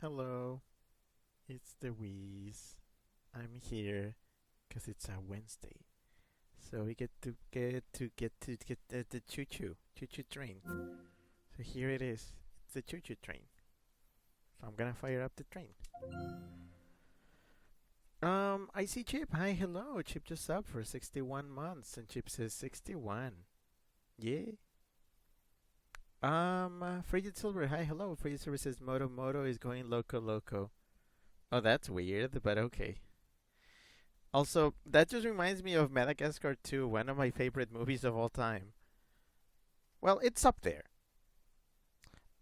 Hello, it's the Wheeze. I'm here because it's a Wednesday, so we get the choo choo train. So here it is. It's the choo choo train. So I'm gonna fire up the train. I see Chip. Hi, hello. Chip just up for 61 months, and Chip says 61. Yeah. Frigid Silver. Hi, hello. Frigid Silver says Moto is going loco. Oh, that's weird, but okay. Also, that just reminds me of Madagascar 2, one of my favorite movies of all time. Well, it's up there.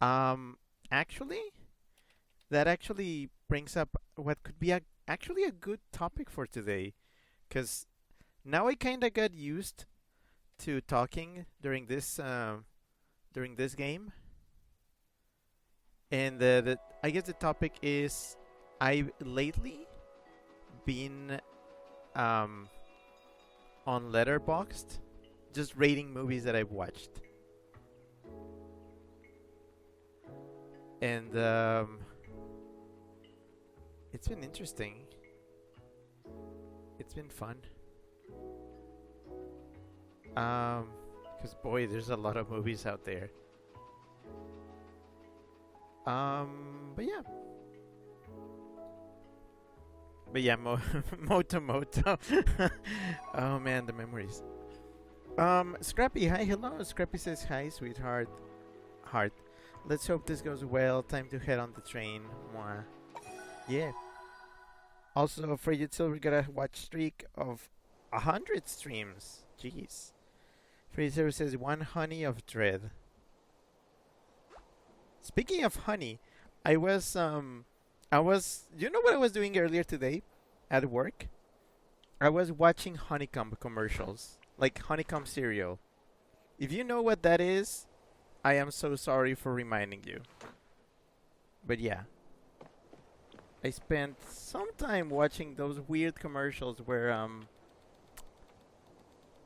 Um, actually, that actually brings up what could be actually a good topic for today, because now I kind of got used to talking during this game, and I guess the topic is I've lately been um, on Letterboxd, just rating movies that I've watched. And it's been interesting. It's been fun. Because boy, there's a lot of movies out there. But yeah. But yeah, Moto. Oh man, the memories. Scrappy, hi, hello. Scrappy says hi, sweetheart. Heart. Let's hope this goes well. Time to head on the train. Mwah. Yeah. Also, Frigid Silver got a watch streak of 100 streams. Jeez. Frigid Silver says one honey of dread. Speaking of honey, I was you know what I was doing earlier today at work? I was watching honeycomb commercials, like honeycomb cereal. If you know what that is, I am so sorry for reminding you. But yeah, I spent some time watching those weird commercials where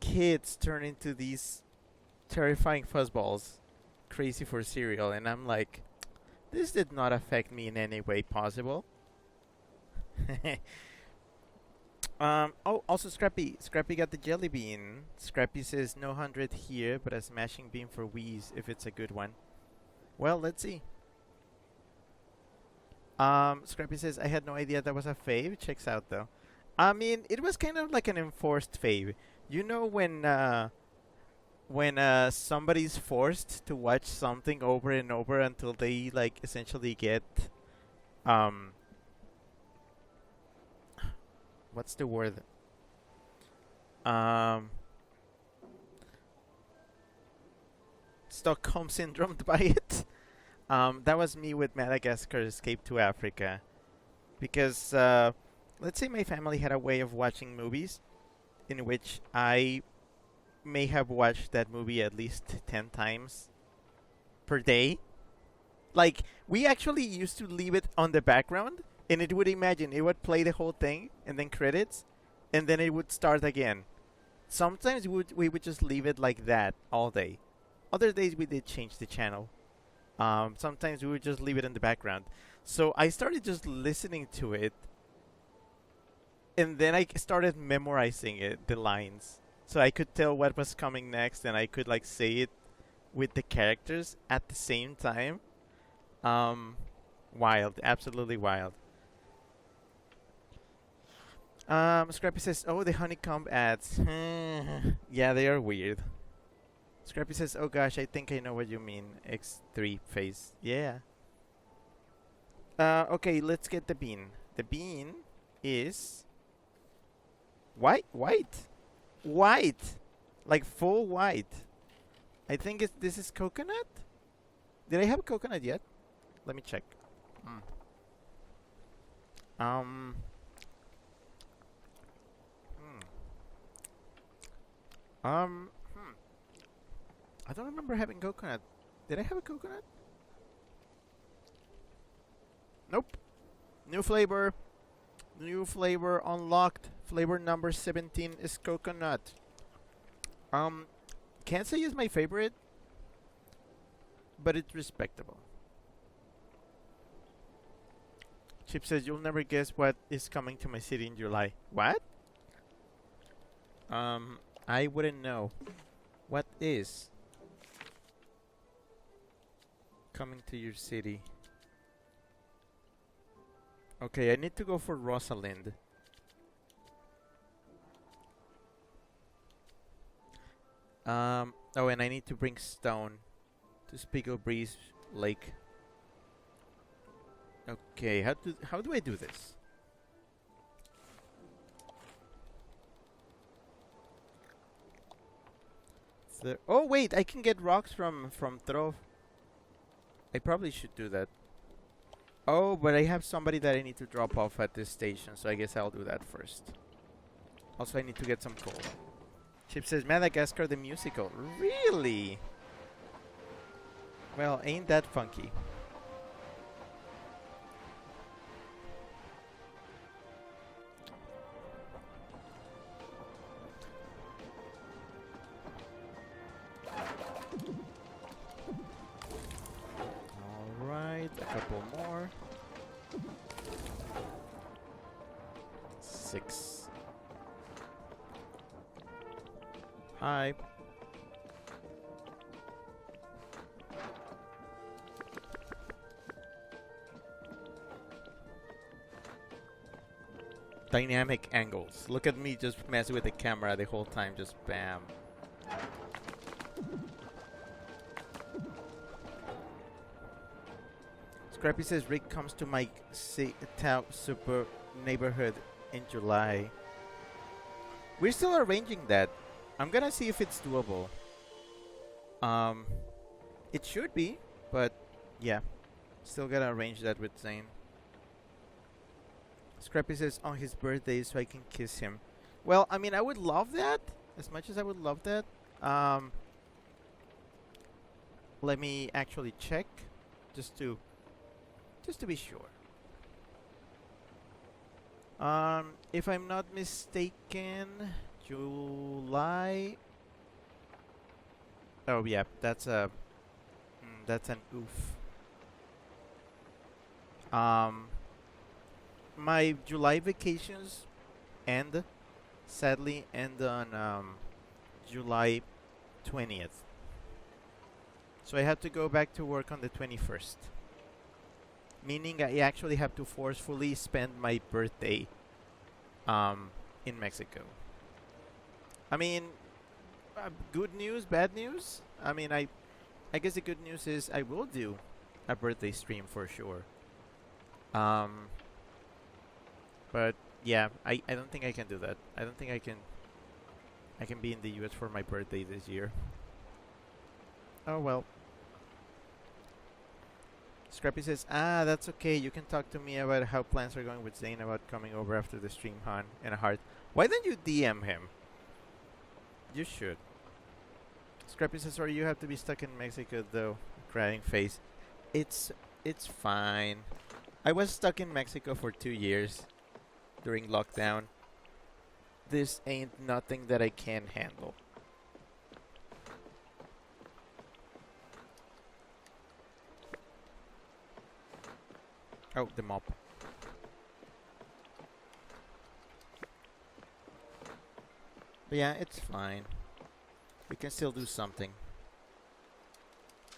kids turn into these terrifying fuzzballs, crazy for cereal, and I'm like, this did not affect me in any way possible. Oh, also Scrappy got the jelly bean. Scrappy says no 100 here, but a smashing beam for Wheeze if it's a good one. Well, let's see. Scrappy says I had no idea that was a fave. Checks out though. I mean, it was kind of like an enforced fave. You know when somebody's forced to watch something over and over until they like essentially get um what's the word? Um, Stockholm syndrome by it. That was me with Madagascar Escape to Africa. Because, let's say my family had a way of watching movies in which I may have watched that movie at least 10 times per day. Like, we actually used to leave it on the background, and it would play the whole thing, and then credits, and then it would start again. Sometimes we would just leave it like that all day. Other days we did change the channel. Sometimes we would just leave it in the background. So I started just listening to it, And then I started memorizing the lines, so I could tell what was coming next, and I could like say it with the characters at the same time. Um, Wild, absolutely wild. Scrappy says, "Oh, the honeycomb ads. Yeah, they are weird." Scrappy says, "Oh gosh, I think I know what you mean. X3 face. Yeah." Okay, let's get the bean. The bean is white, white, like full white. I think this is coconut. Did I have coconut yet? Let me check. Mm. Um. Hmm. I don't remember having coconut. Did I have a coconut? Nope. New flavor. New flavor unlocked. Flavor number 17 is coconut. Um, can't say it's my favorite, but it's respectable. Chip says you'll never guess what is coming to my city in July. What? I wouldn't know. What is coming to your city? Okay, I need to go for Rosalind. Oh, and I need to bring stone to Spiegel Breeze Lake. Okay, how do I do this? Oh wait, I can get rocks from Trove. I probably should do that. Oh, but I have somebody that I need to drop off at this station, so I guess I'll do that first. Also, I need to get some coal. Chip says Madagascar the musical. Really? Well, ain't that funky? Alright, a couple more. 6. Hi. Dynamic angles. Look at me just messing with the camera the whole time, just bam. Scrappy says Rick comes to my town super neighborhood in July. We're still arranging that. I'm gonna see if it's doable. It should be, but yeah, still gotta arrange that with Zane. Scrappy says on his birthday so I can kiss him. Well, I mean, I would love that. As much as I would love that. Let me actually check, just to be sure. If I'm not mistaken, July. Oh yeah, that's an oof. My July vacations sadly end on July 20th. So I have to go back to work on the 21st. Meaning I actually have to forcefully spend my birthday in Mexico. I mean, good news, bad news? I mean, I guess the good news is I will do a birthday stream for sure. But yeah, I don't think I can do that. I don't think I can be in the US for my birthday this year. Oh well. Scrappy says, that's okay. You can talk to me about how plans are going with Zane about coming over after the stream, Han, and a heart. Why don't you DM him? You should. Scrappy says, or you have to be stuck in Mexico, though. Crying face. It's fine. I was stuck in Mexico for 2 years during lockdown. This ain't nothing that I can't handle. Oh, the mop. But yeah, it's fine. We can still do something.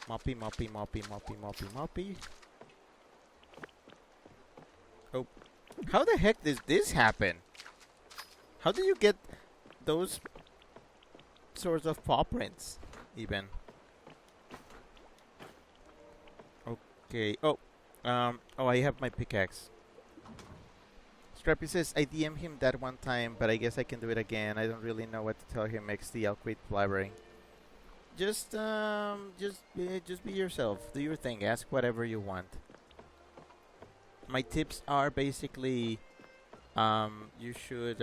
Moppy, moppy, moppy, moppy, moppy, moppy. Oh. How the heck did this happen? How do you get those sorts of paw prints, even? Okay. Oh, I have my pickaxe. Scrappy says, I DM him that one time, but I guess I can do it again. I don't really know what to tell him. XD, I'll quit blabbering. Just be yourself. Do your thing. Ask whatever you want. My tips are basically, you should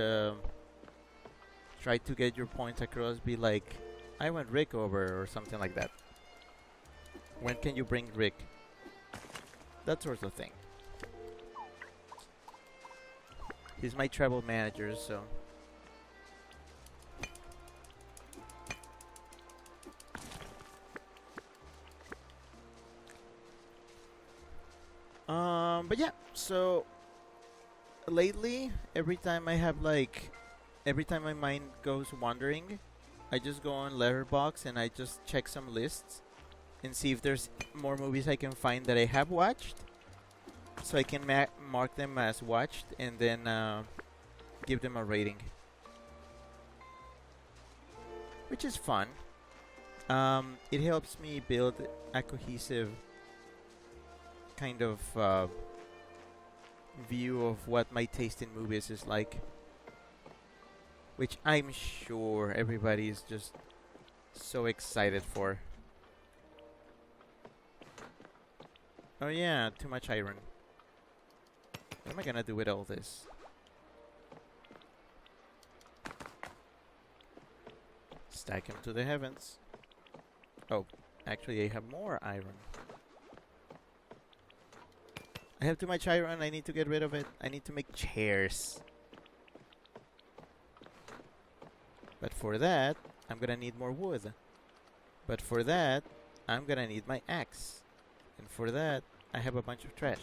try to get your point across. Be like, I want Rick over, or something like that. When can you bring Rick? That sort of thing. He's my travel manager, so. But yeah, so lately, every time my mind goes wandering, I just go on Letterboxd and I just check some lists and see if there's more movies I can find that I have watched, so I can mark them as watched and then give them a rating, which is fun. It helps me build a cohesive kind of view of what my taste in movies is like, which I'm sure everybody is just so excited for. Oh yeah, too much iron. What am I gonna do with all this? Stack him to the heavens. Oh, actually I have more iron. I have too much iron, I need to get rid of it. I need to make chairs. But for that, I'm gonna need more wood. But for that, I'm gonna need my axe. And for that, I have a bunch of trash.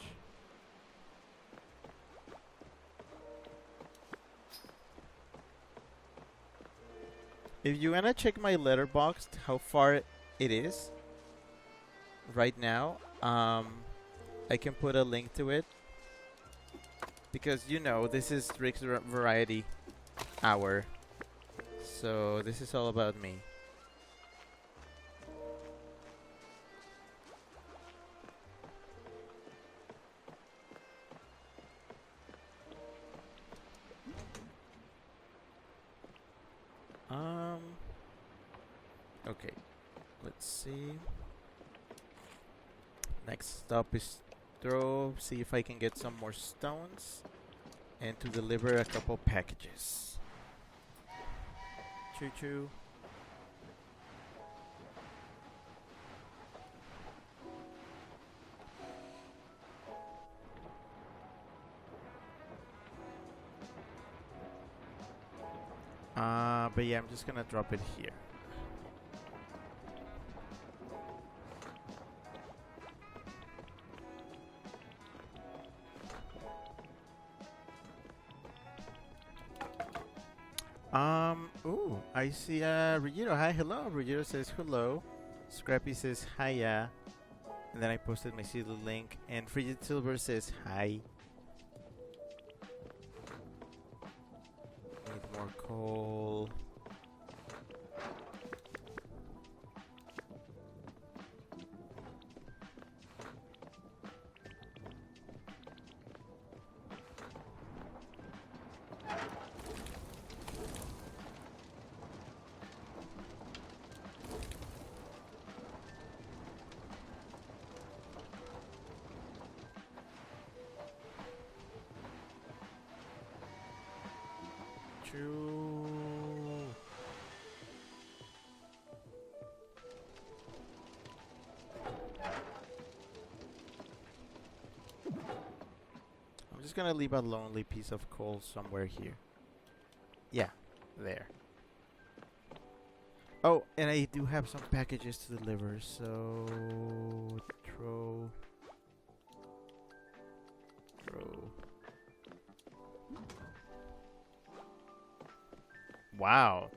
If you wanna check my Letterboxd, how far it is right now, I can put a link to it, because you know this is Rick's Variety Hour, so this is all about me. Okay, let's see. Next stop is throw. See if I can get some more stones and to deliver a couple packages. Choo choo. But yeah, I'm just gonna drop it here. Ooh, I see, Ruggiero. Hi, hello. Ruggiero says hello. Scrappy says hiya. And then I posted my Silver link. And Frigid Silver says hi. Need more coal. I'm just gonna leave a lonely piece of coal somewhere here. Yeah, there. Oh, and I do have some packages to deliver, so throw. Wow.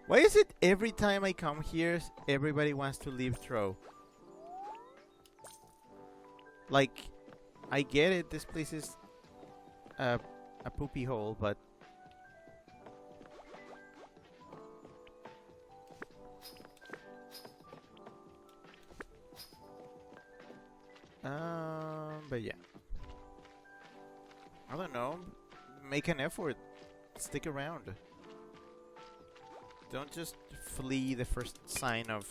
Why is it every time I come here, everybody wants to leave throw? Like, I get it, this place is a, a poopy hole, but... But yeah. I don't know. Make an effort. Stick around. Don't just flee the first sign of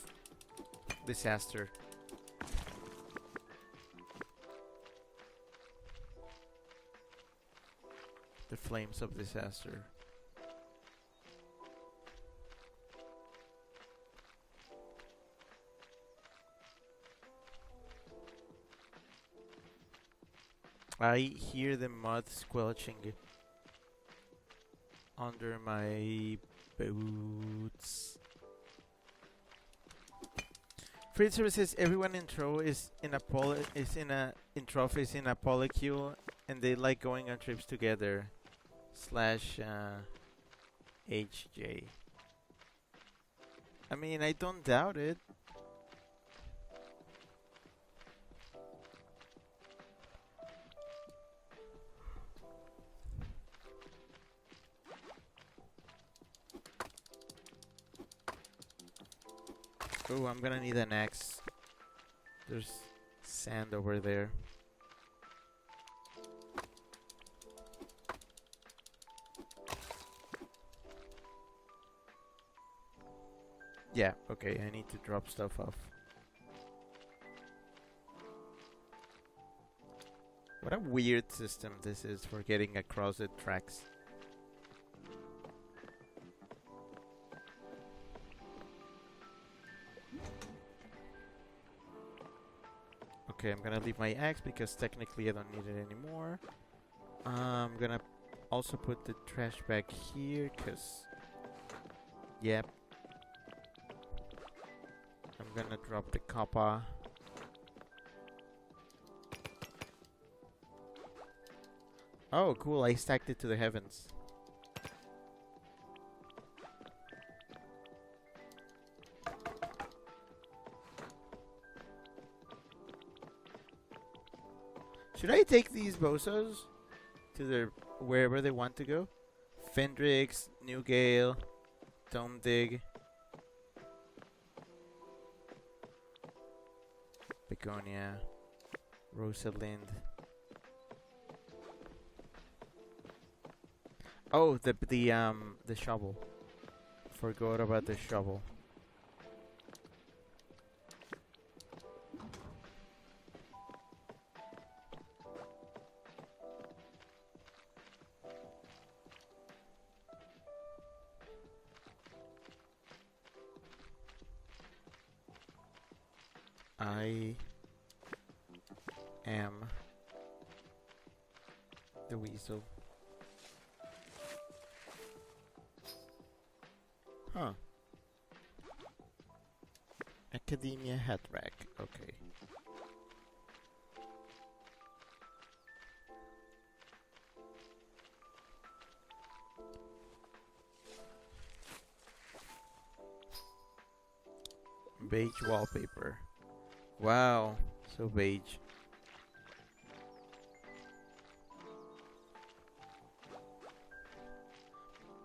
disaster. The flames of disaster. I hear the mud squelching under my boots. Fritzer says everyone in Tro is in a Trof is in a polycule and they like going on trips together. Slash HJ. I mean, I don't doubt it. Oh, I'm gonna need an axe. There's sand over there. Yeah, okay, I need to drop stuff off. What a weird system this is for getting across the tracks. Okay, I'm gonna leave my axe because technically I don't need it anymore. I'm gonna also put the trash bag here because... Yep. I'm gonna drop the copper. Oh, cool, I stacked it to the heavens. Should I take these bozos to their wherever they want to go? Fendrix, Newgale, Tomdig, Begonia, Rosalind. Oh, the shovel. Forgot about the shovel. I am the weasel. Huh. Academia hat rack. Okay. Beige wallpaper. Wow, so beige.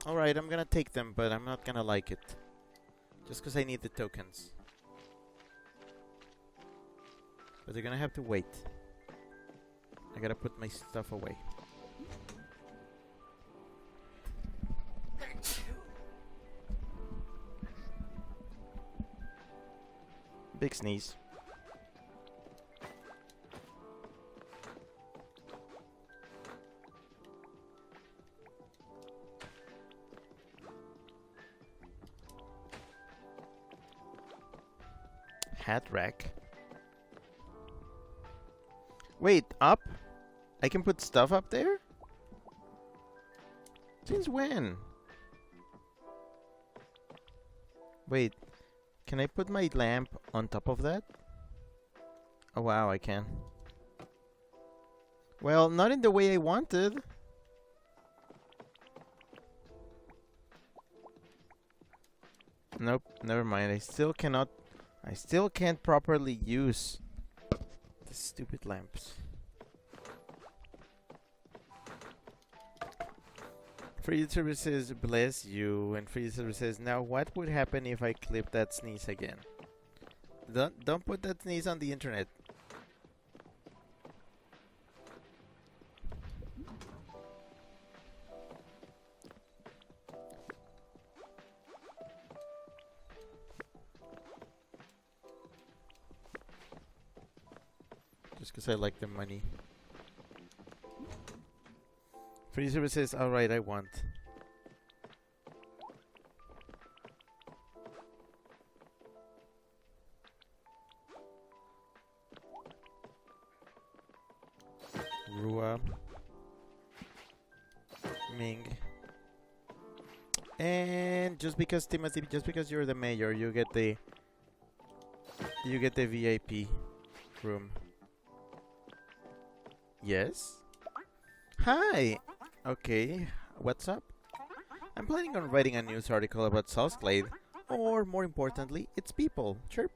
Alright, I'm gonna take them, but I'm not gonna like it. Just because I need the tokens. But they're gonna have to wait. I gotta put my stuff away. Big sneeze. Hat rack. Wait, up? I can put stuff up there? Since when? Wait, can I put my lamp on top of that? Oh wow, I can. Well, not in the way I wanted. Nope, never mind. I still can't properly use the stupid lamps. Free services, bless you, and free services. Now, what would happen if I clip that sneeze again? Don't put that sneeze on the internet. Just because I like the money. Free services, alright, I want. Rua. Ming. And just because Timothy, just because you're the mayor, you get the VIP room. Yes? Hi! Okay, what's up? I'm planning on writing a news article about Southglade, or more importantly, its people. Chirp.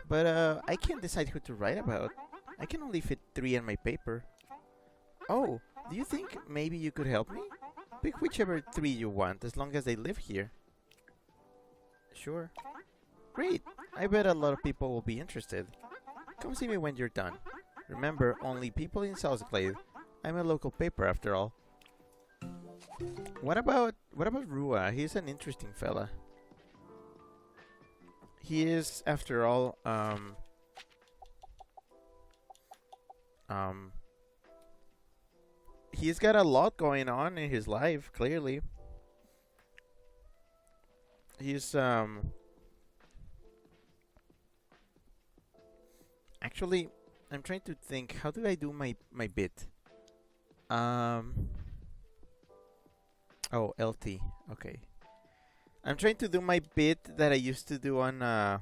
But I can't decide who to write about. I can only fit 3 in my paper. Oh, do you think maybe you could help me? Pick whichever 3 you want, as long as they live here. Sure. Great! I bet a lot of people will be interested. Come see me when you're done. Remember, only people in Southglade. I'm a local paper after all. What about Rua? He's an interesting fella. He is, after all, he's got a lot going on in his life, clearly. He's, actually, I'm trying to think, how do I do my bit? Oh, LT. Okay. I'm trying to do my bit that I used to do on, the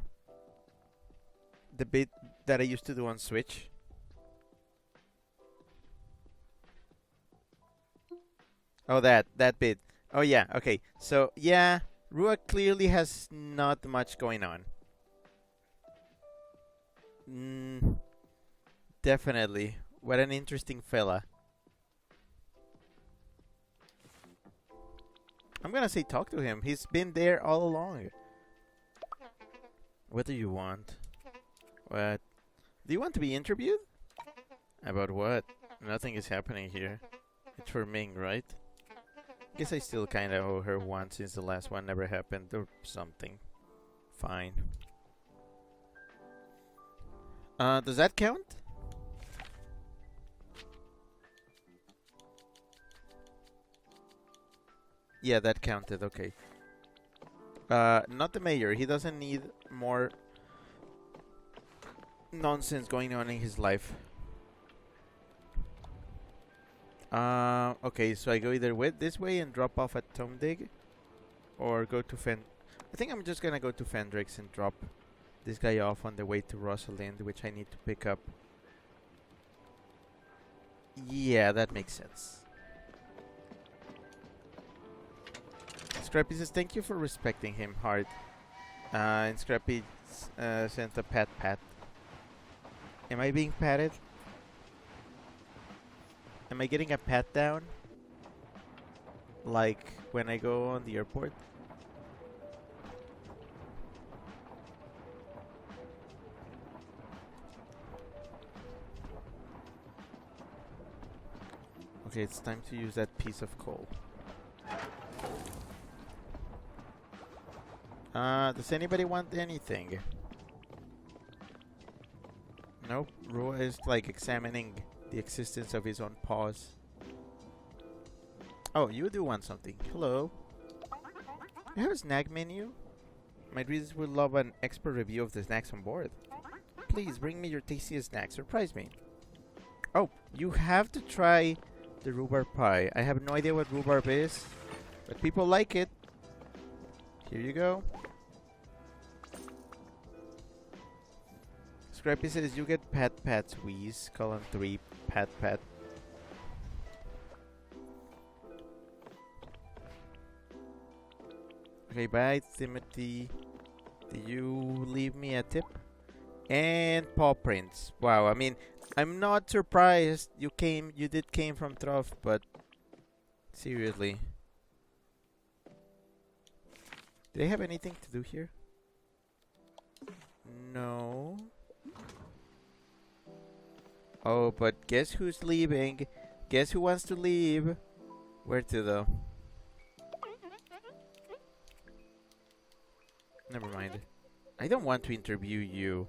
bit that I used to do on Switch. Oh, that bit. Oh, yeah, okay. So, yeah, Rua clearly has not much going on. Definitely. What an interesting fella. I'm gonna say talk to him. He's been there all along. What do you want? What? Do you want to be interviewed? About what? Nothing is happening here. It's for Ming, right? Guess I still kinda owe her one since the last one never happened or something. Fine. Does that count? Yeah, that counted, okay. Not the mayor. He doesn't need more nonsense going on in his life. Okay, so I go either this way and drop off at Tomdig, or go to I think I'm just gonna go to Fendrix and drop this guy off on the way to Rosalind, which I need to pick up. Yeah, that makes sense. Scrappy says, thank you for respecting him hard. And Scrappy sent a pat. Am I being patted? Am I getting a pat down? Like when I go on the airport? Okay, it's time to use that piece of coal. Does anybody want anything? Nope. Rua is like examining the existence of his own paws. Oh, you do want something. Hello. You have a snack menu? My readers will love an expert review of the snacks on board. Please bring me your tastiest snack. Surprise me. Oh, you have to try the rhubarb pie. I have no idea what rhubarb is, but people like it. Here you go. Scrappy says you get pat squeeze, column 3, pat. Okay, bye, Timothy. Did you leave me a tip? And paw prints. Wow, I mean, I'm not surprised you did came from Truff, but seriously. Do they have anything to do here? No. Oh, but guess who's leaving? Guess who wants to leave? Where to though? Never mind. I don't want to interview you.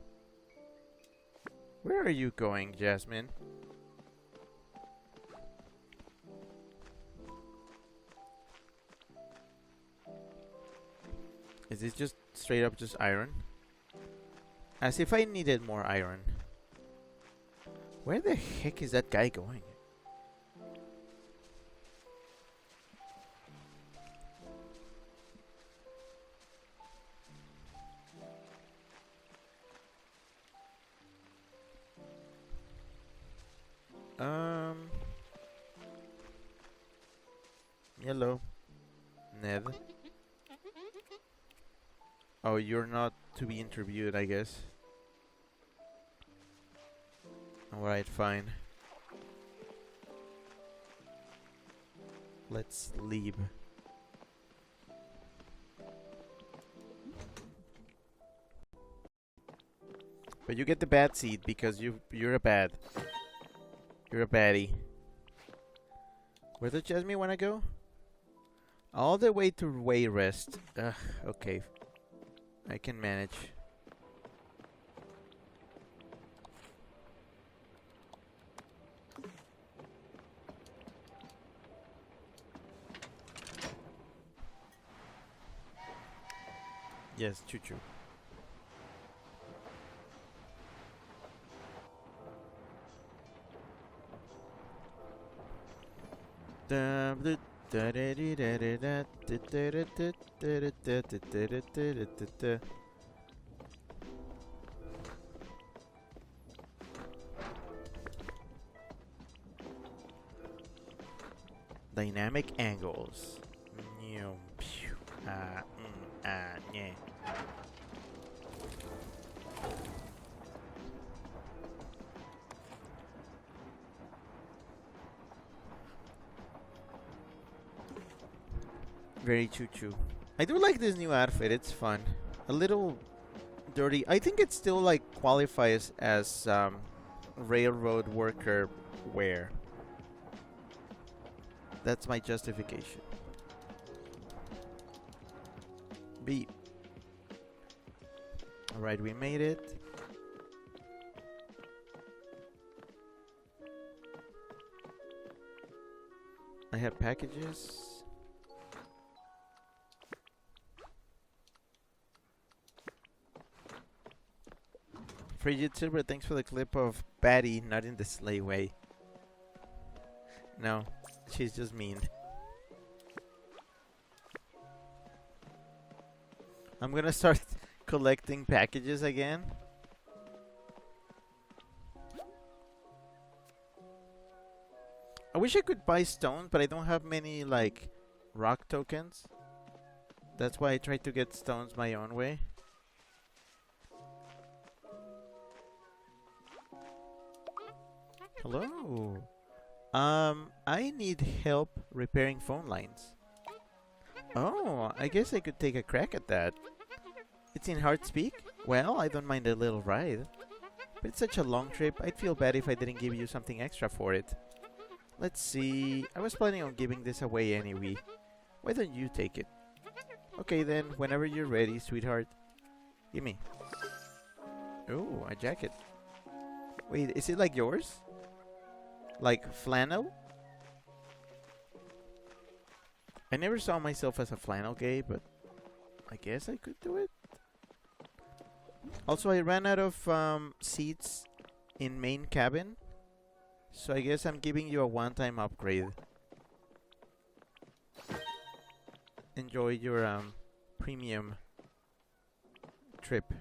Where are you going, Jasmine? Is this just straight up just iron? As if I needed more iron. Where the heck is that guy going? Hello, Ned. Oh, you're not to be interviewed, I guess. Alright, fine. Let's leave. But you get the bad seed because you're a baddie. Where does Jasmine wanna go? All the way to Wayrest. Ugh, okay. I can manage. Yes, choo-choo. Dynamic angles. Yeah. Very choo-choo. I do like this new outfit. It's fun. A little dirty. I think it still like qualifies as railroad worker wear. That's my justification. B. Alright, we made it. I have packages. Frigid Silver, thanks for the clip of Batty, not in the sleigh way. No, she's just mean. I'm gonna start collecting packages again. I wish I could buy stones, but I don't have many, like, rock tokens. That's why I try to get stones my own way. Hello. I need help repairing phone lines. Oh, I guess I could take a crack at that. It's in Heartspeak? Well, I don't mind a little ride. But it's such a long trip, I'd feel bad if I didn't give you something extra for it. Let's see, I was planning on giving this away anyway. Why don't you take it? Okay then, whenever you're ready, sweetheart. Gimme. Ooh, a jacket. Wait, is it like yours? Like flannel? I never saw myself as a flannel gay, but I guess I could do it. Also, I ran out of seats in main cabin, so I guess I'm giving you a one-time upgrade. Enjoy your premium trip.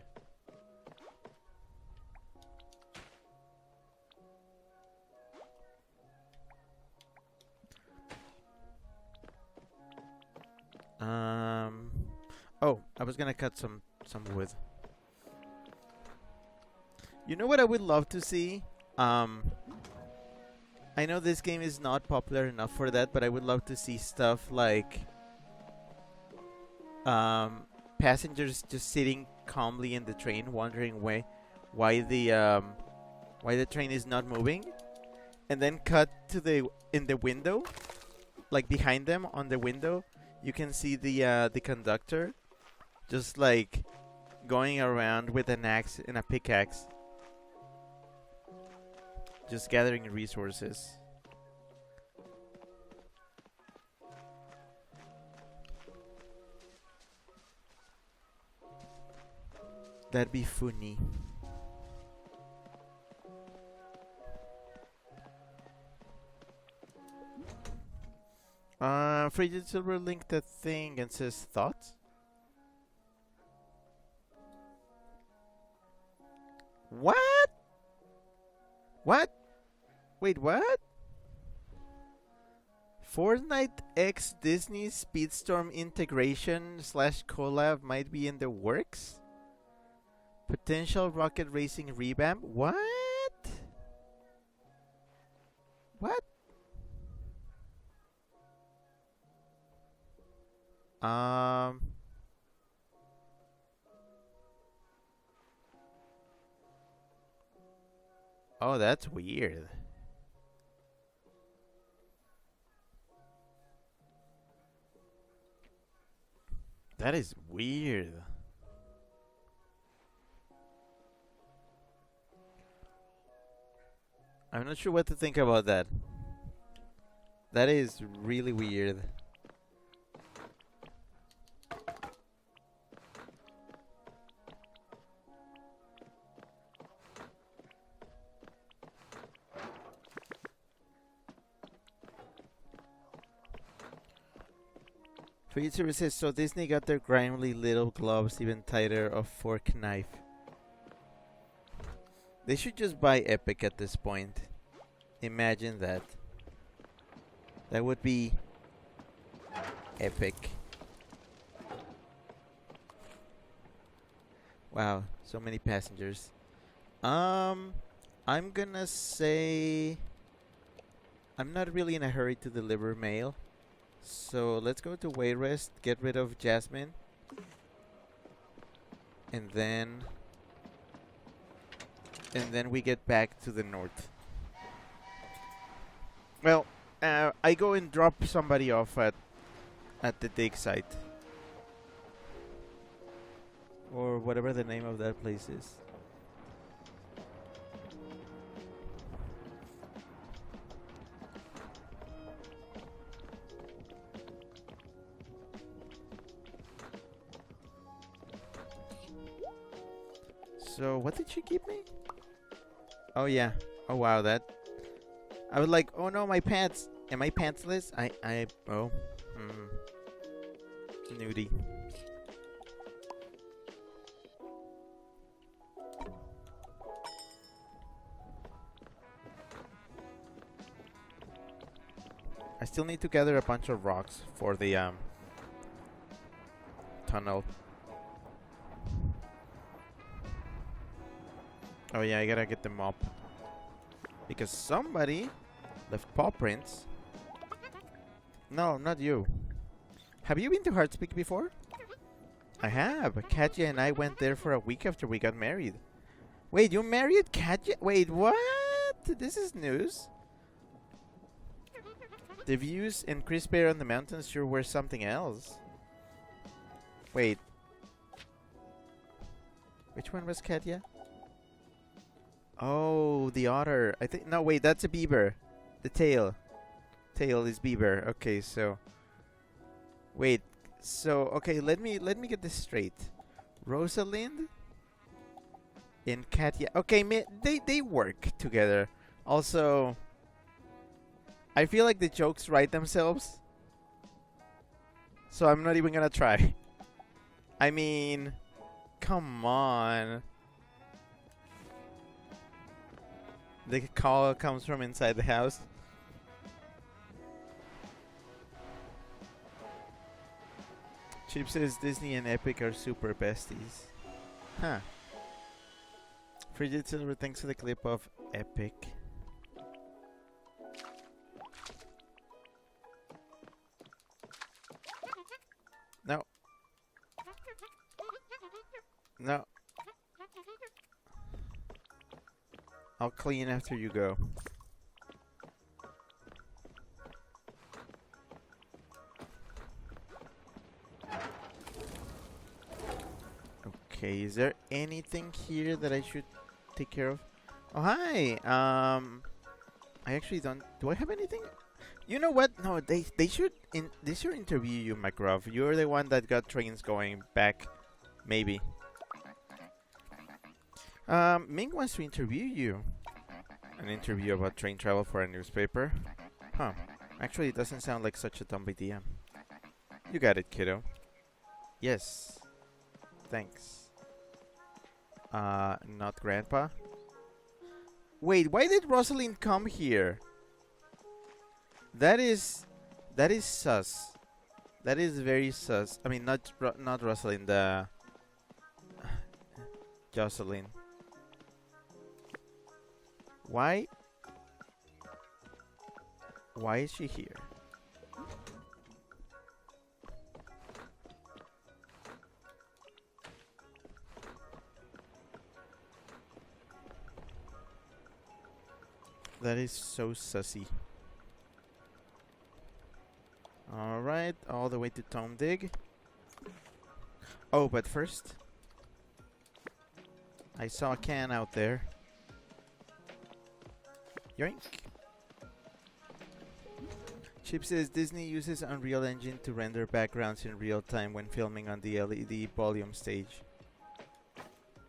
Oh, I was gonna cut some wood. You know what I would love to see? Um, I know this game is not popular enough for that, but I would love to see stuff like passengers just sitting calmly in the train, wondering why why the train is not moving, and then cut to the in the window, like behind them on the window, you can see the conductor just like going around with an axe and a pickaxe, just gathering resources. That'd be funny. Frigid Silver linked a thing and says thoughts. What? What? Wait, what? Fortnite X Disney Speedstorm integration slash collab might be in the works? Potential rocket racing revamp? What? What? Um. Oh, that's weird. That is weird. I'm not sure what to think about that. That is really weird. Fujitsu says, so Disney got their grimy little gloves even tighter of fork knife. They should just buy Epic at this point. Imagine that. That would be epic. Wow, so many passengers. I'm gonna say I'm not really in a hurry to deliver mail. So let's go to Wayrest, get rid of Jasmine, and then we get back to the north. Well, I go and drop somebody off at the dig site, or whatever the name of that place is. So what did she give me? Oh yeah. Oh wow, that. I was like, oh no, my pants. Am I pantsless? Oh. Nudie. I still need to gather a bunch of rocks for the tunnel. Oh yeah, I gotta get them up. Because somebody left paw prints. No, not you. Have you been to Heartspeak before? I have. Katya and I went there for a week after we got married. Wait, you married Katya? Wait, what? This is news. The views in Crisp Air on the mountains sure were something else. Wait. Which one was Katya? Oh, the otter. I think no. Wait, that's a beaver. The tail. Tail is beaver. Okay, so. Wait. So okay, let me get this straight. Rosalind and Katya. Okay, they work together. Also, I feel like the jokes write themselves. So I'm not even gonna try. I mean, come on. The call comes from inside the house. Chip says Disney and Epic are super besties. Huh. Frigid Silver thanks for the clip of Epic. No. No. I'll clean after you go. Okay, is there anything here that I should take care of? Oh, hi! I actually don't... Do I have anything? You know what? No, they should interview you, McGruff. You're the one that got trains going back, maybe. Ming wants to interview you. An interview about train travel for a newspaper? Huh. Actually, it doesn't sound like such a dumb idea. You got it, kiddo. Yes. Thanks. Not Grandpa? Wait, why did Rosalind come here? That is sus. That is very sus. I mean, not Rosalind, Jocelyn. Why is she here? That is so sussy. Alright, all the way to Tom Dig. Oh, but first, I saw a can out there. Yoink. Chip says Disney uses Unreal Engine to render backgrounds in real time when filming on the LED volume stage.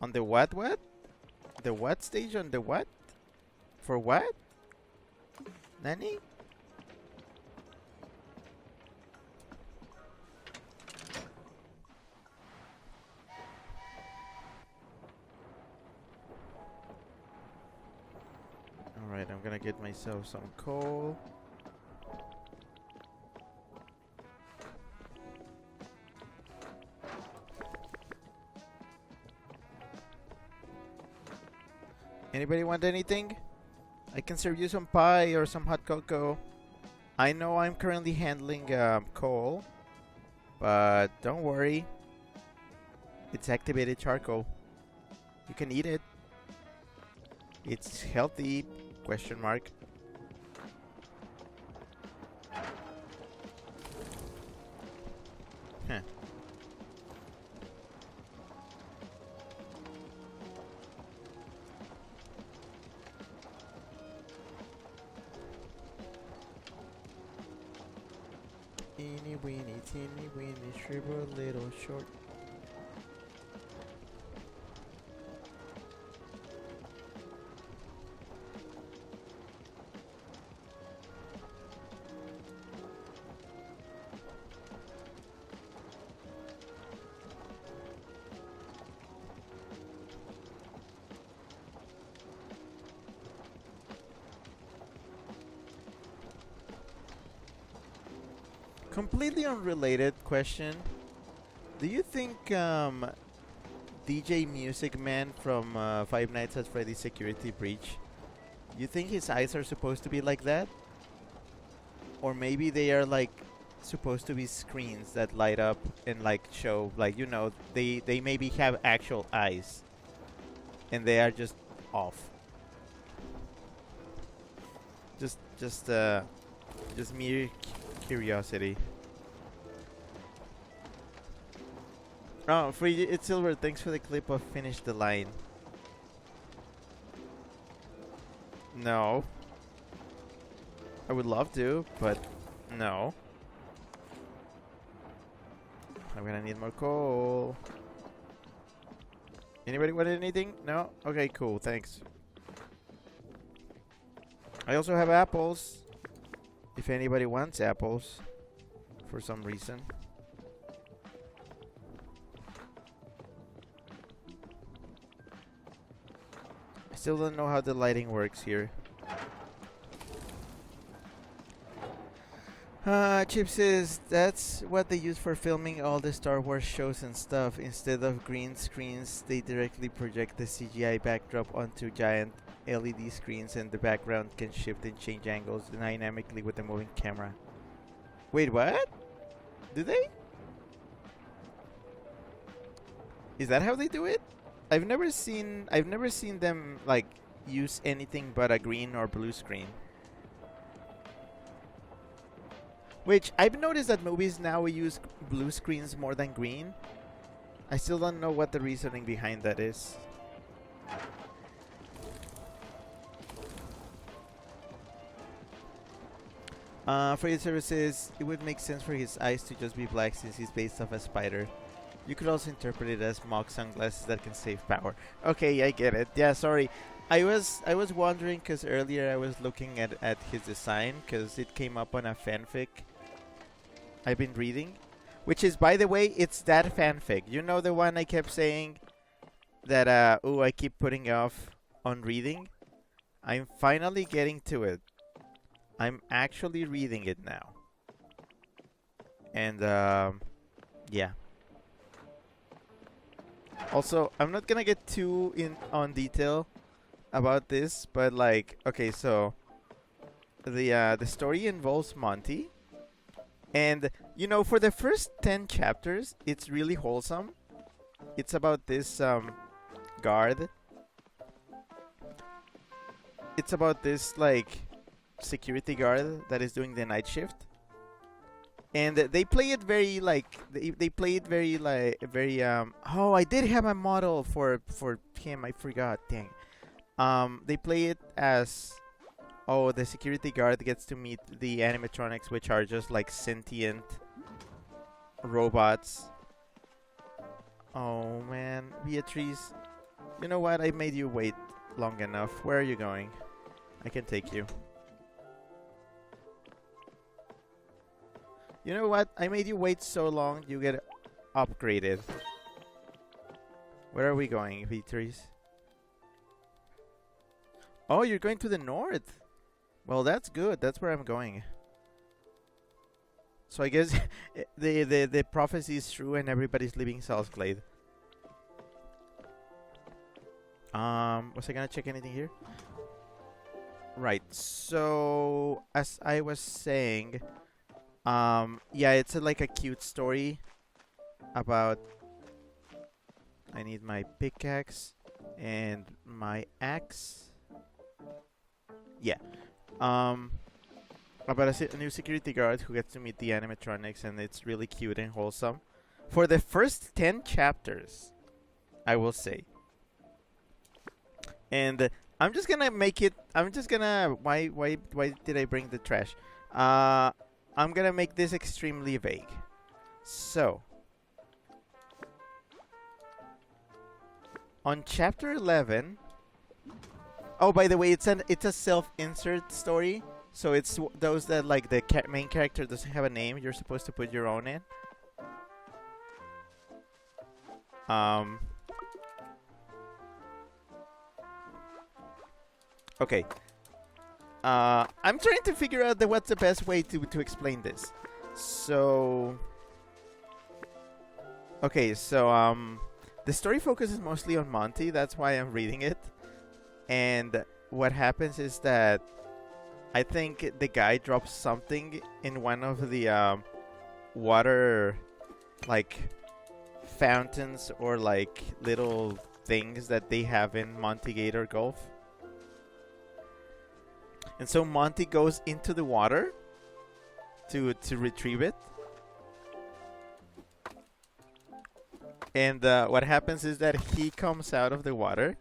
On the what? The what stage? On the what? For what? Nani? Alright, I'm gonna get myself some coal. Anybody want anything? I can serve you some pie or some hot cocoa. I know I'm currently handling coal, but don't worry. It's activated charcoal. You can eat it. It's healthy, question mark. Huh. Eeny weeny, teeny weeny, shrivel little short. Completely unrelated question. Do you think DJ Music Man from Five Nights at Freddy's Security Breach, you think his eyes are supposed to be like that? Or maybe they are like supposed to be screens that light up and like show, like, you know, they maybe have actual eyes and they are just off. Just mere curiosity. Oh, free it's silver. Thanks for the clip of Finish the Line. No. I would love to, but no. I'm gonna need more coal. Anybody want anything? No? Okay, cool. Thanks. I also have apples. If anybody wants apples, for some reason. I still don't know how the lighting works here. Chip says that's what they use for filming all the Star Wars shows and stuff. Instead of green screens, they directly project the CGI backdrop onto giant LED screens, and the background can shift and change angles dynamically with the moving camera. Wait, what? Do they? Is that how they do it? I've never seen them like use anything but a green or blue screen. Which I've noticed that movies now use blue screens more than green. I still don't know what the reasoning behind that is. For his services, it would make sense for his eyes to just be black since he's based off a spider. You could also interpret it as mock sunglasses that can save power. Okay, I get it. Yeah, sorry. I was wondering because earlier I was looking at his design because it came up on a fanfic I've been reading, which is, by the way, it's that fanfic. You know, the one I kept saying that I keep putting off on reading. I'm finally getting to it. I'm actually reading it now. And yeah. Also, I'm not gonna get too in on detail about this, but like, okay, so the story involves Monty, and you know, for the first 10 chapters, it's really wholesome. It's about this guard. It's about this like security guard that is doing the night shift, and they play it very like they play it very like very oh, I did have a model for him, I forgot, dang. They play it as, oh, the security guard gets to meet the animatronics, which are just like sentient robots. Oh man, Beatrice, you know what, I made you wait long enough. Where are you going? I can take you. You know what? I made you wait so long, you get upgraded. Where are we going, Beatrice? Oh, you're going to the north. Well, that's good. That's where I'm going. So I guess the prophecy is true and everybody's leaving Southglade. Was I gonna check anything here? Right. So as I was saying, yeah, it's like a cute story about. I need my pickaxe and my axe. Yeah. About a new security guard who gets to meet the animatronics, and it's really cute and wholesome. For the first 10 chapters, I will say. And I'm just gonna make it. I'm just gonna. Why did I bring the trash? I'm gonna make this extremely vague. So, on chapter 11. Oh, by the way, it's a self-insert story. So it's those that like the main character doesn't have a name. You're supposed to put your own in. Okay. I'm trying to figure out what's the best way to explain this. So, okay, so the story focuses mostly on Monty. That's why I'm reading it. And what happens is that I think the guy drops something in one of the water like fountains or like little things that they have in Monty Gator Gulf. And so Monty goes into the water to retrieve it. And what happens is that he comes out of the water.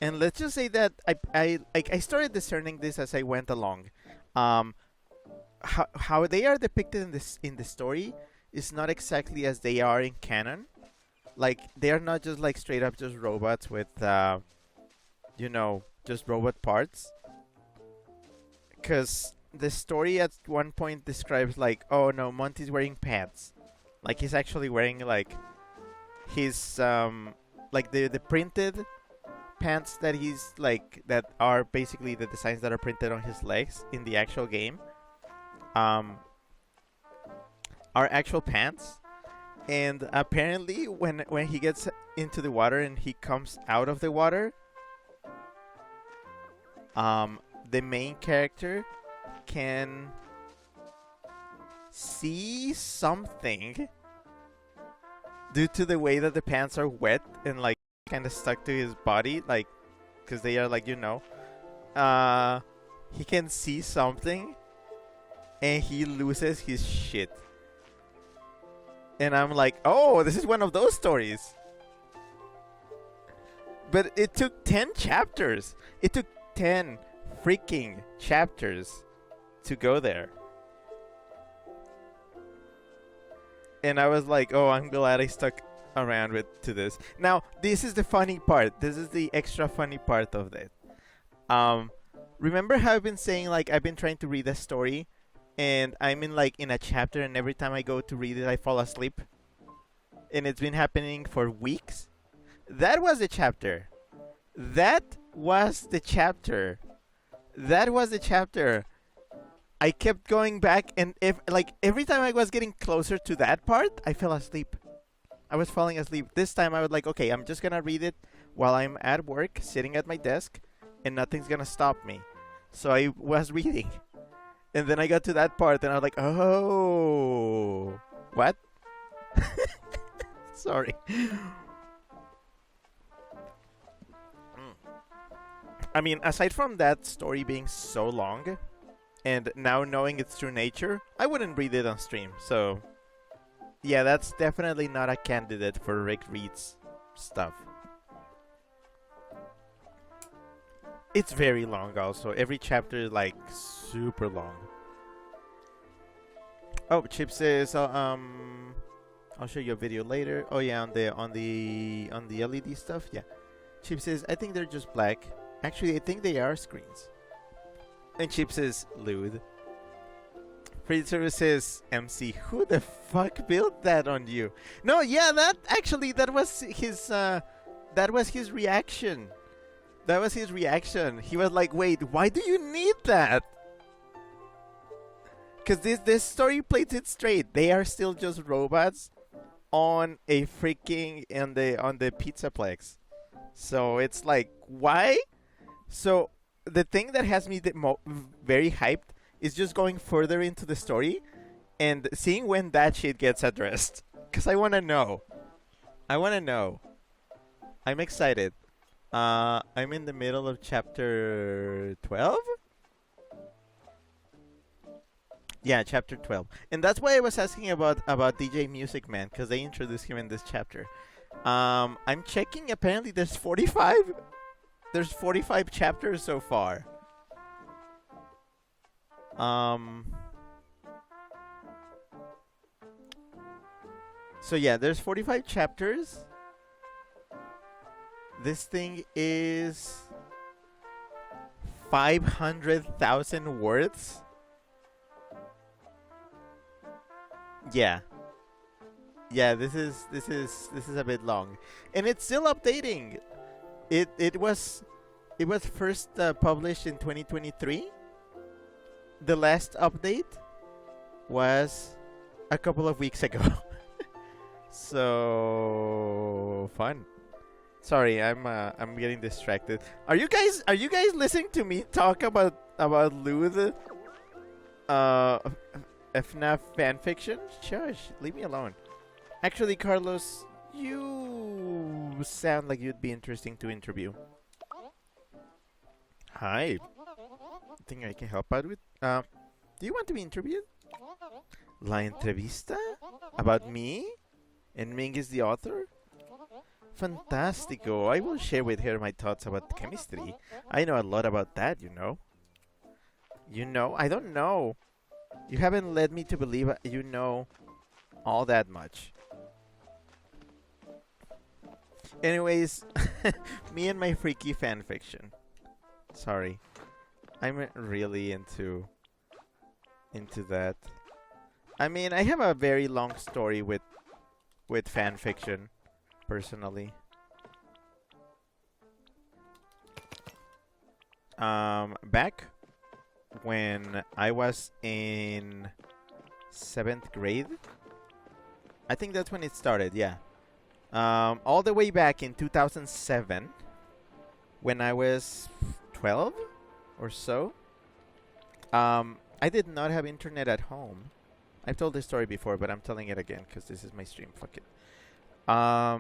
And let's just say that I started discerning this as I went along. How they are depicted in the story is not exactly as they are in canon. Like, they are not just like straight up just robots with just robot parts. Because the story at one point describes like, oh no, Monty's wearing pants. Like, he's actually wearing like his like the printed pants that he's like, that are basically the designs that are printed on his legs in the actual game. are actual pants. And apparently, when he gets into the water and he comes out of the water, um, the main character can see something due to the way that the pants are wet and like kind of stuck to his body, like because they are like he can see something and he loses his shit. And I'm like, oh, this is one of those stories. But it took 10 chapters. It took 10 freaking chapters to go there. And I was like, oh, I'm glad I stuck around to this. Now, this is the funny part. This is the extra funny part of it. Remember how I've been saying, like, I've been trying to read a story and I'm in a chapter, and every time I go to read it I fall asleep, and it's been happening for weeks? That was the chapter. That was the chapter. I kept going back, and every time I was getting closer to that part, I fell asleep. I was falling asleep. This time I was like, okay, I'm just gonna read it while I'm at work, sitting at my desk, and nothing's gonna stop me. So I was reading. And then I got to that part, and I was like, oh, what? Sorry. I mean, aside from that story being so long, and now knowing its true nature, I wouldn't read it on stream. So, yeah, that's definitely not a candidate for Rick Reed's stuff. It's very long also. Every chapter is like super long. Oh, Chip says, I'll show you a video later. Oh yeah, on the LED stuff. Yeah. Chip says, I think they're just black. Actually, I think they are screens. And Chip says, lewd. Free service says, MC, who the fuck built that on you? No, yeah, that was his reaction. That was his reaction. He was like, wait, why do you need that? Because this story plays it straight. They are still just robots on a freaking on the Pizzaplex. So it's like, why? So the thing that has me very hyped is just going further into the story and seeing when that shit gets addressed. Because I want to know. I'm excited. I'm in the middle of chapter 12? Yeah, chapter 12. And that's why I was asking about DJ Music Man, because they introduced him in this chapter. I'm checking, apparently there's 45. There's 45 chapters so far. So yeah, there's 45 chapters. This thing is 500,000 words. Yeah. Yeah, this is a bit long. And it's still updating. It was first published in 2023. The last update was a couple of weeks ago. So fun. Sorry, I'm getting distracted. Are you guys listening to me talk about lewd FNAF fanfiction? Shush, leave me alone. Actually, Carlos, you sound like you'd be interesting to interview. Hi. Think I can help out with? Do you want to be interviewed? La entrevista? About me? And Ming is the author? Fantastico. I will share with her my thoughts about chemistry. I know a lot about that, you know. You know? I don't know. You haven't led me to believe you know all that much. Anyways, me and my freaky fanfiction. Sorry. I'm really into that. I mean, I have a very long story with fanfiction, personally. Back when I was in 7th grade, I think that's when it started. Yeah. All the way back in 2007, when I was 12 or so. I did not have internet at home. I've told this story before, but I'm telling it again because this is my stream. Fuck it. I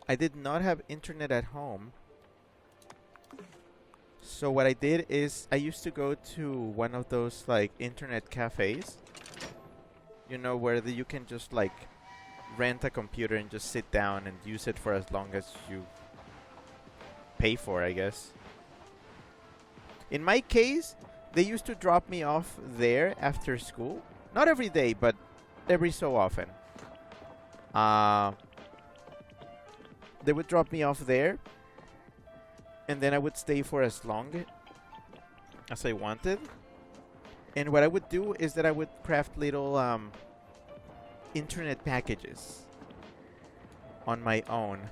did not have internet at home. So what I did is I used to go to one of those like internet cafes. You know, where you can just like rent a computer and just sit down and use it for as long as you pay for, I guess. In my case, they used to drop me off there after school. Not every day, but every so often. They would drop me off there, and then I would stay for as long as I wanted. And what I would do is that I would craft little internet packages on my own.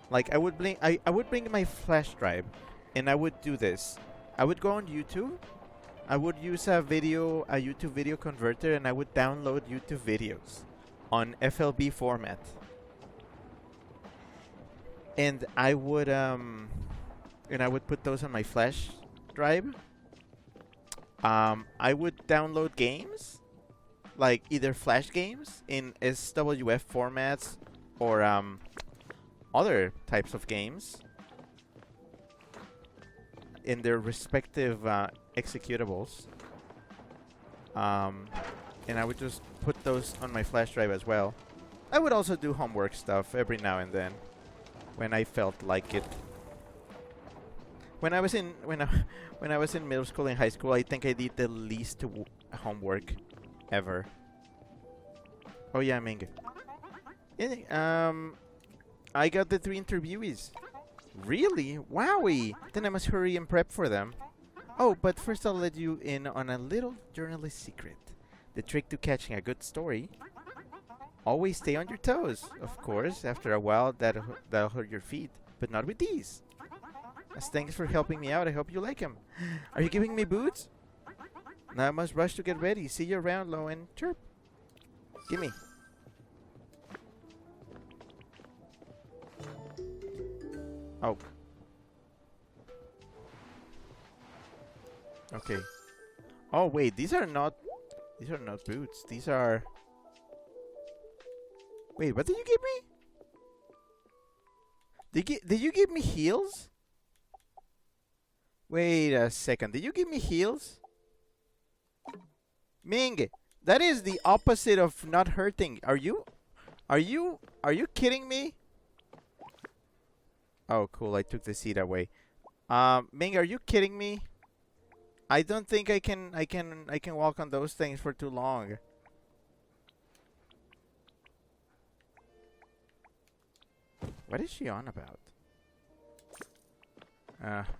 Like I would bring my flash drive, and I would do this. I would go on YouTube. I would use a YouTube video converter, and I would download YouTube videos on FLB format. And I would put those on my flash drive. I would download games, like either flash games in SWF formats or other types of games in their respective executables. And I would just put those on my flash drive as well. I would also do homework stuff every now and then when I felt like it. When I was in middle school and high school, I think I did the least homework ever. Oh yeah, Ming. I got the 3 interviewees. Really? Wowie! Then I must hurry and prep for them. Oh, but first I'll let you in on a little journalist secret. The trick to catching a good story: always stay on your toes. Of course, after a while that'll hurt your feet, but not with these. As thanks for helping me out, I hope you like them. Are you giving me boots? Now I must rush to get ready. See you around, Lowen. Chirp. Gimme. Oh. Okay. Oh wait, these are not boots. These are. Wait, what did you give me? Did you give me heels? Wait a second. Did you give me heels? Ming, that is the opposite of not hurting. Are you kidding me? Oh, cool. I took the seat away. Ming, are you kidding me? I don't think I can walk on those things for too long. What is she on about?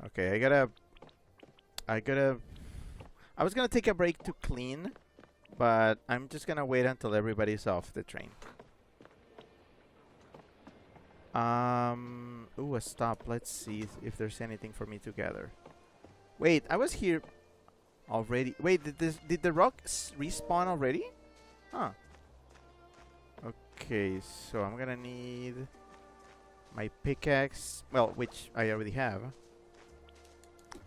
Okay, I was gonna take a break to clean, but I'm just gonna wait until everybody's off the train. Ooh, a stop. Let's see if there's anything for me to gather. Wait, I was here already. Wait, did the rock respawn already? Huh. Okay, so I'm gonna need my pickaxe. Well, which I already have.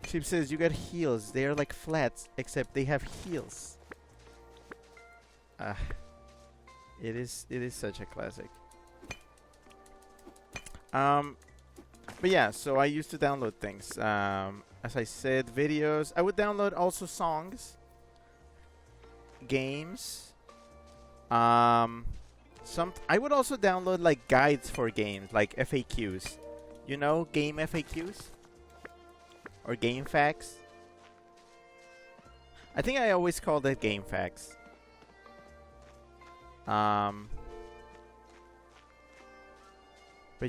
Sheep says you got heels. They are like flats, except they have heels. It is such a classic. But yeah, so I used to download things. As I said, videos. I would download also songs, games. I would also download like guides for games, like FAQs. You know, game FAQs or game facts. I think I always called it game facts. But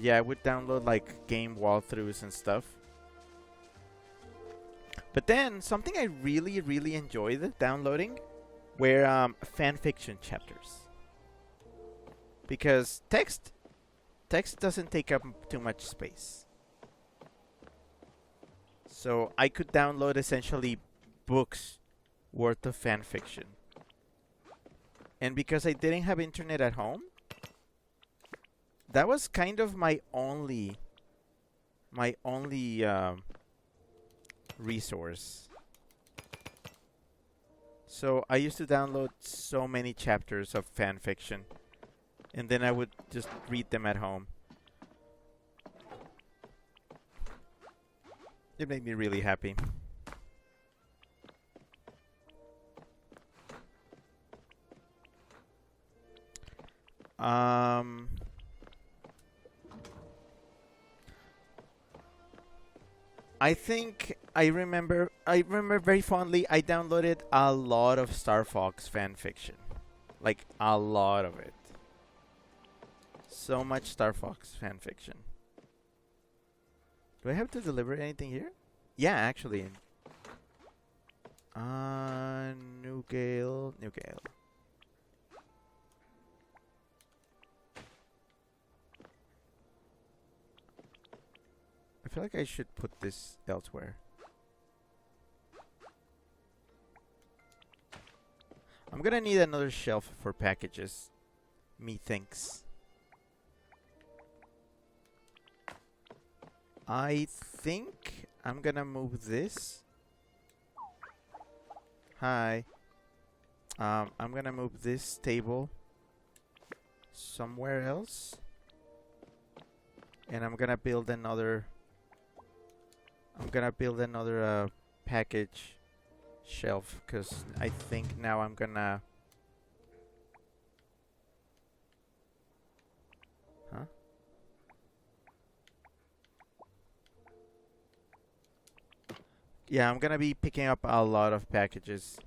yeah, I would download like game walkthroughs and stuff. But then something I really, really enjoyed downloading were fanfiction chapters. Because text doesn't take up too much space. So I could download essentially books worth of fanfiction. And because I didn't have internet at home, that was kind of my only resource. So I used to download so many chapters of fan fiction, and then I would just read them at home. It made me really happy. Um, I think I remember very fondly I downloaded a lot of Star Fox fan fiction. Like a lot of it. So much Star Fox fan fiction. Do I have to deliver anything here? Yeah, actually. New Gale. I feel like I should put this elsewhere. I'm gonna need another shelf for packages. Methinks. I think I'm gonna move this. Hi. I'm gonna move this table somewhere else. And I'm gonna build another package shelf because I think now I'm gonna. Huh? Yeah, I'm gonna be picking up a lot of packages.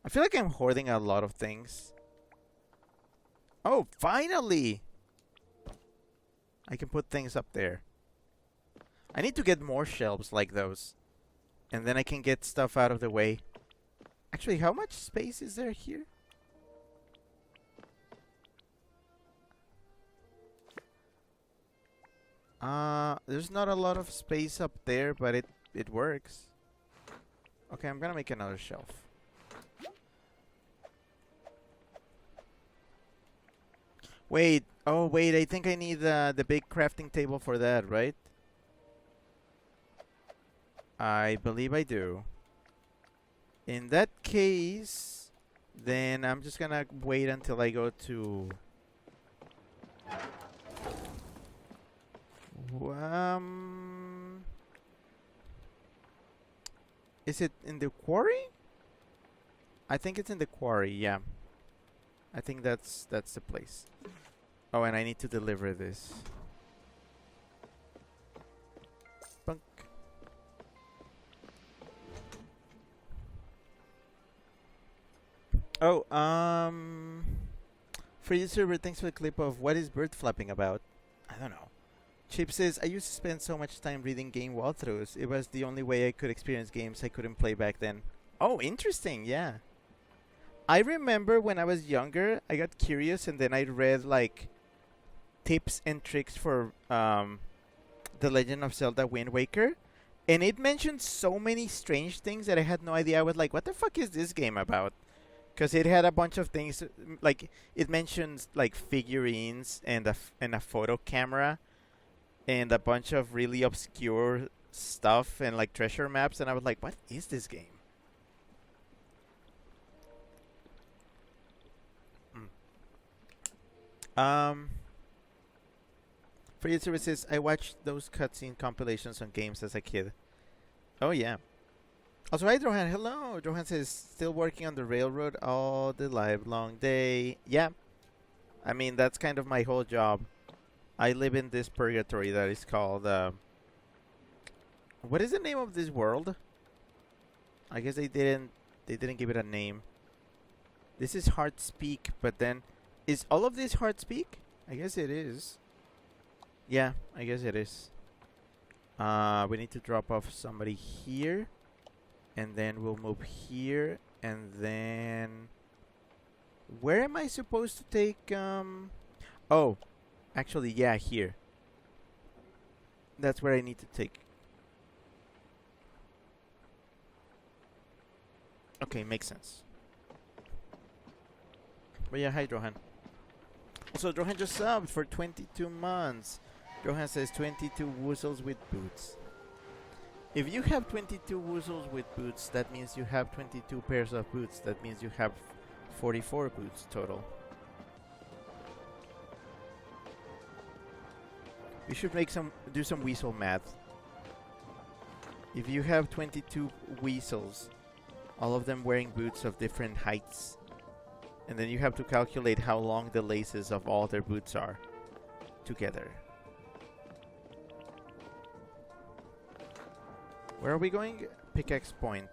I feel like I'm hoarding a lot of things. Oh, finally! I can put things up there. I need to get more shelves like those. And then I can get stuff out of the way. Actually, how much space is there here? There's not a lot of space up there, but it works. Okay, I'm gonna make another shelf. Wait, oh wait, I think I need the big crafting table for that, right? I believe I do. In that case, then I'm just gonna wait until I go to... Um... Is it in the quarry? I think it's in the quarry, yeah. I think that's the place. Oh, and I need to deliver this. Bunk. Oh, for you, server, thanks for the clip of what is bird flapping about. I don't know. Chip says, I used to spend so much time reading game walkthroughs. It was the only way I could experience games I couldn't play back then. Oh, interesting, yeah. I remember when I was younger, I got curious and then I read like tips and tricks for The Legend of Zelda Wind Waker. And it mentioned so many strange things that I had no idea. I was like, what the fuck is this game about? Because it had a bunch of things, like it mentions like figurines and a photo camera and a bunch of really obscure stuff and like treasure maps. And I was like, what is this game? For your services, I watched those cutscene compilations on games as a kid. Oh yeah. Also, hi Johan. Hello. Johan says still working on the railroad all the live long day. Yeah. I mean that's kind of my whole job. I live in this purgatory that is called. What is the name of this world? I guess they didn't give it a name. This is Heart Speak, but then is all of this Heart Speak? I guess it is. Yeah, I guess it is. We need to drop off somebody here. And then we'll move here. And then... Where am I supposed to take... Oh, actually, yeah, here. That's where I need to take... Okay, makes sense. But yeah, hi Johan. Also, Johan just subbed for 22 months. Johan says 22 woozles with boots. If you have 22 woozles with boots, that means you have 22 pairs of boots. That means you have 44 boots total. We should do some weasel math. If you have 22 weasels, all of them wearing boots of different heights, and then you have to calculate how long the laces of all their boots are together. Where are we going? Pickaxe Point.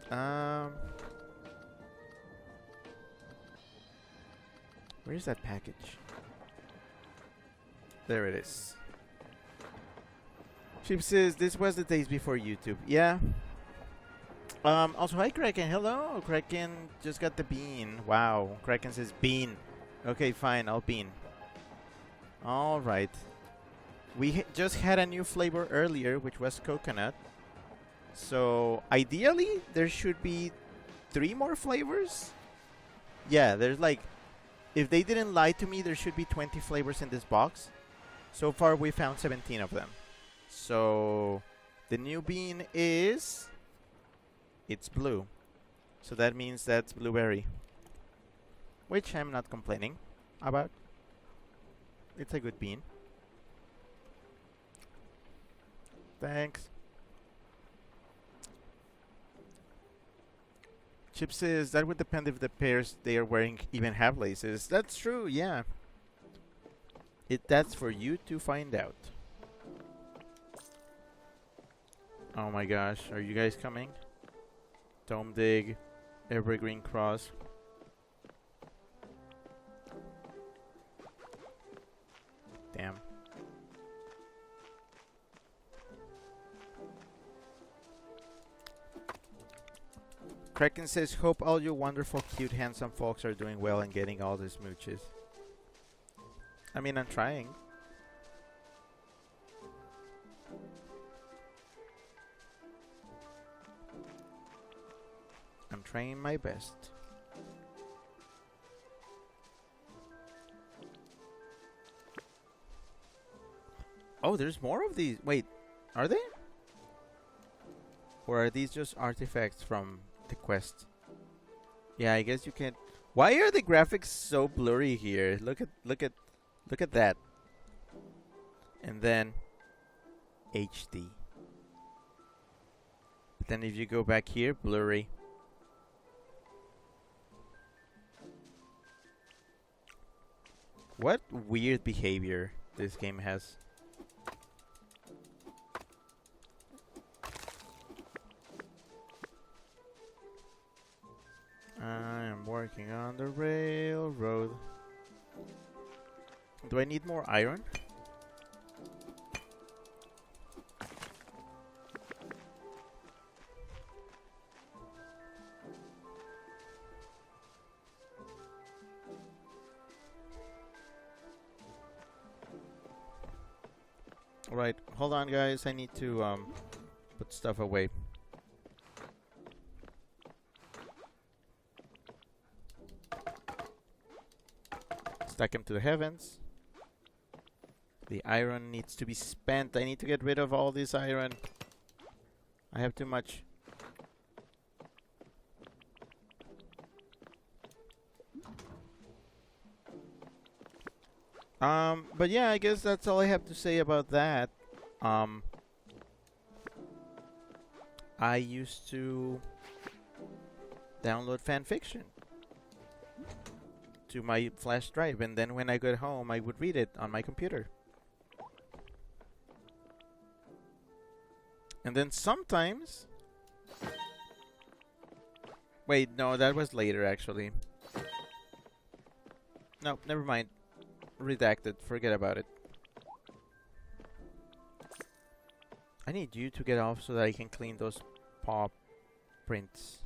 Where's that package? There it is. Sheep says this was the days before YouTube. Yeah. Also, hi Kraken. Hello, Kraken just got the bean. Wow. Kraken says bean. Okay, fine. I'll bean. All right. We just had a new flavor earlier, which was coconut. So ideally, there should be 3 more flavors. Yeah, there's like, if they didn't lie to me, there should be 20 flavors in this box. So far, we found 17 of them. So the new bean is, it's blue. So that means that's blueberry, which I'm not complaining about. It's a good bean. Thanks. Chip says that would depend if the pairs they are wearing even have laces. That's true, yeah. That's for you to find out. Oh my gosh, are you guys coming? Dome Dig, Evergreen Cross. Damn. Kraken says, hope all you wonderful, cute, handsome folks are doing well and getting all the smooches. I mean, I'm trying. I'm trying my best. Oh, there's more of these. Wait, are they? Or are these just artifacts from the quest? Yeah, I guess you can't. Why are the graphics so blurry here? Look at that. And then HD. But then if you go back here, blurry. What weird behavior this game has. I am working on the railroad. Do I need more iron? Alright, hold on guys, I need to put stuff away. Stack him to the heavens. The iron needs to be spent. I need to get rid of all this iron. I have too much. But yeah, I guess that's all I have to say about that. I used to download fanfiction to my flash drive, and then when I got home, I would read it on my computer. And then sometimes... Wait, no, that was later, actually. No, never mind. Redacted. Forget about it. I need you to get off so that I can clean those paw prints.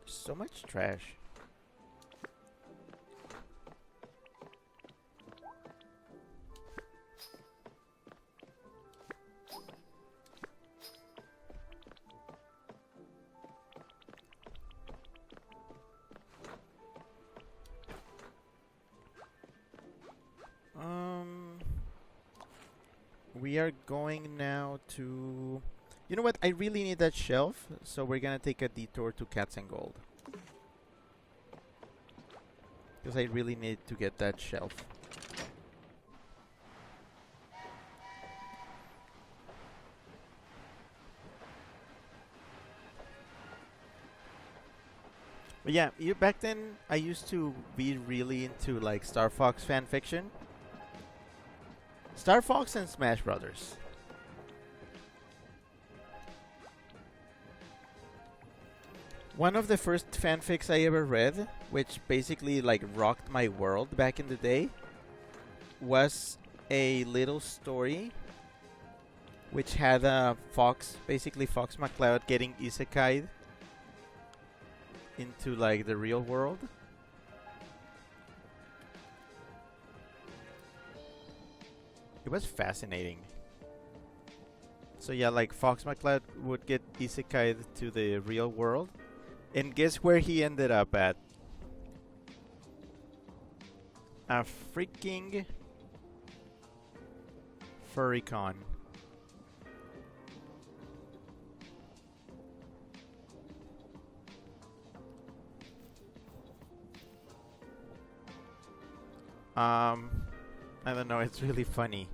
There's so much trash. we are going now to. You know what? I really need that shelf, so we're gonna take a detour to Cats and Gold. Because I really need to get that shelf. But yeah, back then I used to be really into like Star Fox fan fiction. Star Fox and Smash Brothers. One of the first fanfics I ever read, which basically like rocked my world back in the day, was a little story which had Fox, basically Fox McCloud getting isekai'd into like the real world. It was fascinating. So yeah, like Fox McCloud would get isekai'd to the real world. And guess where he ended up at? A freaking furrycon. I don't know, it's really funny.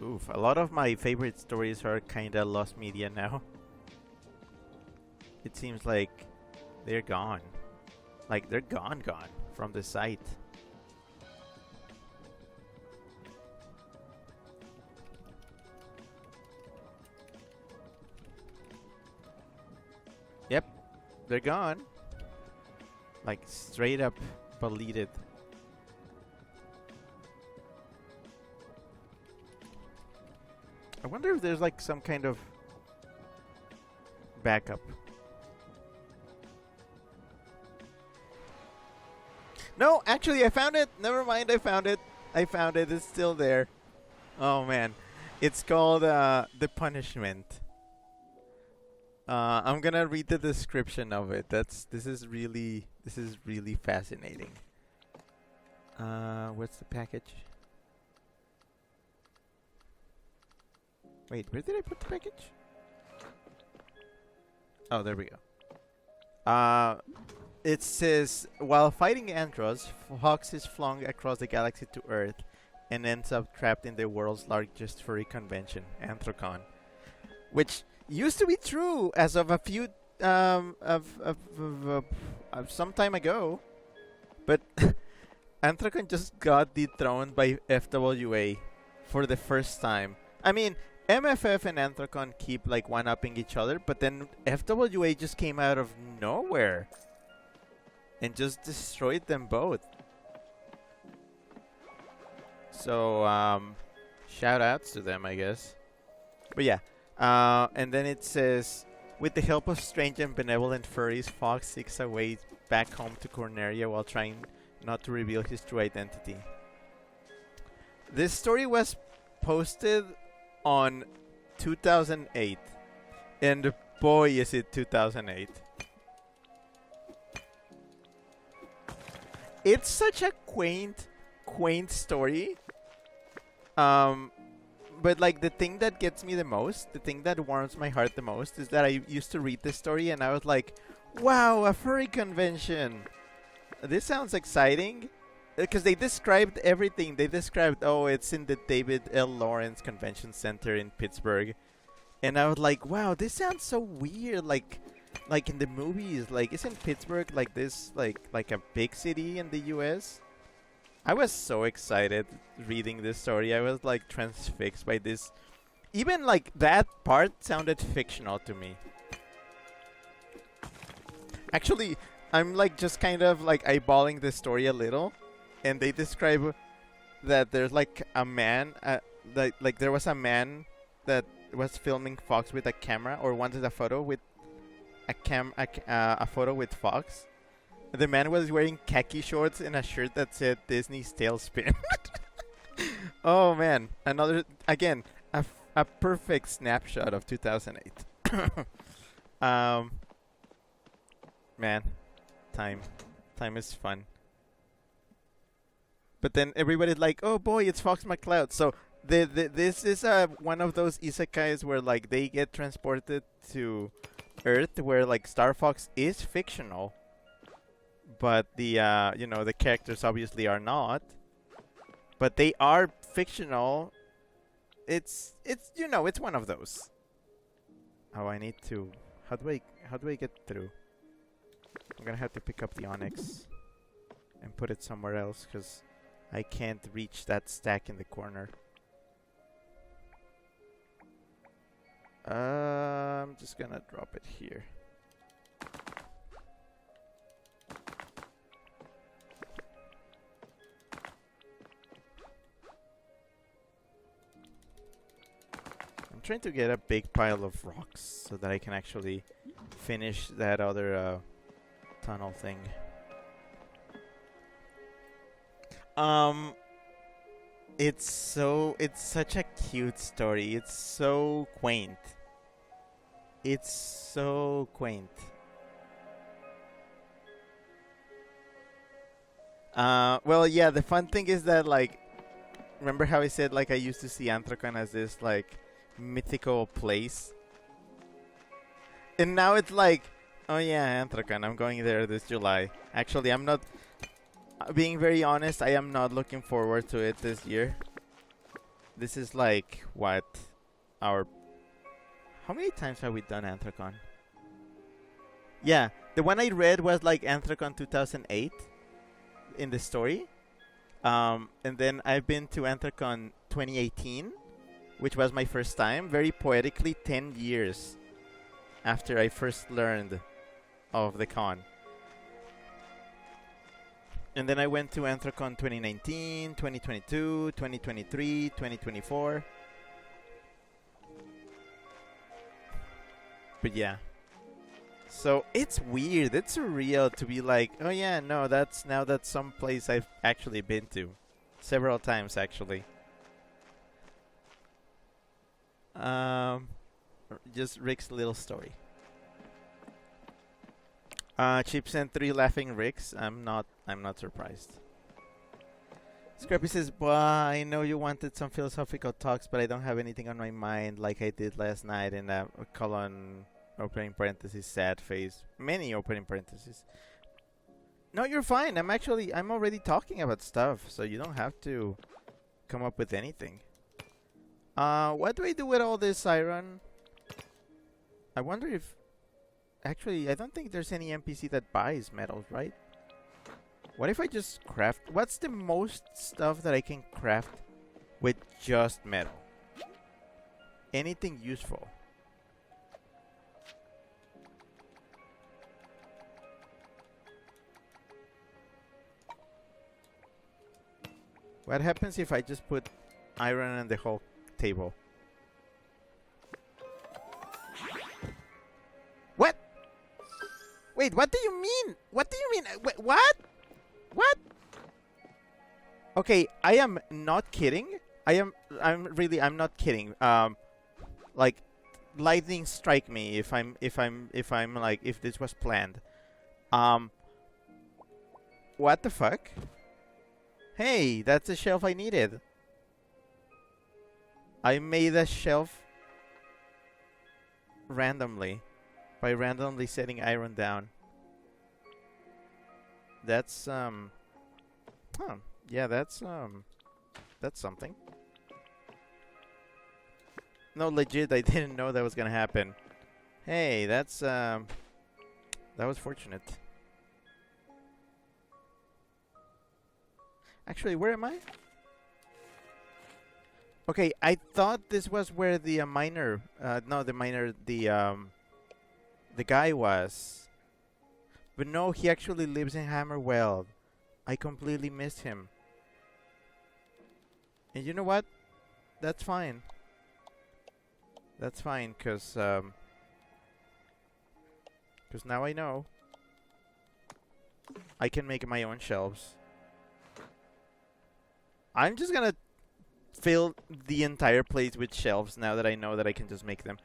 Oof, a lot of my favorite stories are kinda lost media now. It seems like they're gone. Like they're gone from the site. Yep, they're gone. Like straight up deleted. I wonder if there's like some kind of backup. No, actually I found it. Never mind, I found it. It's still there. Oh man. It's called The Punishment. I'm gonna read the description of it. This is really fascinating. What's the package? Wait, where did I put the package? Oh, there we go. It says, while fighting Andros, Fox is flung across the galaxy to Earth and ends up trapped in the world's largest furry convention, Anthrocon, which used to be true as of a few of some time ago, but Anthrocon just got dethroned by FWA for the first time. I mean, MFF and Anthrocon keep like one-upping each other, but then FWA just came out of nowhere and just destroyed them both. So, shout outs to them, I guess. But yeah, and then it says, with the help of strange and benevolent furries, Fox seeks a way back home to Corneria while trying not to reveal his true identity. This story was posted on 2008, and boy is it 2008. It's such a quaint story. But like the thing that gets me the most, the thing that warms my heart the most, is that I used to read this story and I was like, wow, a furry convention. This sounds exciting. Because they described everything. They described, oh, it's in the David L. Lawrence Convention Center in Pittsburgh. And I was like, wow, this sounds so weird. Like in the movies, like isn't Pittsburgh like this, like a big city in the US? I was so excited reading this story. I was like transfixed by this. Even like that part sounded fictional to me. Actually, I'm like just kind of like eyeballing the story a little. And they describe that there's like a man, like there was a man that was filming Fox with a camera, or wanted a photo with a photo with Fox. The man was wearing khaki shorts and a shirt that said Disney's Tailspin. Oh man, again a perfect snapshot of 2008. Man, time. Time is fun. But then everybody's like, "Oh boy, it's Fox McCloud." So this is one of those isekais where like they get transported to Earth, where like Star Fox is fictional, but the the characters obviously are not. But they are fictional. It's one of those. Oh, I need to. How do I get through? I'm gonna have to pick up the onyx and put it somewhere else because I can't reach that stack in the corner. I'm just gonna drop it here. I'm trying to get a big pile of rocks so that I can actually finish that other tunnel thing. It's such a cute story. It's so quaint. It's so quaint. Well, yeah, the fun thing is that, like, remember how I said, like, I used to see Anthrocon as this, like, mythical place? And now it's like, oh yeah, Anthrocon, I'm going there this July. Actually, I'm not, being very honest, I am not looking forward to it this year. This is like, what, how many times have we done Anthrocon? Yeah, the one I read was like Anthrocon 2008 in the story. And then I've been to Anthrocon 2018, which was my first time, very poetically 10 years after I first learned of the con. And then I went to Anthrocon 2019, 2022, 2023, 2024. But yeah. So it's weird, it's surreal to be like, oh yeah, no, that's some place I've actually been to. Several times, actually. Just Rick's little story. Chip sent 3 laughing Ricks. I'm not surprised. Scrappy says, "Bah, I know you wanted some philosophical talks, but I don't have anything on my mind like I did last night in a colon opening parenthesis sad face. Many opening parentheses. No, you're fine. I'm already talking about stuff, so you don't have to come up with anything. What do I do with all this iron? I wonder if... Actually, I don't think there's any NPC that buys metals, right? What if I just craft... What's the most stuff that I can craft with just metal? Anything useful. What happens if I just put iron on the whole table? What? Wait, what do you mean? What do you mean? What? What? Okay, I am not kidding. I'm not kidding. Like, lightning strike me if this was planned. What the fuck? Hey, that's the shelf I needed. I made a shelf randomly by randomly setting iron down. That's yeah, that's something. No, legit, I didn't know that was gonna happen. Hey, that was fortunate. Actually, where am I? Okay, I thought this was where the miner, the guy was. But no, he actually lives in Hammerwell. I completely missed him. And you know what? That's fine. That's fine, cause now I know. I can make my own shelves. I'm just gonna fill the entire place with shelves now that I know that I can just make them.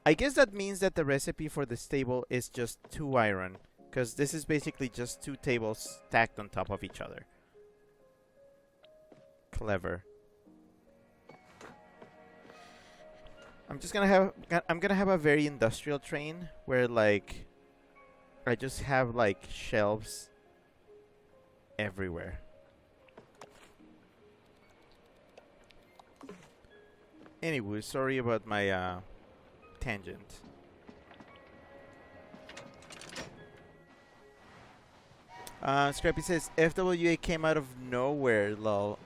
I guess that means that the recipe for this table is just 2 iron. Because this is basically just two tables stacked on top of each other. Clever. I'm gonna have a very industrial train where like I just have like shelves everywhere. Anyway, sorry about my tangent. Scrappy says FWA came out of nowhere, lol.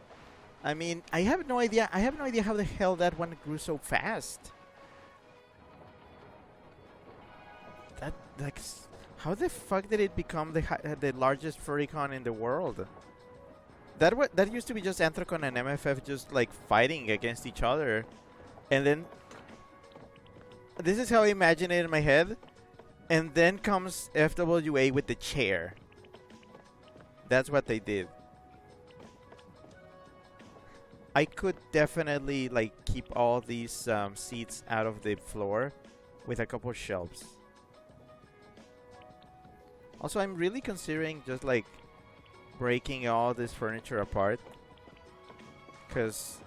I mean, I have no idea. I have no idea how the hell that one grew so fast. That like, how the fuck did it become the largest furrycon in the world? That used to be just Anthrocon and MFF just like fighting against each other, and then this is how I imagine it in my head, and then comes FWA with the chair. That's what they did. I could definitely like keep all these seats out of the floor with a couple shelves. Also, I'm really considering just like breaking all this furniture apart, because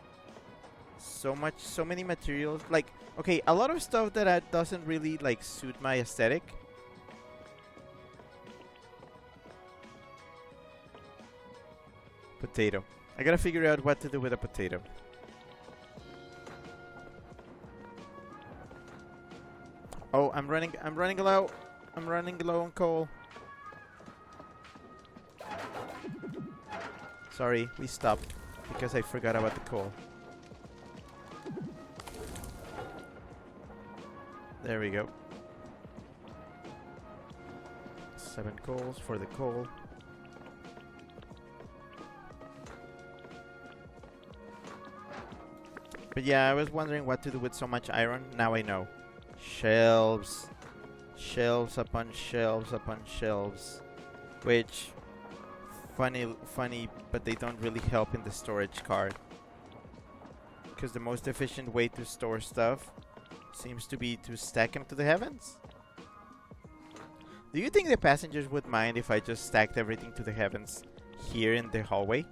so many materials. Like, okay, a lot of stuff that doesn't really like suit my aesthetic. Potato. I gotta figure out what to do with a potato. Oh, I'm running low. I'm running low on coal. Sorry, we stopped because I forgot about the coal. There we go. 7 coals for the coal. But yeah, I was wondering what to do with so much iron. Now I know. Shelves. Shelves upon shelves upon shelves. Which, funny, but they don't really help in the storage card. Because the most efficient way to store stuff seems to be to stack them to the heavens. Do you think the passengers would mind if I just stacked everything to the heavens here in the hallway?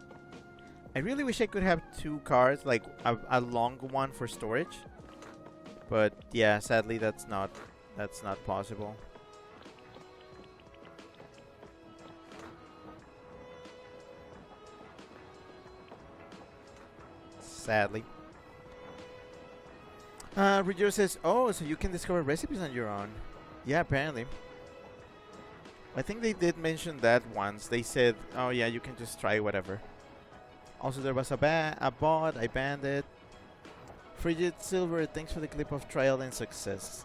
I really wish I could have 2 cars, like a long one for storage. But yeah, sadly that's not possible. Sadly. Ruggiero says, oh, so you can discover recipes on your own. Yeah, apparently. I think they did mention that once. They said, oh yeah, you can just try whatever. Also, there was a bot. I banned it. Frigid Silver, thanks for the clip of trial and success.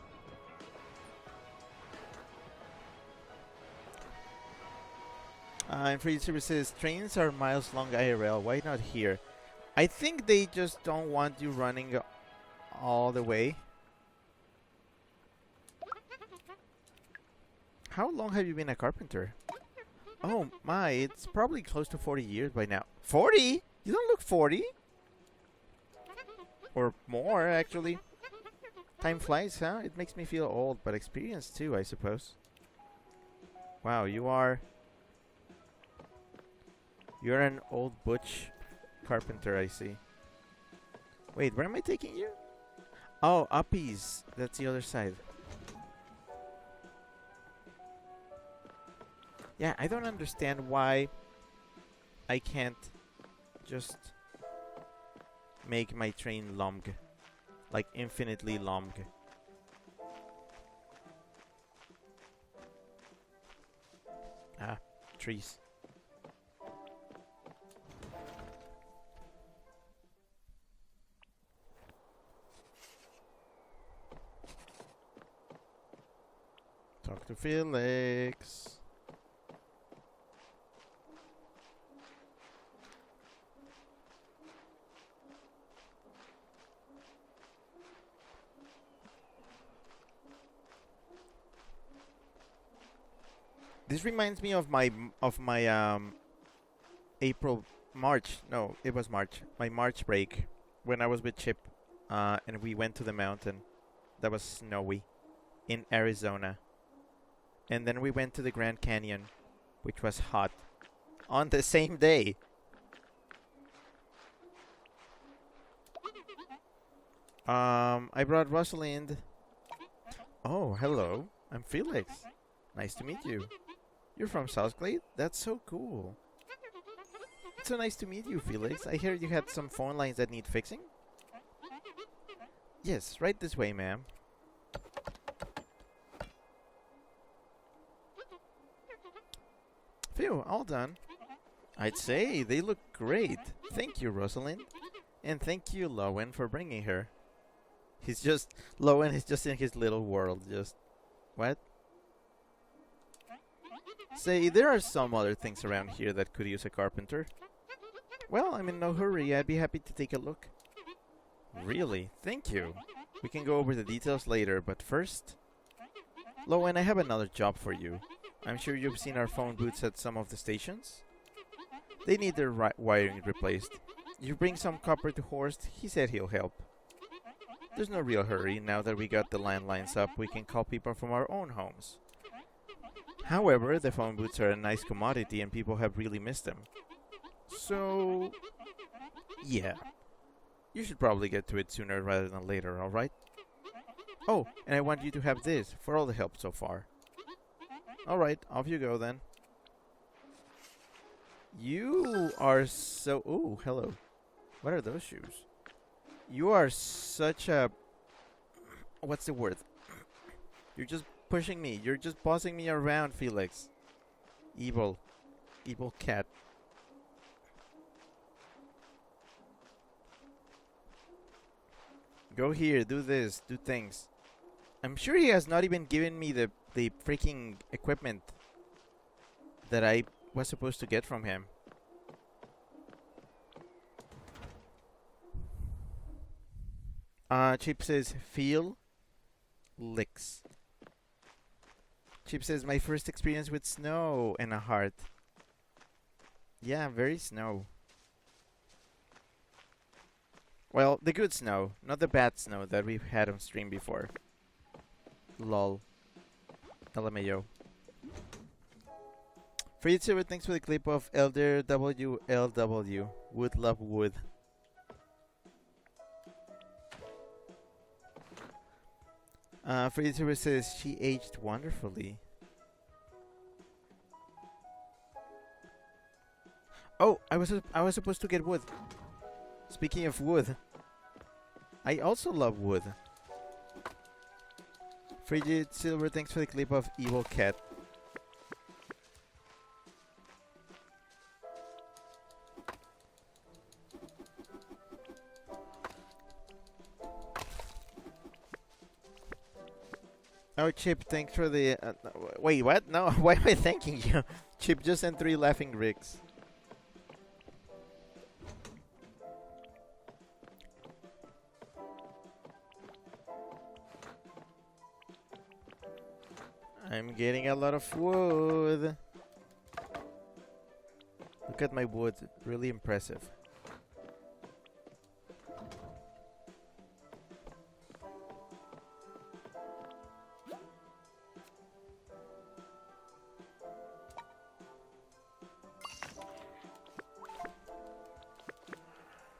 And Frigid Silver says, trains are miles long IRL. Why not here? I think they just don't want you running all the way. How long have you been a carpenter? Oh my, it's probably close to 40 years by now. 40? You don't look 40. Or more, actually. Time flies, huh? It makes me feel old, but experienced too, I suppose. Wow, you're an old butch carpenter, I see. Wait, where am I taking you? Oh, Uppies. That's the other side. Yeah, I don't understand why I can't just make my train long. Like infinitely long. Ah, trees. Talk to Felix. This reminds me of my March. No, it was March. My March break when I was with Chip, and we went to the mountain that was snowy in Arizona. And then we went to the Grand Canyon, which was hot. On the same day. I brought Rosalind. Oh, hello. I'm Felix. Nice to meet you. You're from Southglade? That's so cool. It's so nice to meet you, Felix. I hear you had some phone lines that need fixing? Yes, right this way, ma'am. Phew, all done. I'd say they look great. Thank you, Rosalind. And thank you, Lowen, for bringing her. Lowen is just in his little world, what? Say, there are some other things around here that could use a carpenter. Well, I'm in no hurry. I'd be happy to take a look. Really? Thank you. We can go over the details later, but first... Lowen, I have another job for you. I'm sure you've seen our phone booths at some of the stations. They need their wiring replaced. You bring some copper to Horst, he said he'll help. There's no real hurry. Now that we got the landlines up, we can call people from our own homes. However, the phone booths are a nice commodity and people have really missed them. So... yeah. You should probably get to it sooner rather than later, alright? Oh, and I want you to have this for all the help so far. Alright, off you go then. You are so... ooh, hello. What are those shoes? You are such a... what's the word? You're just pushing me. You're just bossing me around, Felix. Evil. Evil cat. Go here, do this, do things. I'm sure he has not even given me the freaking equipment that I was supposed to get from him. Chip says, feel licks. Chip says, my first experience with snow and a heart. Yeah, very snow. Well, the good snow, not the bad snow that we've had on stream before. Lol. LMAO. For you too, thanks for the clip of Elder WLW. Wood love wood. Freezer says she aged wonderfully. Oh, I was supposed to get wood. Speaking of wood, I also love wood. Frigid Silver, thanks for the clip of Evil Cat. Oh, Chip, thanks for the... wait, what? No, why am I thanking you? Chip just sent 3 laughing bricks. I'm getting a lot of wood. Look at my wood, really impressive.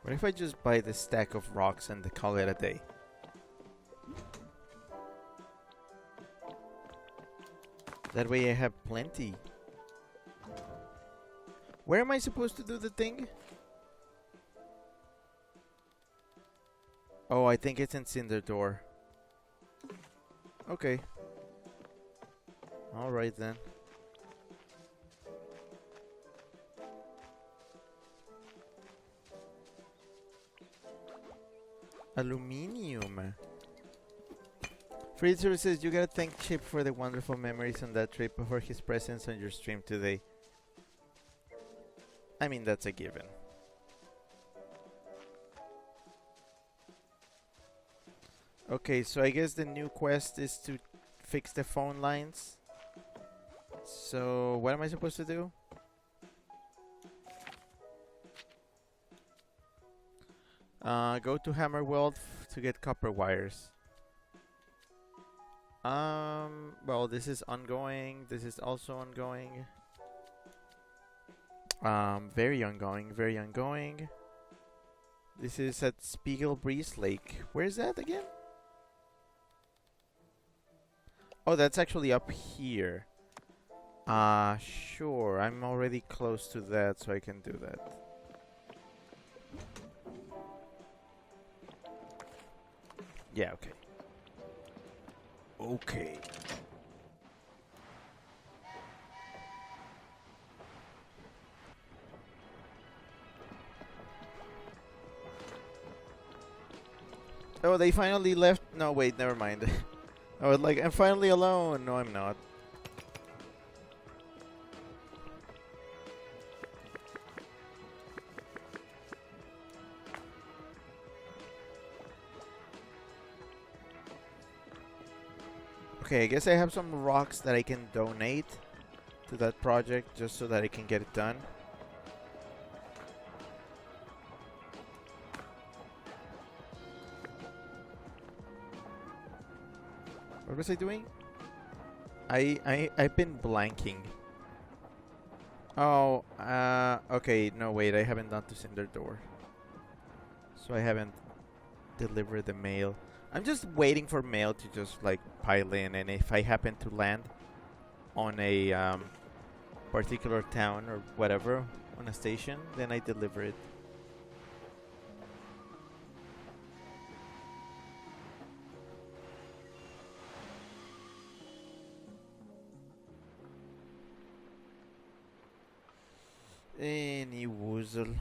What if I just buy this stack of rocks and call it a day? That way I have plenty. Where am I supposed to do the thing? Oh, I think it's in Cinder Door. Okay. Alright then. Aluminium. Freezer says you gotta thank Chip for the wonderful memories on that trip, for his presence on your stream today. I mean, that's a given. Okay, so I guess the new quest is to fix the phone lines. So, what am I supposed to do? Go to Hammerworld to get copper wires. Well, this is ongoing. This is also ongoing. Very ongoing. Very ongoing. This is at Spiegel Breeze Lake. Where is that again? Oh, that's actually up here. Sure. I'm already close to that, so I can do that. Yeah, okay. Okay. Oh, they finally left. No, wait, never mind. I was like, I'm finally alone. No, I'm not. Okay, I guess I have some rocks that I can donate to that project just so that I can get it done. What was I doing? I've been blanking. Oh, okay, no wait, I haven't done to Cinder Door. So I haven't delivered the mail. I'm just waiting for mail to just like pile in, and if I happen to land on a particular town or whatever on a station, then I deliver it. Any woozle.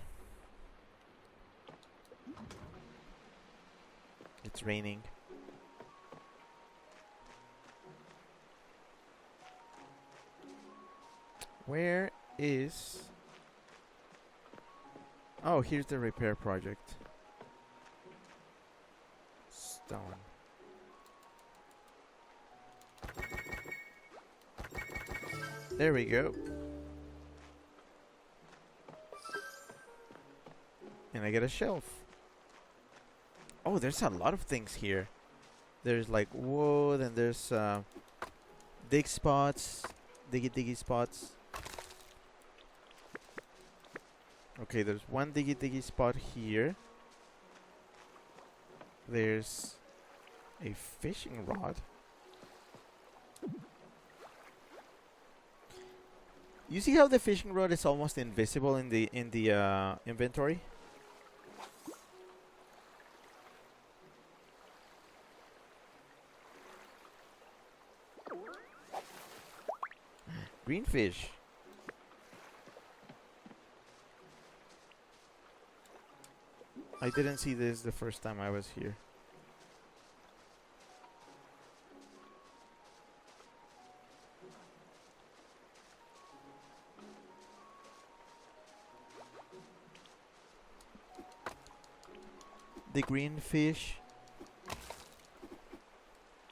It's raining. Where is... Oh, here's the repair project. Stone. There we go. And I get a shelf. Oh, there's a lot of things here. There's like wood, and there's dig spots, diggy spots. Okay, there's one diggy spot here. There's a fishing rod. You see how the fishing rod is almost invisible in the inventory? Green fish. I didn't see this the first time I was here. The green fish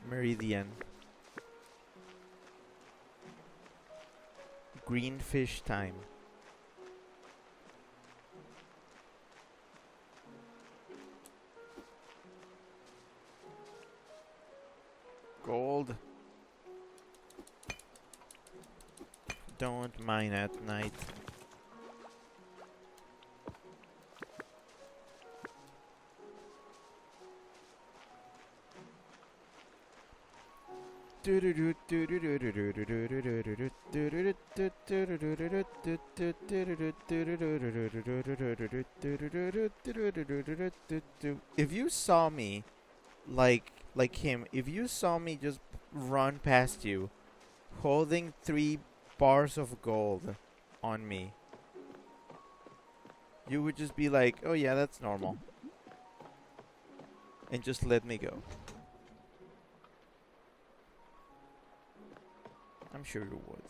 meridian. Green fish time. Gold. Don't mine at night. If you saw me like him, if you saw me just run past you holding 3 bars of gold on me, you would just be like, oh yeah, that's normal, and just let me go. I'm sure you would.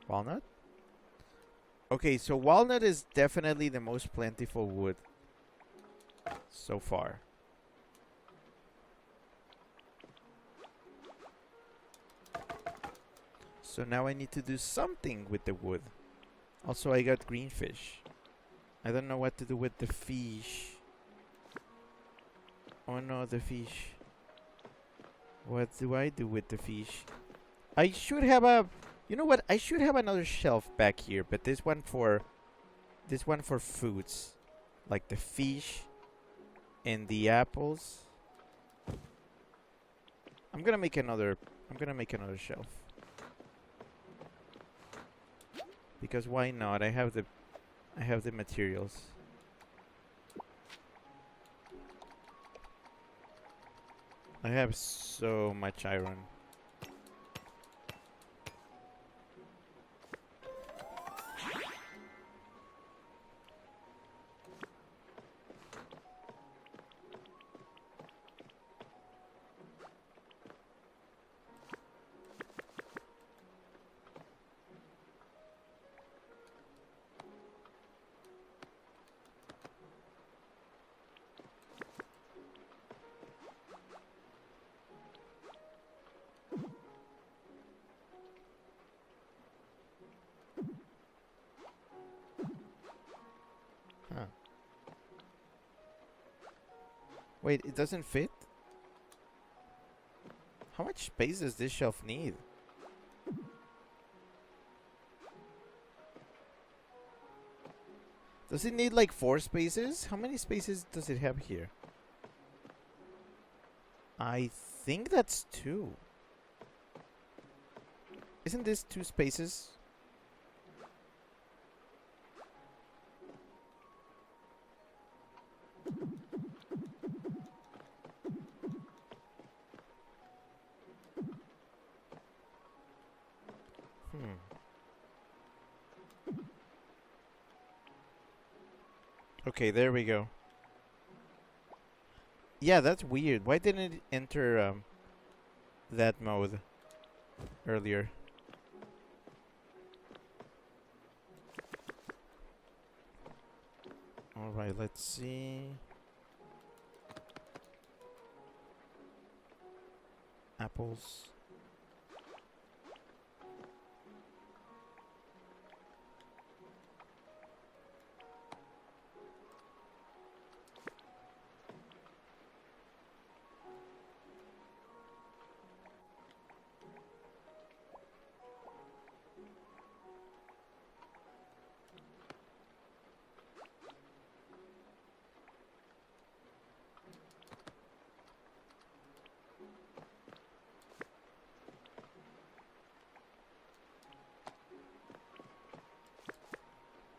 Walnut? Okay, so walnut is definitely the most plentiful wood so far. So now I need to do something with the wood. Also, I got green fish. I don't know what to do with the fish. Oh no, the fish. What do I do with the fish? I should have a... You know what? I should have another shelf back here, but this one for foods, like the fish and the apples. I'm gonna make another shelf. Because why not? I have the materials. I have so much iron. Huh. Wait, it doesn't fit? How much space does this shelf need? Does it need like 4 spaces? How many spaces does it have here? I think that's 2. Isn't this 2 spaces? Okay, there we go. Yeah, that's weird. Why didn't it enter that mode earlier? Alright, let's see. Apples.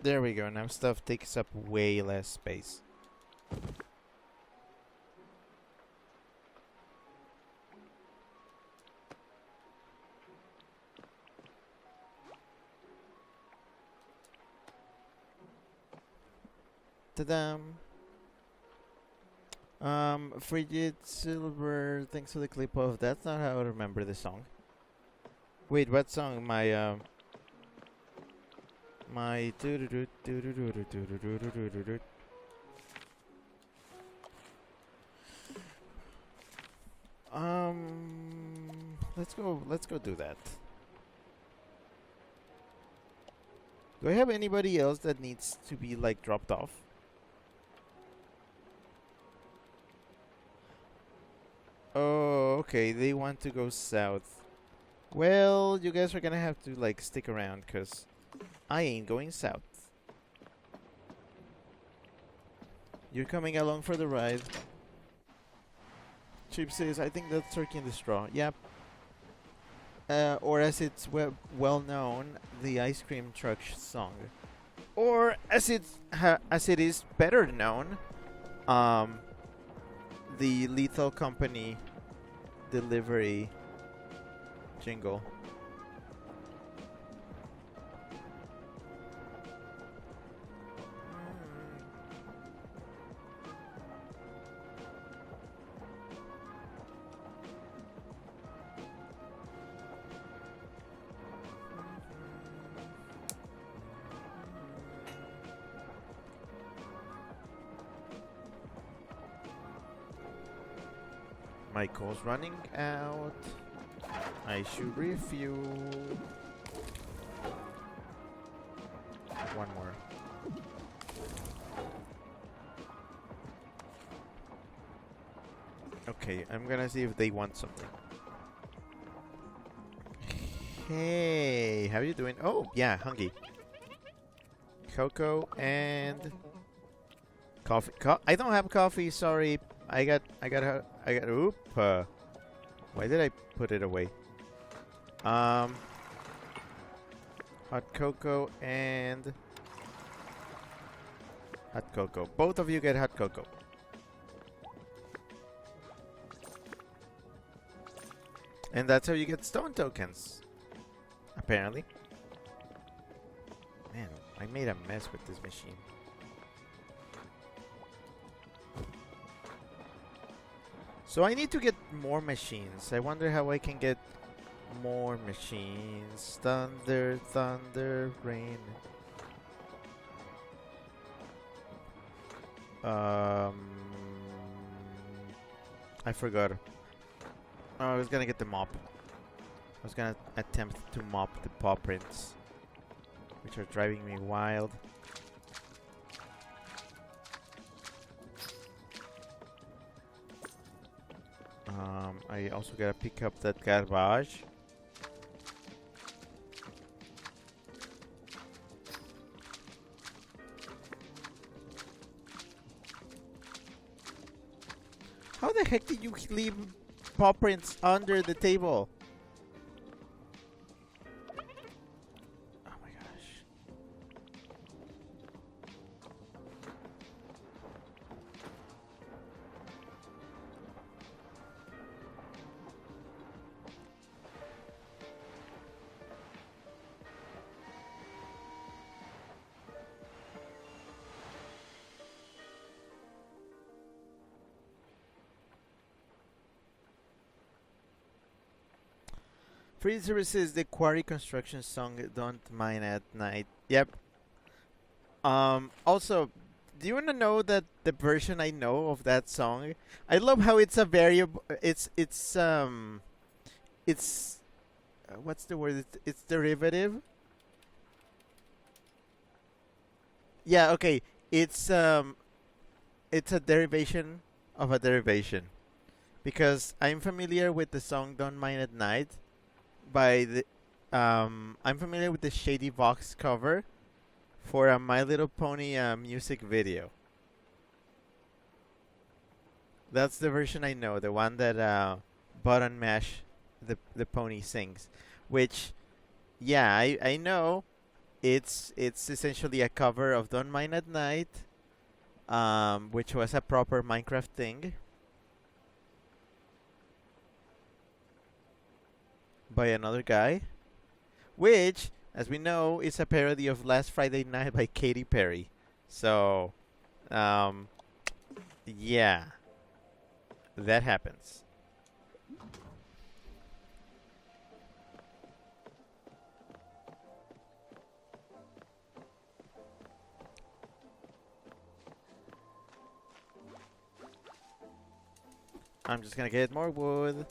There we go. Now stuff takes up way less space. Ta-dam! Frigid Silver, thanks for the clip of... That's not how I remember the song. Wait, what song? My let's go do that. Do I have anybody else that needs to be like dropped off? Oh, okay, they want to go south. Well, you guys are gonna have to like stick around, cause I ain't going south. You're coming along for the ride. Chip says, I think that's Turkey in the Straw. Yep. Or as it's well known, the Ice Cream Truck song. Or as it is better known, the Lethal Company delivery jingle. My coal's running out. I should refuel. One more. Okay, I'm gonna see if they want something. Hey, how you doing? Oh, yeah, hungry. Cocoa and coffee. I don't have coffee. Sorry. Oop. Why did I put it away? Um, hot cocoa and hot cocoa. Both of you get hot cocoa. And that's how you get stone tokens. Apparently. Man, I made a mess with this machine. So I need to get more machines. I wonder how I can get more machines. Thunder, thunder, rain. I forgot. Oh, I was gonna get the mop. I was gonna attempt to mop the paw prints, which are driving me wild. I also gotta pick up that garbage. How the heck did you leave paw prints under the table? Oh my gosh. Free services, the Quarry Construction song Don't Mind at Night. Yep. Also, do you wanna know that the version I know of that song? I love how it's a variable. It's what's the word? It's derivative. Yeah. Okay. It's a derivation of a derivation because I'm familiar with the song "Don't Mind at Night" by the. I'm familiar with the Shady Vox cover for a My Little Pony music video. That's the version I know, the one that Button Mash, the pony sings, which yeah, I know it's essentially a cover of Don't Mind at Night, which was a proper Minecraft thing by another guy, which, as we know, is a parody of Last Friday Night by Katy Perry. So, um, yeah, that happens. I'm just gonna get more wood.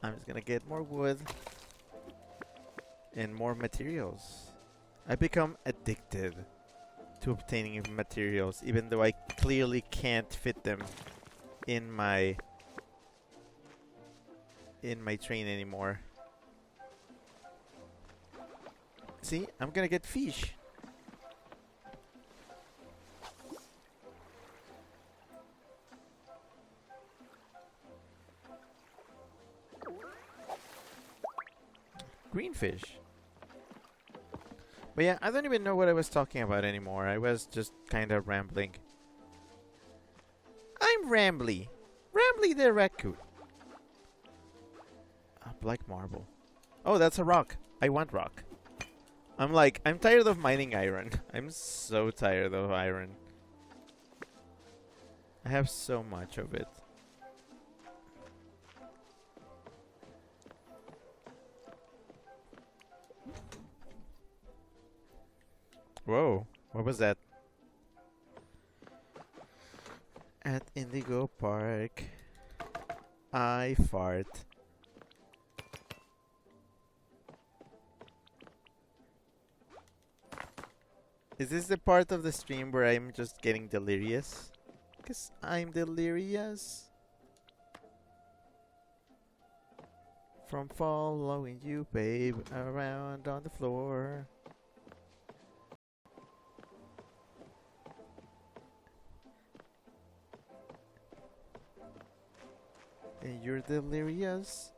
I'm just gonna get more wood and more materials. I become addicted to obtaining materials, even though I clearly can't fit them in my train anymore. See, I'm gonna get fish. Green fish. But yeah, I don't even know what I was talking about anymore. I was just kind of rambling. I'm Rambly. Rambly the raccoon. Black marble. Oh, that's a rock. I want rock. I'm tired of mining iron. I'm so tired of iron. I have so much of it. Whoa, what was that? At Indigo Park, I fart. Is this the part of the stream where I'm just getting delirious? Because I'm delirious. from following you, babe, around on the floor. And you're delirious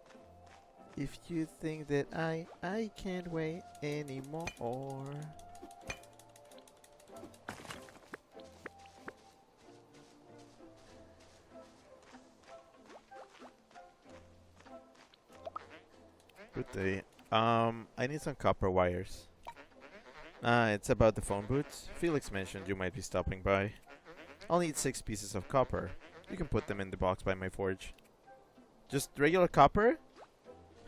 if you think that I can't wait anymore. Good day. I need some copper wires. It's about the phone booths. Felix mentioned you might be stopping by. I'll need 6 pieces of copper. You can put them in the box by my forge. Just regular copper?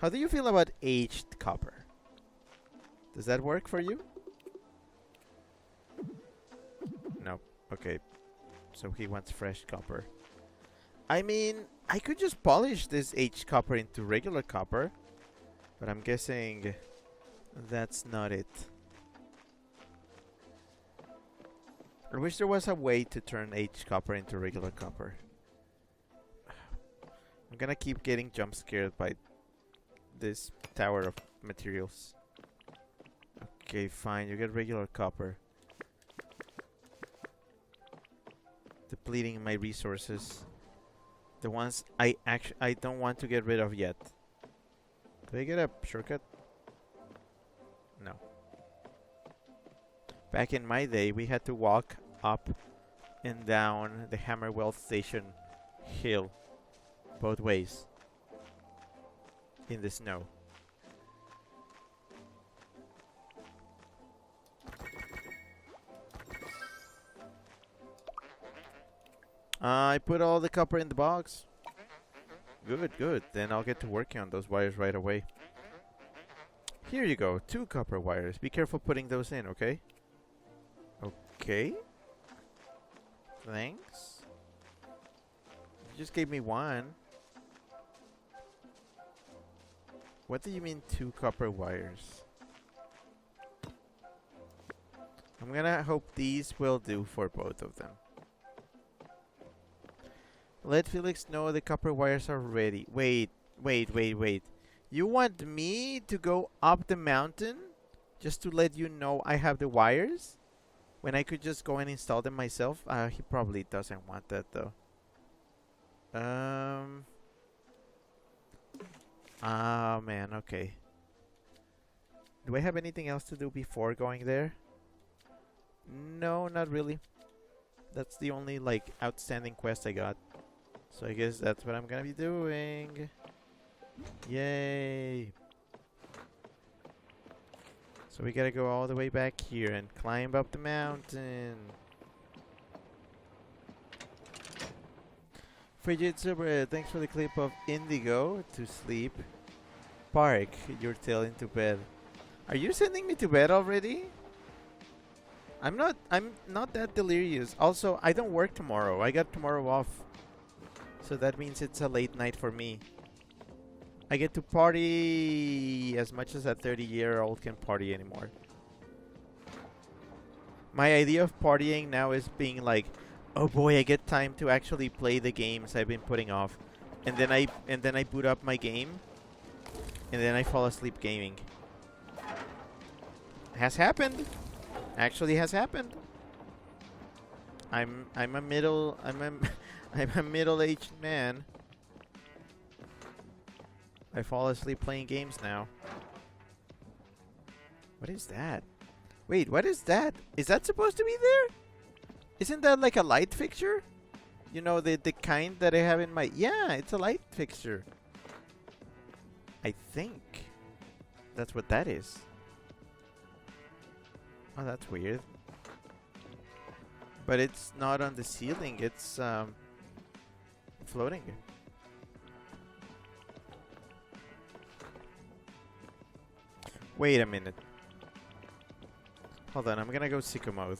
How do you feel about aged copper? Does that work for you? No. Okay. So he wants fresh copper. I mean, I could just polish this aged copper into regular copper. But I'm guessing that's not it. I wish there was a way to turn aged copper into regular copper. I'm gonna keep getting jump scared by this tower of materials. Okay, fine. You get regular copper. Depleting my resources. The ones I don't want to get rid of yet. Do I get a shortcut? No. Back in my day, we had to walk up and down the Hammerwell Station hill both ways in the snow. I put all the copper in the box. Good, good. Then I'll get to working on those wires right away. Here you go, 2 copper wires. Be careful putting those in, okay? Okay. Thanks. You just gave me 1. What do you mean 2 copper wires? I'm gonna hope these will do for both of them. Let Felix know the copper wires are ready. Wait. You want me to go up the mountain just to let you know I have the wires? When I could just go and install them myself? He probably doesn't want that though. Ah, man, okay. Do I have anything else to do before going there? No, not really. That's the only, like, outstanding quest I got. So I guess that's what I'm gonna be doing. Yay! So we gotta go all the way back here and climb up the mountain. Frigid Super, thanks for the clip of Indigo to sleep. Park your tail into bed. Are you sending me to bed already? I'm not that delirious. Also, I don't work tomorrow. I got tomorrow off. So that means it's a late night for me. I get to party as much as a 30-year-old can party anymore. My idea of partying now is being like, oh boy, I get time to actually play the games I've been putting off. And then I boot up my game. And then I fall asleep gaming. Has happened. Actually has happened. I'm a middle-aged man. I fall asleep playing games now. What is that? Wait, what is that? Is that supposed to be there? Isn't that like a light fixture? You know, the kind that I have in my... Yeah, it's a light fixture. I think that's what that is. Oh, that's weird. But it's not on the ceiling. It's floating. Wait a minute. Hold on, I'm gonna go sicko mode.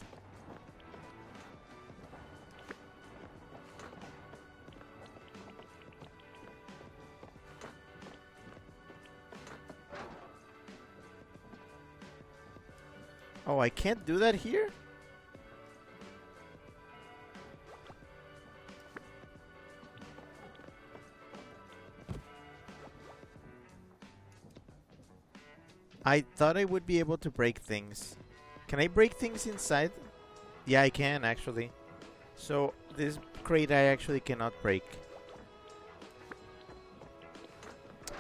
Oh, I can't do that here? I thought I would be able to break things. Can I break things inside? Yeah, I can actually. So this crate I actually cannot break.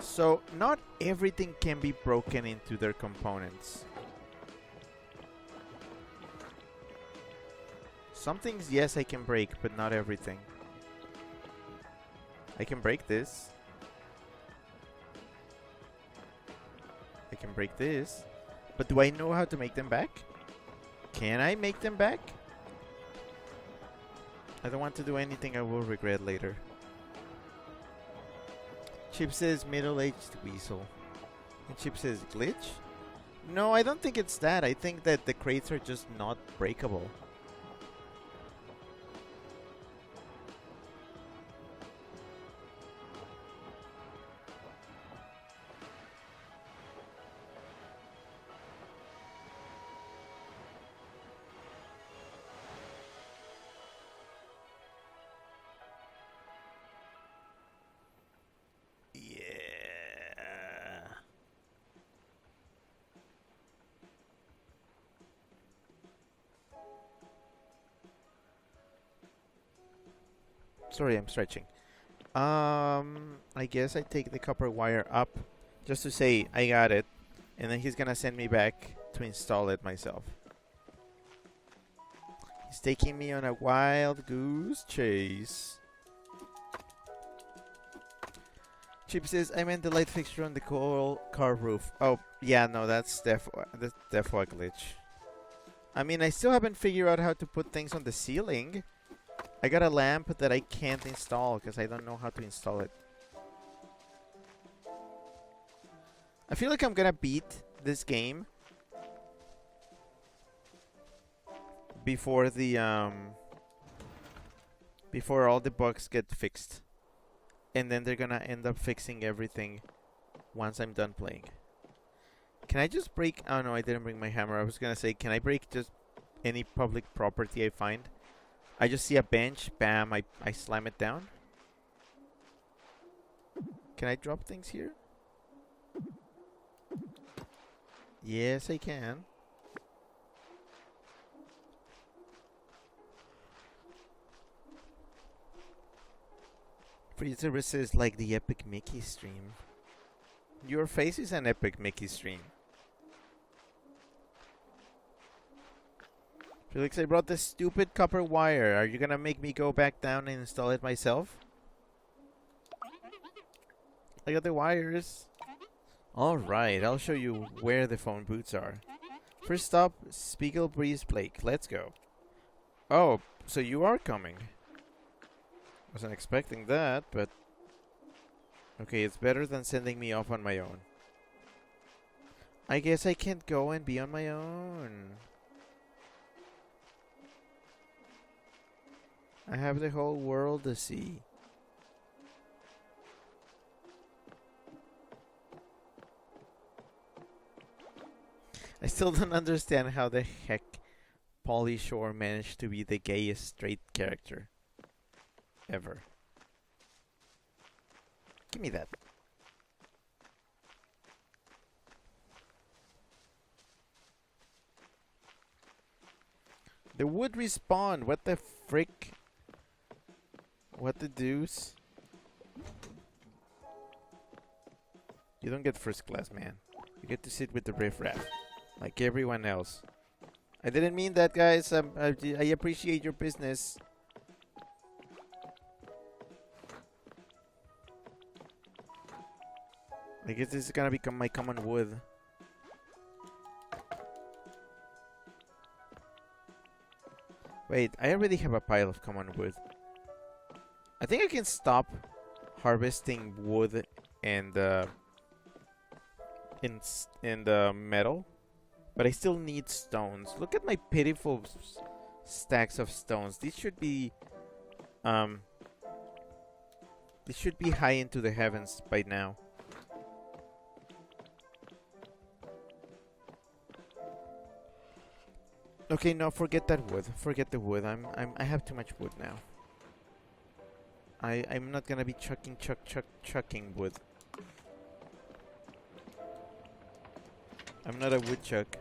So not everything can be broken into their components. Some things, yes, I can break, but not everything. I can break this. I can break this. But do I know how to make them back? Can I make them back? I don't want to do anything I will regret later. Chip says middle-aged weasel. And Chip says glitch? No, I don't think it's that. I think that the crates are just not breakable. Sorry, I'm stretching. I guess I take the copper wire up just to say I got it, and then he's gonna send me back to install it myself. He's taking me on a wild goose chase. Chip says, I meant the light fixture on the coal car roof. Oh, yeah, no, that's definitely a glitch. I mean, I still haven't figured out how to put things on the ceiling. I got a lamp that I can't install because I don't know how to install it. I feel like I'm gonna beat this game before the before all the bugs get fixed, and then they're gonna end up fixing everything once I'm done playing. Can I just break? Oh no, I didn't bring my hammer. I was gonna say, can I break just any public property I find? I just see a bench, bam, I slam it down. Can I drop things here? Yes, I can. Freezer is like the Epic Mickey stream. Your face is an Epic Mickey stream. Felix, I brought this stupid copper wire. Are you gonna make me go back down and install it myself? I got the wires. Alright, I'll show you where the phone booths are. First stop, Spiegel Breeze Blake. Let's go. Oh, so you are coming. Wasn't expecting that, but... Okay, it's better than sending me off on my own. I guess I can't go and be on my own. I have the whole world to see. I still don't understand how the heck Pauly Shore managed to be the gayest straight character ever. Give me that. The wood respawned. What the frick? What the deuce? You don't get first class, man. You get to sit with the riffraff, like everyone else. I didn't mean that, guys. I appreciate your business. I guess this is gonna become my common wood. Wait, I already have a pile of common wood. I think I can stop harvesting wood and in the metal, but I still need stones. Look at my pitiful stacks of stones. These should be high into the heavens by now. Okay, no, forget that wood. Forget the wood. I have too much wood now. I'm not gonna be chucking wood. I'm not a woodchuck.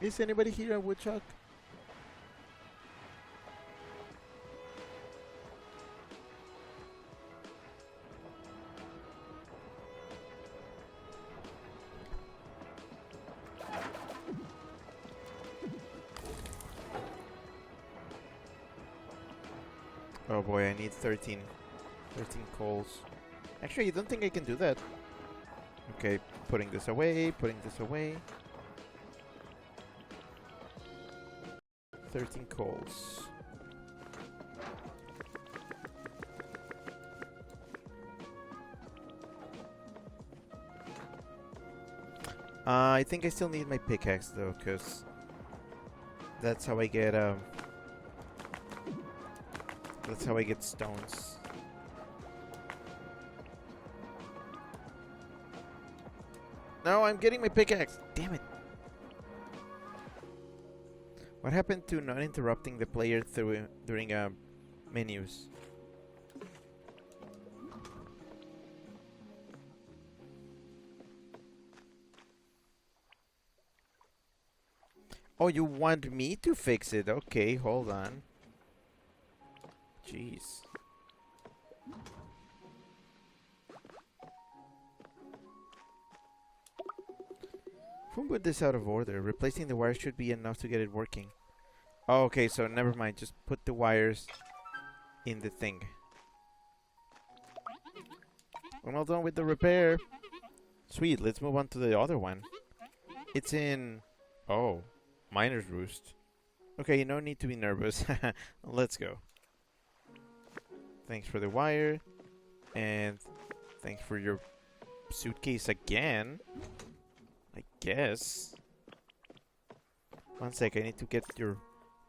Is anybody here a woodchuck? Oh boy, I need 13 coals. Actually, I don't think I can do that. Okay, putting this away, putting this away. 13 coals. I think I still need my pickaxe though, because that's how I get stones. No, I'm getting my pickaxe. Damn it. What happened to not interrupting the player during menus? Oh, you want me to fix it? Okay, hold on. Jeez. Who put this out of order? Replacing the wires should be enough to get it working. Oh, okay, so never mind. Just put the wires in the thing. I'm all done with the repair. Sweet, let's move on to the other one. It's in... Oh, Miner's Roost. Okay, no need to be nervous. Let's go. Thanks for the wire. And thanks for your suitcase again. I guess. One sec, I need to get your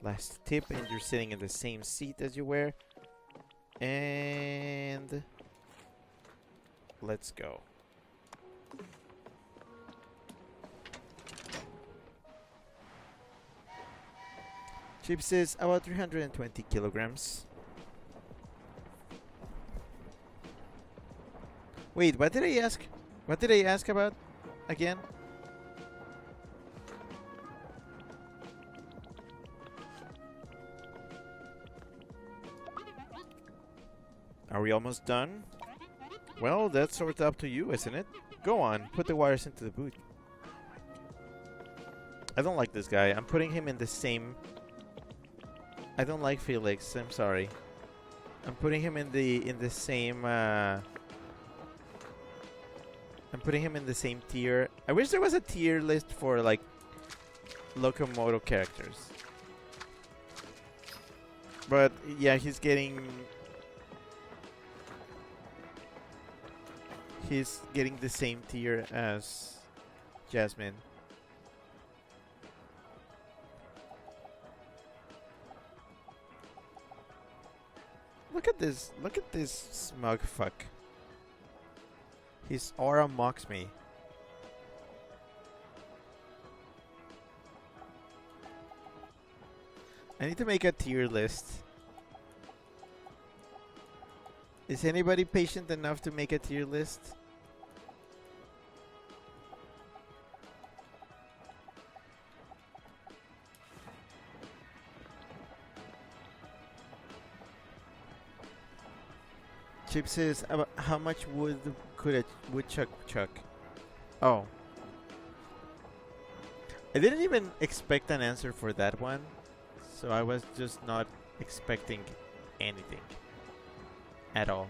last tip, and you're sitting in the same seat as you were. And let's go. Chips is about 320 kilograms. Wait, what did I ask? What did I ask about again? Are we almost done? Well, that's sort of up to you, isn't it? Go on, put the wires into the boot. I don't like this guy. I'm putting him in the same... I don't like Felix. I'm sorry. I'm putting him in the same... I'm putting him in the same tier. I wish there was a tier list for, like, Locomoto characters. But, yeah, he's getting the same tier as Jasmine. Look at this smug fuck. His aura mocks me. I need to make a tier list. Is anybody patient enough to make a tier list? Chip says, how much wood could a woodchuck chuck? Oh. I didn't even expect an answer for that one. So I was just not expecting anything. At all.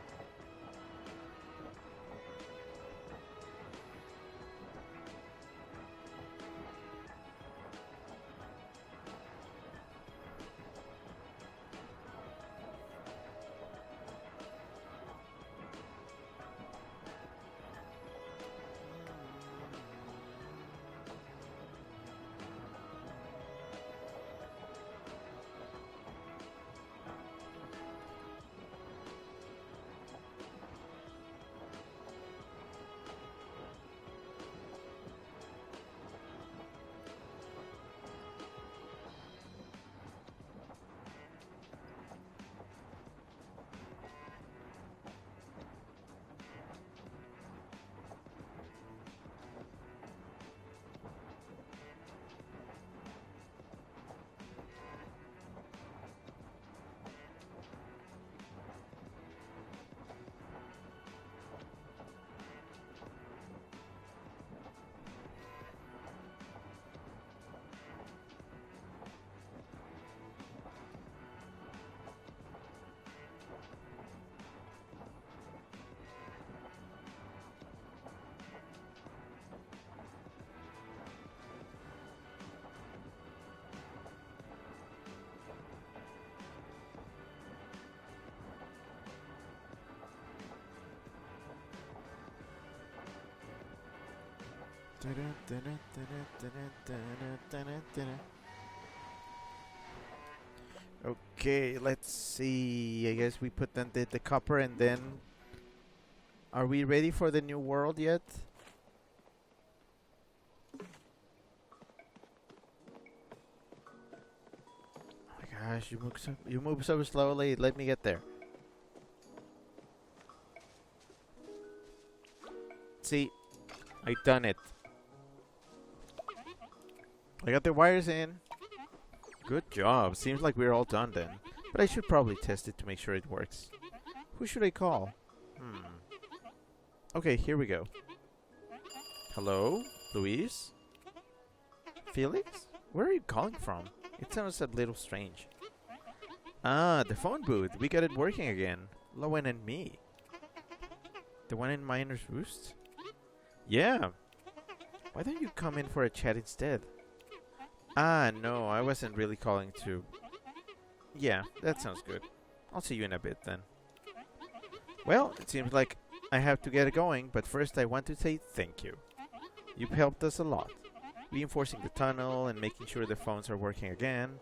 Okay, let's see. I guess we put the copper and then. Are we ready for the new world yet? Oh my gosh, you move so slowly. Let me get there. See, I done it. I got the wires in. Good job. Seems like we're all done then. But I should probably test it to make sure it works. Who should I call? Okay, here we go. Hello? Luis? Felix? Where are you calling from? It sounds a little strange. Ah, the phone booth. We got it working again. Lowen and me. The one in Miner's Roost? Yeah. Why don't you come in for a chat instead? Ah, no, I wasn't really calling to... Yeah, that sounds good. I'll see you in a bit then. Well, it seems like I have to get going, but first I want to say thank you. You've helped us a lot. Reinforcing the tunnel and making sure the phones are working again.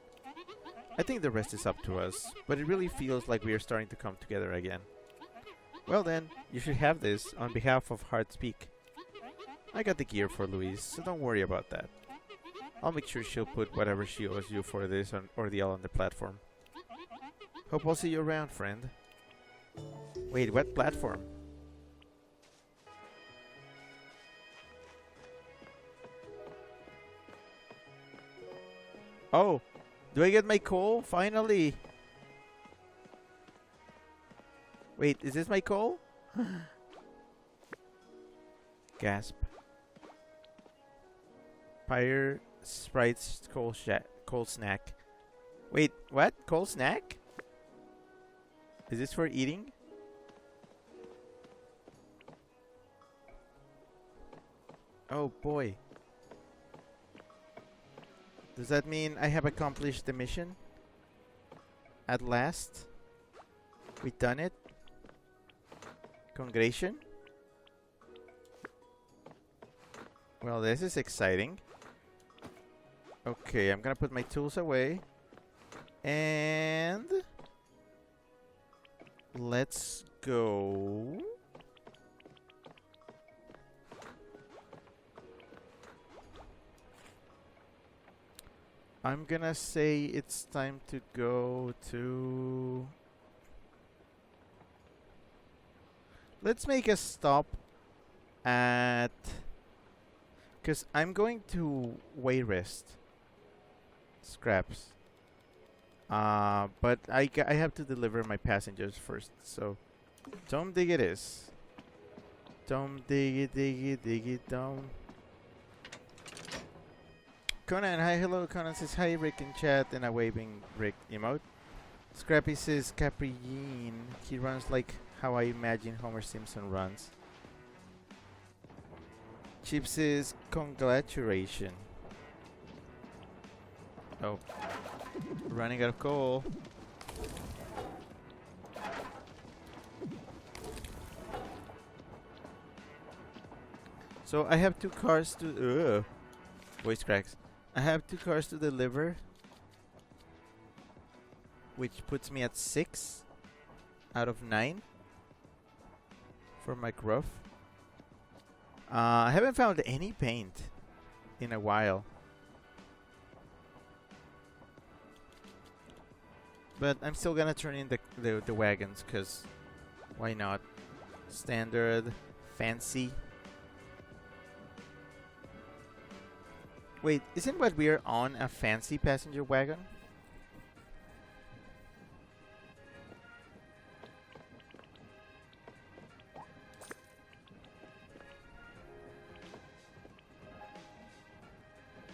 I think the rest is up to us, but it really feels like we are starting to come together again. Well then, you should have this on behalf of Heartspeak. I got the gear for Louise, so don't worry about that. I'll make sure she'll put whatever she owes you for this ordeal on the platform. Hope I'll see you around, friend. Wait, what platform? Oh, do I get my coal? Finally! Wait, is this my coal? Gasp. Pyre Sprite's coal snack. Wait, what? Coal snack? Is this for eating? Oh boy. Does that mean I have accomplished the mission? At last? We done it? Congratulations? Well, this is exciting. Okay, I'm gonna put my tools away. And... let's go. I'm gonna say it's time to go to... let's make a stop at... because I'm going to Wayrest. Scraps. But I have to deliver my passengers first, so... Dome dig it is. Dome dig it, dome. Conan, hi, hello. Conan says hi, Rick in chat, and a waving Rick emote. Scrappy says Caprine. He runs like how I imagine Homer Simpson runs. Chip says congratulations. Oh, running out of coal. So I have 2 cars to... voice cracks. I have 2 cars to deliver, which puts me at 6 out of 9 for my gruff. I haven't found any paint in a while, but I'm still gonna turn in the wagons, cause why not? Standard, fancy. Wait, isn't what we're on a fancy passenger wagon?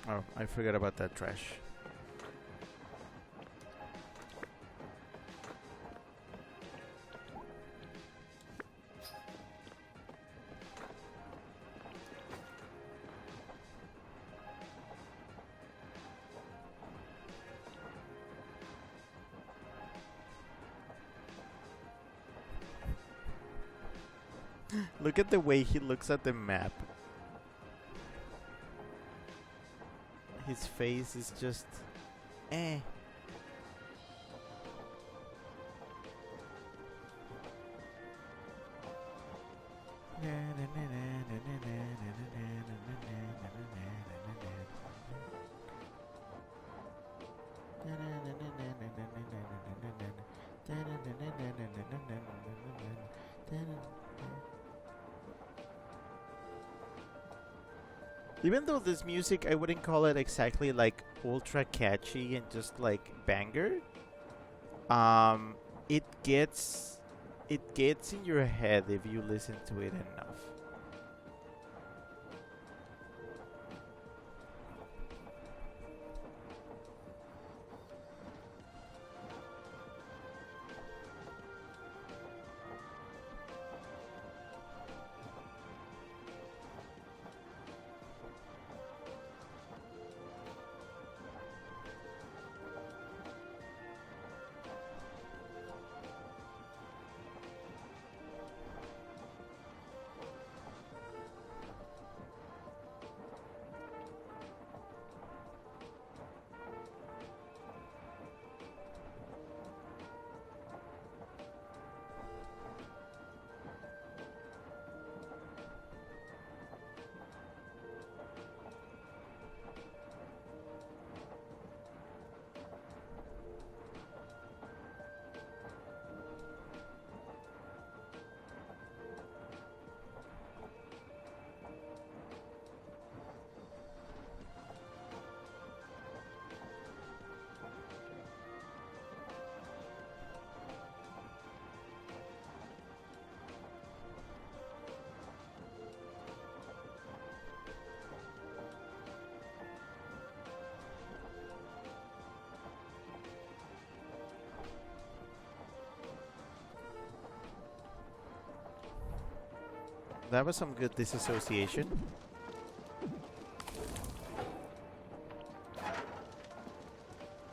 Oh, I forgot about that trash. Look at the way he looks at the map. his face is just eh. Even though this music, I wouldn't call it exactly like ultra catchy and just like banger. Um, it gets in your head if you listen to it enough. That was some good disassociation.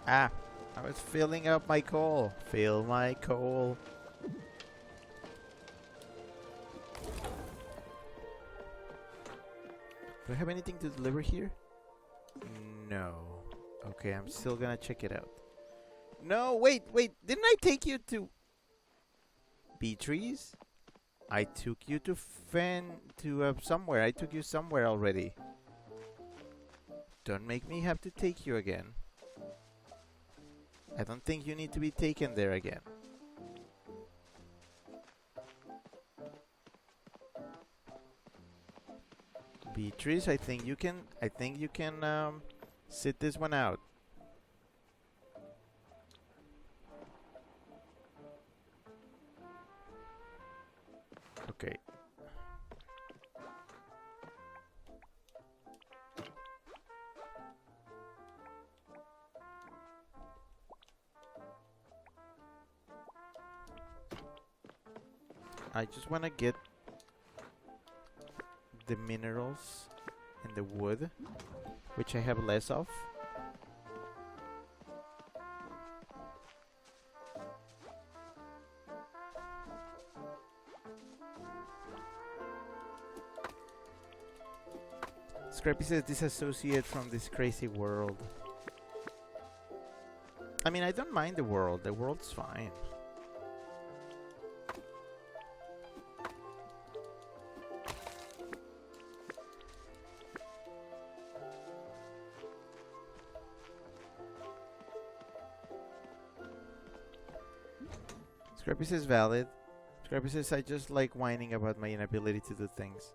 Ah, I was filling up my coal. Fill my coal. Do I have anything to deliver here? No. Okay, I'm still gonna check it out. No, wait. Didn't I take you to Beatrice? I took you to somewhere. I took you somewhere already. Don't make me have to take you again. I don't think you need to be taken there again. Beatrice, I think you can sit this one out. Okay. I just want to get the minerals and the wood, which I have less of. Scrappy says disassociate from this crazy world. I mean, I don't mind the world. The world's fine. Scrappy says valid. Scrappy says I just like whining about my inability to do things.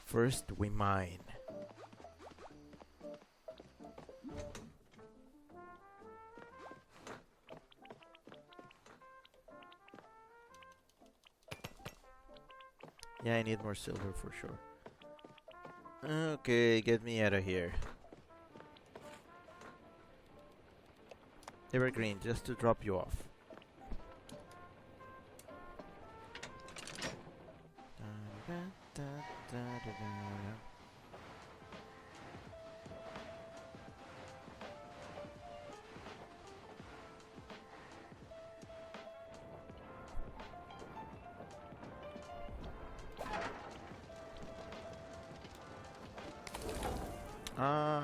First, we mine. Yeah, I need more silver for sure. Okay, get me out of here. Evergreen, just to drop you off.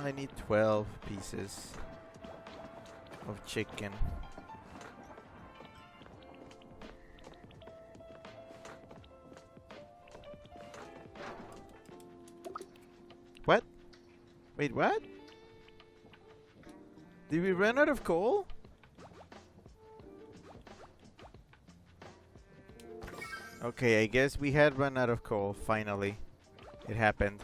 I need 12 pieces of chicken. What? Wait, what? Did we run out of coal? Okay, I guess we had run out of coal, finally. It happened.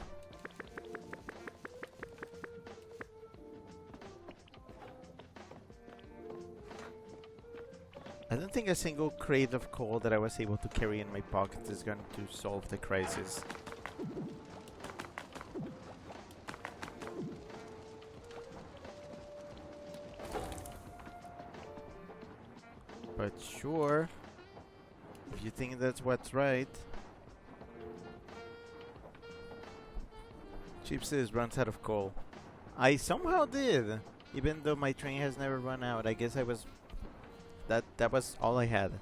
I don't think a single crate of coal that I was able to carry in my pocket is going to solve the crisis. But sure, if you think that's what's right. Chipses runs out of coal. I somehow did, even though my train has never run out. I guess I was... That was all I had.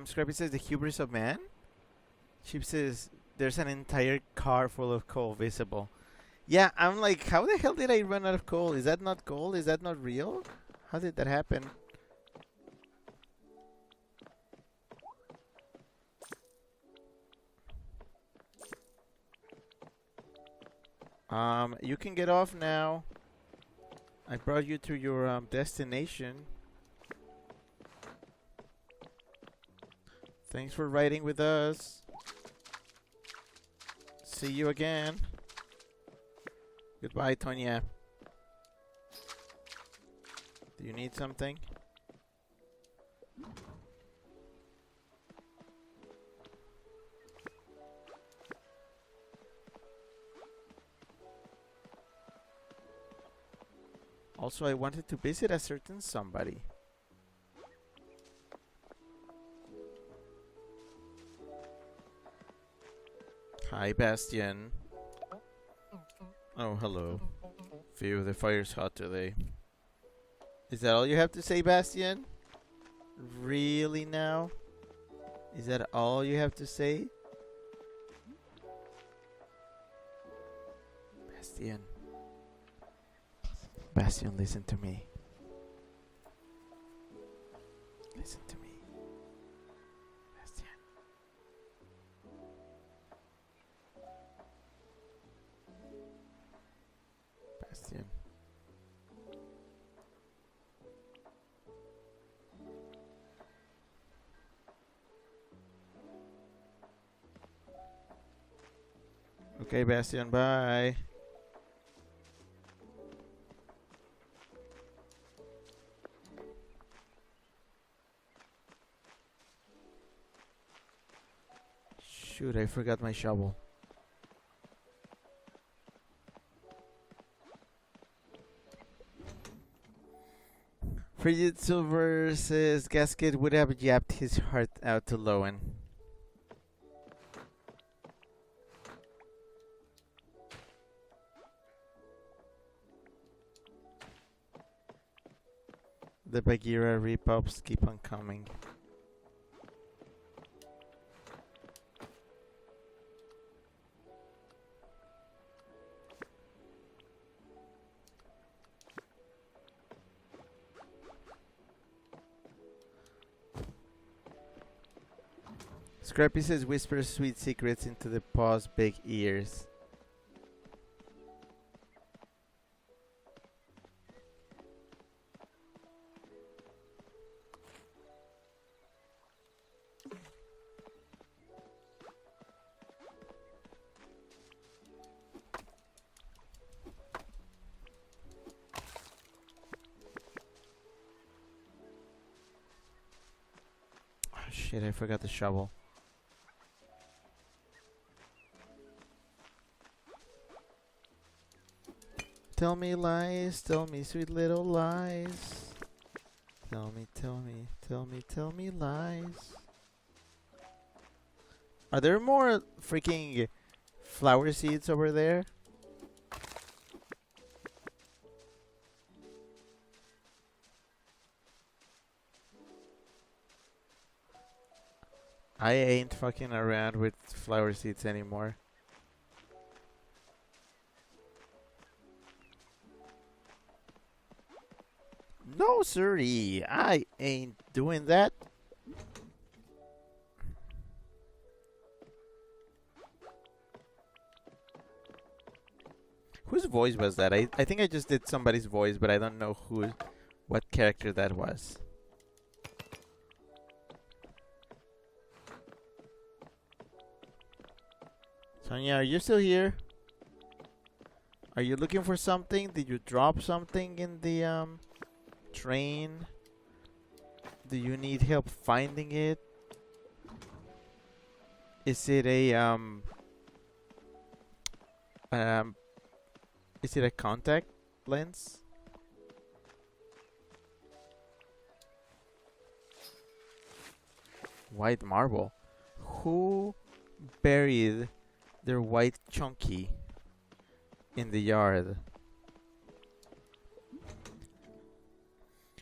Scrappy says the hubris of man. Chip says there's an entire car full of coal visible. Yeah, I'm like, how the hell did I run out of coal? Is that not coal? Is that not real? How did that happen? You can get off now. I brought you to your destination. Thanks for riding with us. See you again. Goodbye, Tonya. Do you need something? Also, I wanted to visit a certain somebody. Hi, Bastian. Oh, hello. Phew, the fire's hot today. Is that all you have to say, Bastian? Really now? Is that all you have to say? Bastian. Bastian, listen to me. Listen to me. Bastian. Bastian. Okay, Bastian, bye. Shoot, I forgot my shovel. Frigid Silver says Gasket would have yapped his heart out to Lowen. The Bagheera rip-ups keep on coming. Scrappy says whispers sweet secrets into the paw's big ears. Oh, shit, I forgot the shovel. Tell me lies, tell me sweet little lies. Tell me, tell me, tell me, tell me lies. Are there more freaking flower seeds over there? I ain't fucking around with flower seeds anymore. No, siree, I ain't doing that. Whose voice was that? I think I just did somebody's voice, but I don't know what character that was. Sonia, are you still here? Are you looking for something? Did you drop something in the train? Do you need help finding it? Is it a is it a contact lens? White marble. Who buried their white chunky in the yard?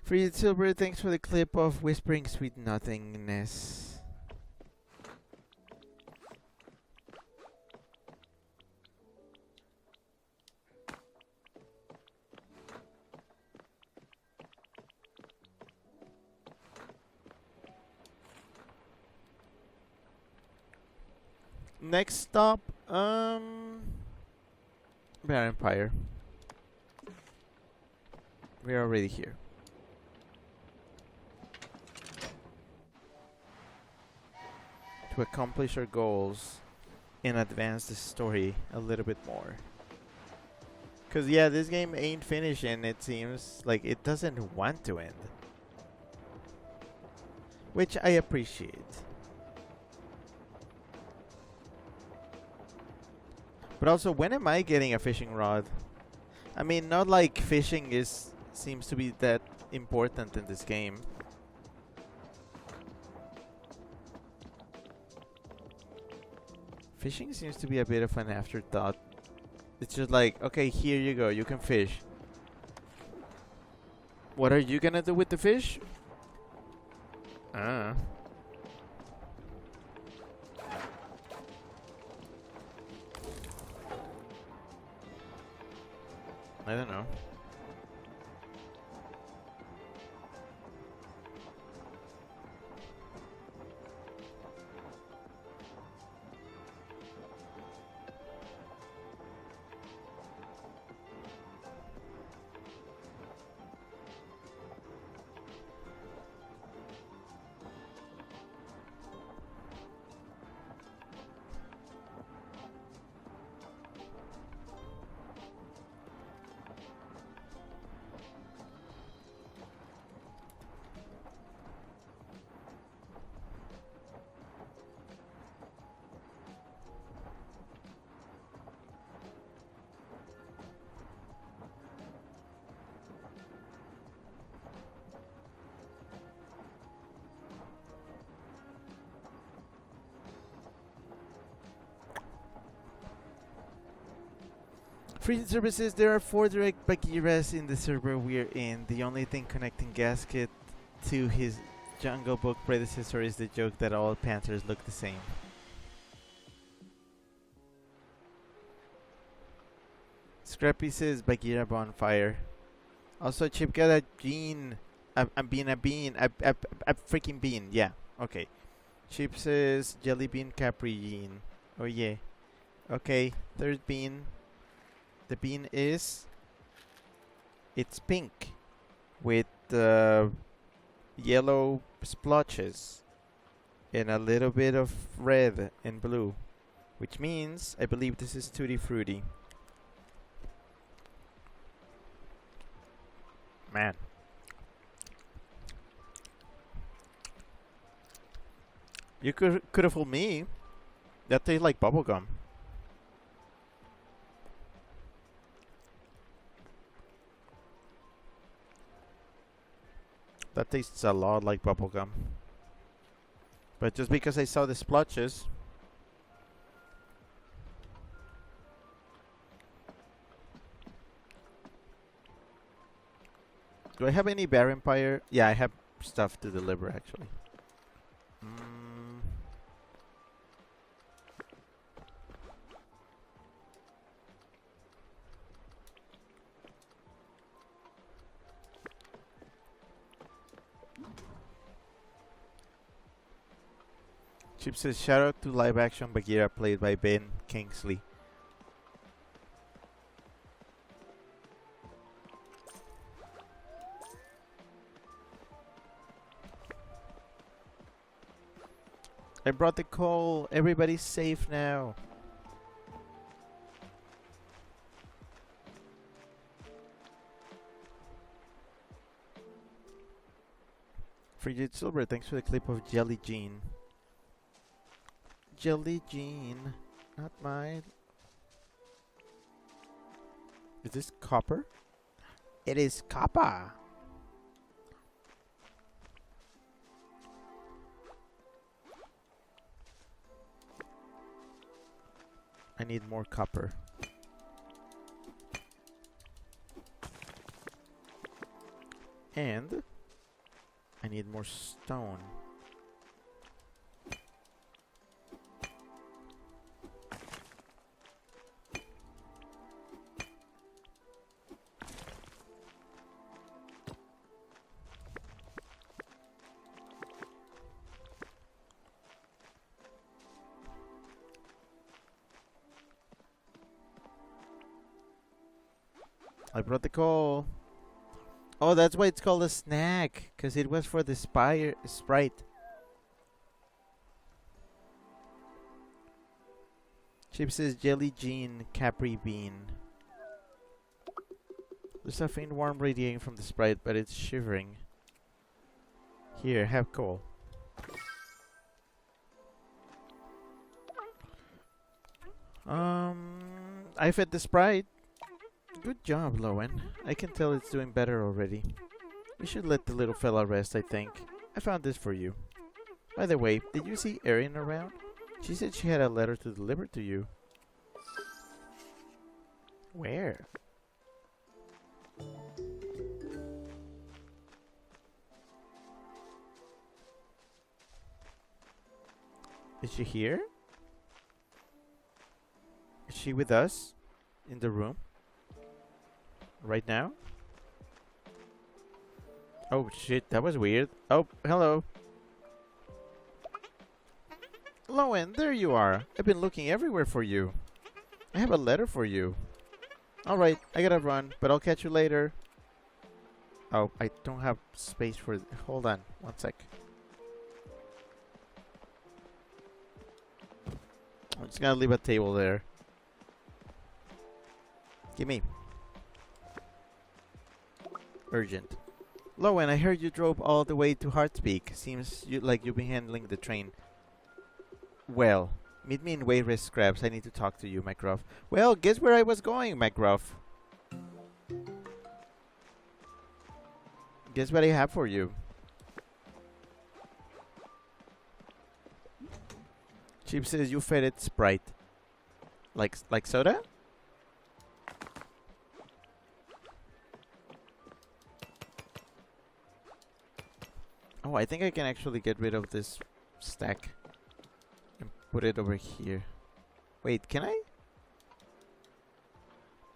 Free Silver, thanks for the clip of whispering sweet nothingness. Next stop, Bear Empire. We're already here. To accomplish our goals and advance the story a little bit more. Cause yeah, this game ain't finished and it seems like it doesn't want to end. Which I appreciate. But also, when am I getting a fishing rod? I mean, not like fishing seems to be that important in this game. Fishing seems to be a bit of an afterthought. It's just like, okay, here you go, you can fish. What are you gonna do with the fish? I don't know. Free services, there are 4 direct Bagheeras in the server we're in. The only thing connecting Gasket to his Jungle Book predecessor is the joke that all panthers look the same. Scrappy says Bagheera bonfire. Also, Chip got a bean. A freaking bean. Yeah, okay. Chips says jelly bean capri bean. Oh yeah. Okay, third bean. The bean is... It's pink with yellow splotches and a little bit of red and blue, which means I believe this is Tutti Frutti. Man. You could have fooled me. That tastes like bubblegum. That tastes a lot like bubblegum. But just because I saw the splotches... Do I have any Bear Empire? Yeah, I have stuff to deliver actually. Chip says, shout out to live action Bagheera played by Ben Kingsley. I brought the coal. Everybody's safe now. Frigid Silver, thanks for the clip of Jelly Jean. Jelly Jean, not mine. Is this copper? It is copper. I need more copper. And I need more stone. I brought the coal. Oh, that's why it's called a snack, because it was for the Sprite. Chip says Jelly Jean Capri Bean. There's a faint warm radiating from the Sprite, but it's shivering. Here, have coal. I fed the Sprite. Good job, Lowen. I can tell it's doing better already. We should let the little fella rest, I think. I found this for you. By the way, did you see Erin around? She said she had a letter to deliver to you. Where? Is she here? Is she with us? In the room? Right now? Oh shit, that was weird. Oh, hello. Lowen, there you are. I've been looking everywhere for you. I have a letter for you. Alright, I gotta run, but I'll catch you later. Oh, I don't have space for... Hold on, one sec. I'm just gonna leave a table there. Gimme. Urgent. Lowen, I heard you drove all the way to Heartspeak. Seems like you've been handling the train. Well, meet me in Wayrest Scraps. I need to talk to you, McGruff. Well, guess where I was going, McGruff? Guess what I have for you. Chip says you fed it Sprite. Like soda? Oh, I think I can actually get rid of this stack and put it over here. Wait, can I?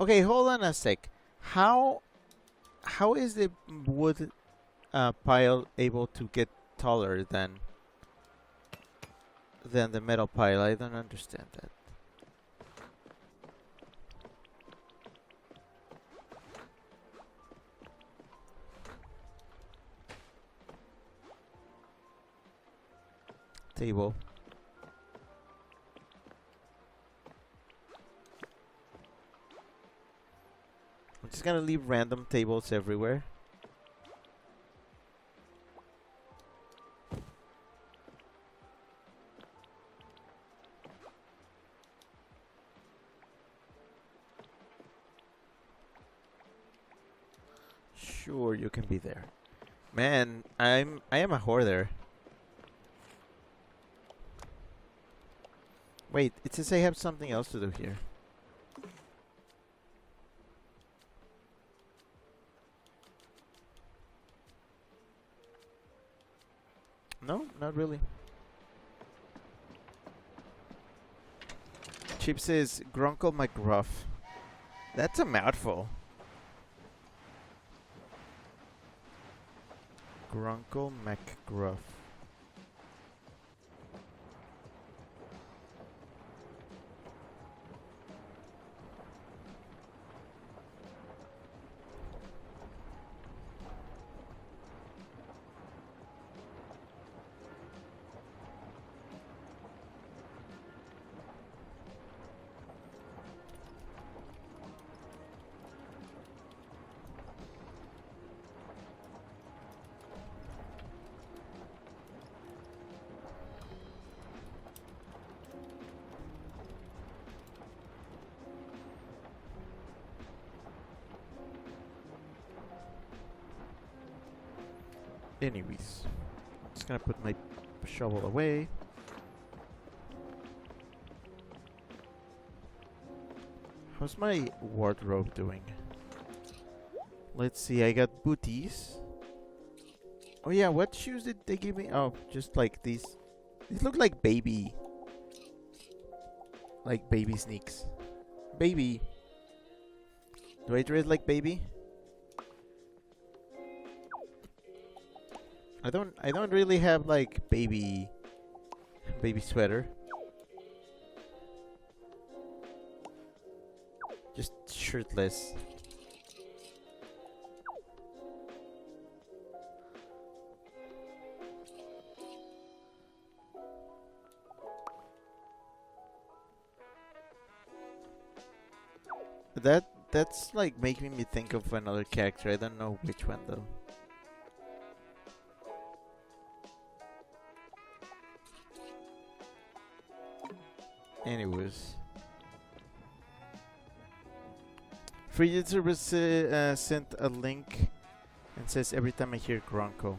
Okay, hold on a sec. How is the wood pile able to get taller than... than the metal pile. I don't understand that. Table. I'm just gonna leave random tables everywhere. Sure, you can be there. Man, I am a hoarder. Wait, it says I have something else to do here. No, not really. Chip says Grunkle McGruff. That's a mouthful. Grunkle McGruff. Anyways, just gonna put my shovel away. How's my wardrobe doing? Let's see, I got booties. Oh yeah, what shoes did they give me? Oh, just like these. These look like baby sneaks. Baby. Do I dress like baby? I don't really have like baby sweater. Just shirtless. That's like making me think of another character. I don't know which one though. Anyways, Free Service sent a link and says every time I hear Gronko.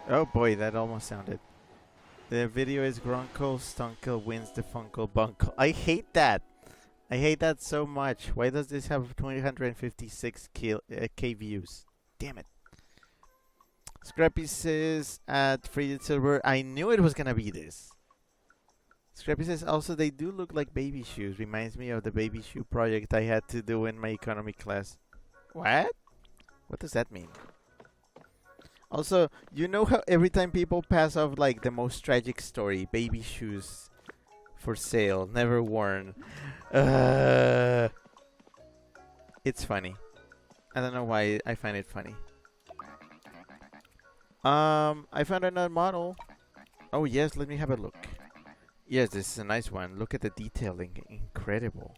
Oh boy, that almost sounded. The video is Gronko Stunkel wins the Funko Bunkle. I hate that. I hate that so much. Why does this have 256k views? Damn it. Scrappy says at Free Silver, I knew it was gonna be this. Scrappy says also they do look like baby shoes. Reminds me of the baby shoe project I had to do in my economy class. What? What does that mean? Also, you know how every time people pass off like the most tragic story, baby shoes for sale, never worn. It's funny. I don't know why I find it funny. I found another model. Oh yes, let me have a look. Yes, this is a nice one. Look at the detailing. Incredible.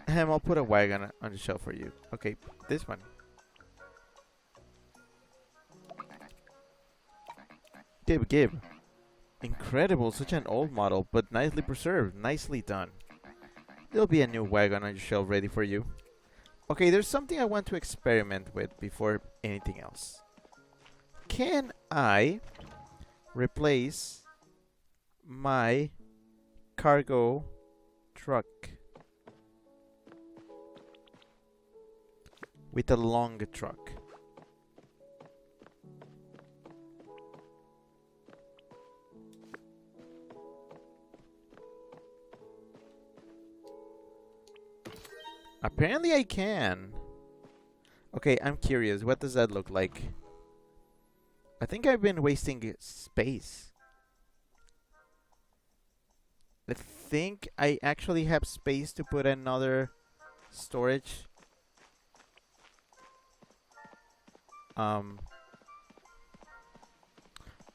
I'll put a wagon on the shelf for you. Okay, this one. Gib. Incredible. Such an old model, but nicely preserved. Nicely done. There'll be a new wagon on your shelf ready for you. Okay, there's something I want to experiment with before anything else. Can I replace my cargo truck with a long truck? Apparently I can. Okay, I'm curious. What does that look like? I think I've been wasting space. I think I actually have space to put another storage. Um.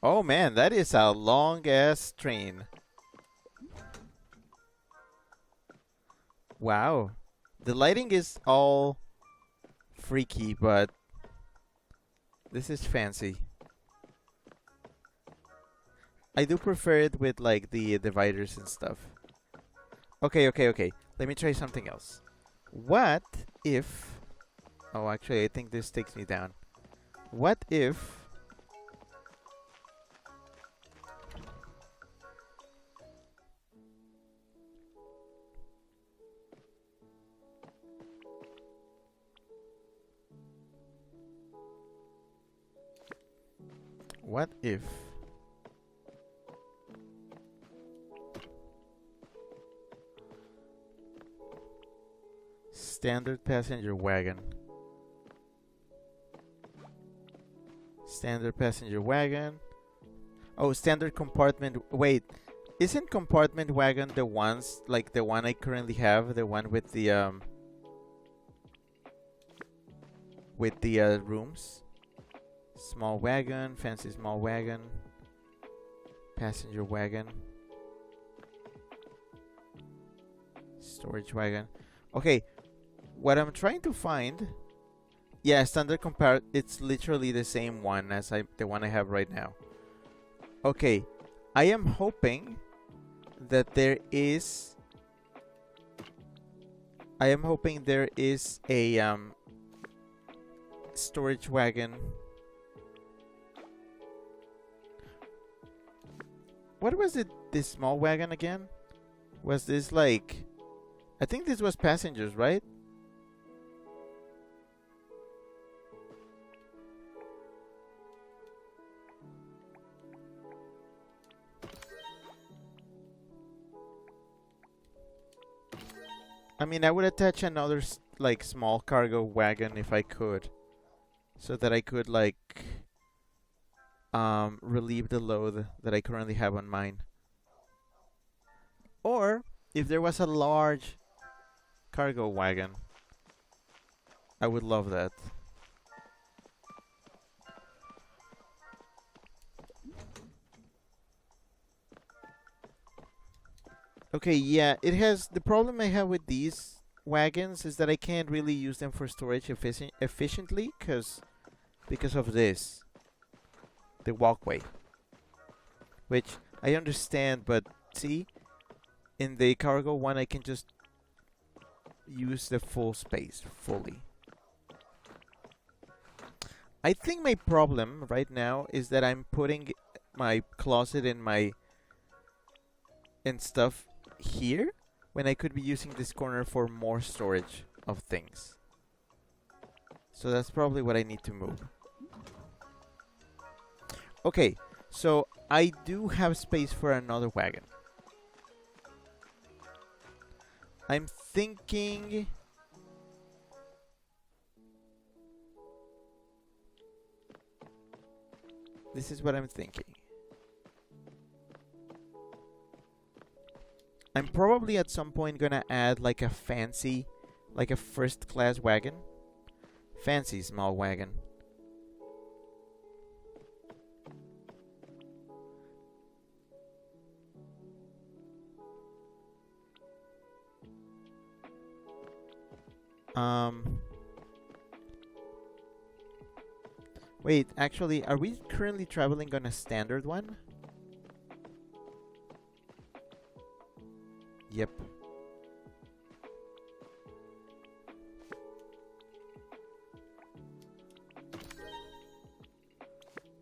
Oh man, that is a long ass train. Wow. The lighting is all freaky, but this is fancy. I do prefer it with like the dividers and stuff. Okay, okay, okay. Let me try something else. What if... Oh, actually, I think this takes me down. What if... What if... Standard passenger wagon. Standard passenger wagon. Oh, standard compartment. Wait, isn't compartment wagon the ones like the one I currently have, the one with the rooms? Small wagon, fancy small wagon, passenger wagon, storage wagon. Okay, what I'm trying to find, yeah, standard compare. It's literally the same one as the one I have right now. Okay, I am hoping that there is. I am hoping there is a storage wagon. What was it? This small wagon again? Was this like... I think this was passengers, right? I mean, I would attach another like small cargo wagon if I could, so that I could like relieve the load that I currently have on mine. Or if there was a large cargo wagon, I would love that. Okay, yeah, it has... The problem I have with these wagons is that I can't really use them for storage efficiently because of this. The walkway. Which I understand, but see? In the cargo one, I can just use the full space fully. I think my problem right now is that I'm putting my closet and stuff here when I could be using this corner for more storage of things. So that's probably what I need to move. Okay, so I do have space for another wagon. I'm thinking... This is what I'm thinking. I'm probably at some point gonna add like a fancy, like a first class wagon. Fancy small wagon. Wait, actually, are we currently traveling on a standard one? Yep.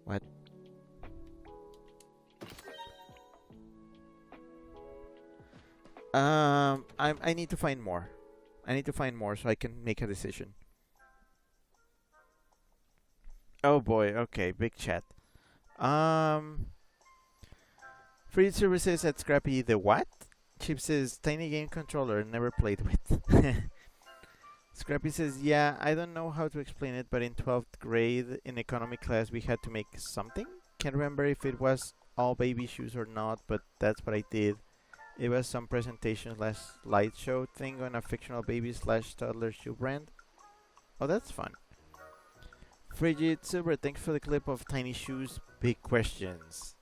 What? I need to find more. I need to find more so I can make a decision. Oh boy, okay, big chat. Free services at Scrappy the what? Chip says tiny game controller, never played with. Scrappy says, yeah, I don't know how to explain it, but in 12th grade in economy class we had to make something. Can't remember if it was all baby shoes or not, but that's what I did. It was some presentation slash slideshow thing on a fictional baby slash toddler shoe brand. Oh, that's fun. Frigid Silver, thanks for the clip of Tiny Shoes, Big Questions.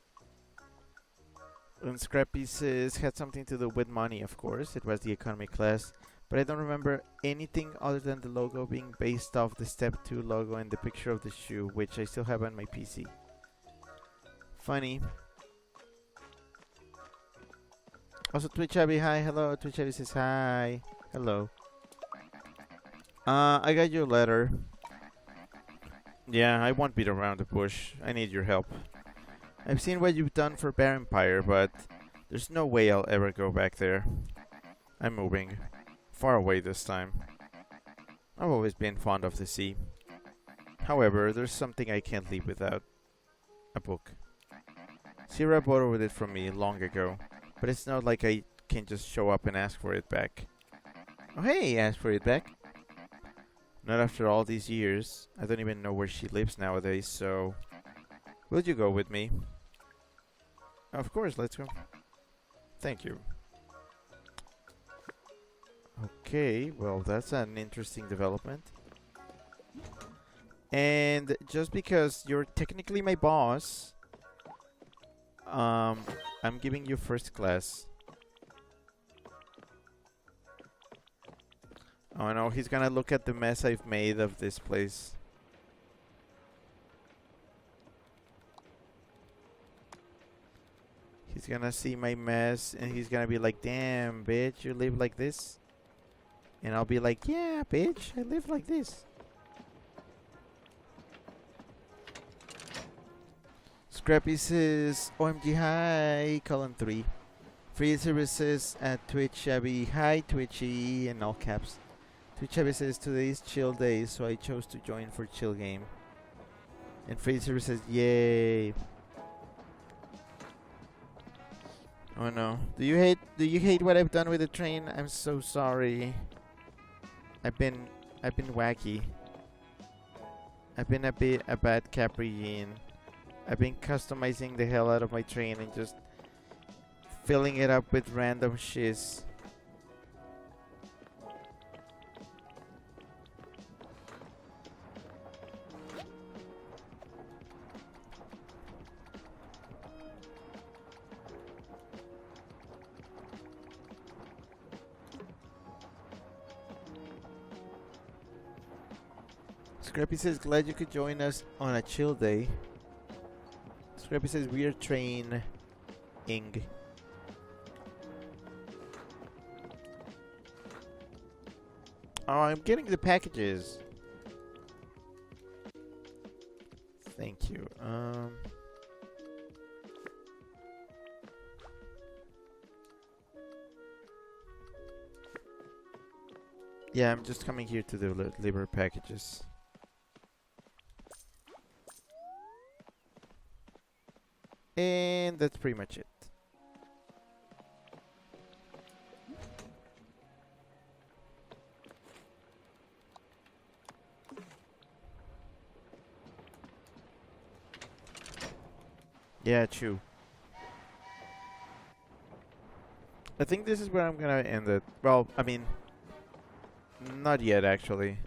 And Scrappy says, had something to do with money, of course. It was the economy class. But I don't remember anything other than the logo being based off the Step 2 logo and the picture of the shoe, which I still have on my PC. Funny. Also, Twitch Abby, hi, hello. Twitch Abby says hi. Hello. I got your letter. Yeah, I won't beat around the bush. I need your help. I've seen what you've done for Bear Empire, but there's no way I'll ever go back there. I'm moving. Far away this time. I've always been fond of the sea. However, there's something I can't leave without. A book. Sierra borrowed it from me long ago, but it's not like I can just show up and ask for it back. Oh hey, ask for it back. Not after all these years. I don't even know where she lives nowadays, so... Will you go with me? Of course, let's go. Thank you. Okay, well, that's an interesting development. And just because you're technically my boss, I'm giving you first class. Oh no, he's gonna look at the mess I've made of this place. He's gonna see my mess and he's gonna be like, damn, bitch, you live like this? And I'll be like, yeah, bitch, I live like this. Scrappy says, OMG, hi, colon 3. Free services at Twitch Abby, hi, Twitchy, in all caps. Twitch Abby says, today's chill day, so I chose to join for chill game. And Free services, yay. Oh no. Do you hate what I've done with the train? I'm so sorry. I've been wacky. I've been a bad Capriine. I've been customizing the hell out of my train and just filling it up with random shiz. Scrappy says, glad you could join us on a chill day. Scrappy says, weird train ing. Oh, I'm getting the packages. Thank you. Yeah, I'm just coming here to deliver packages. And that's pretty much it. Yeah, true. I think this is where I'm gonna end it. Well, I mean, not yet actually.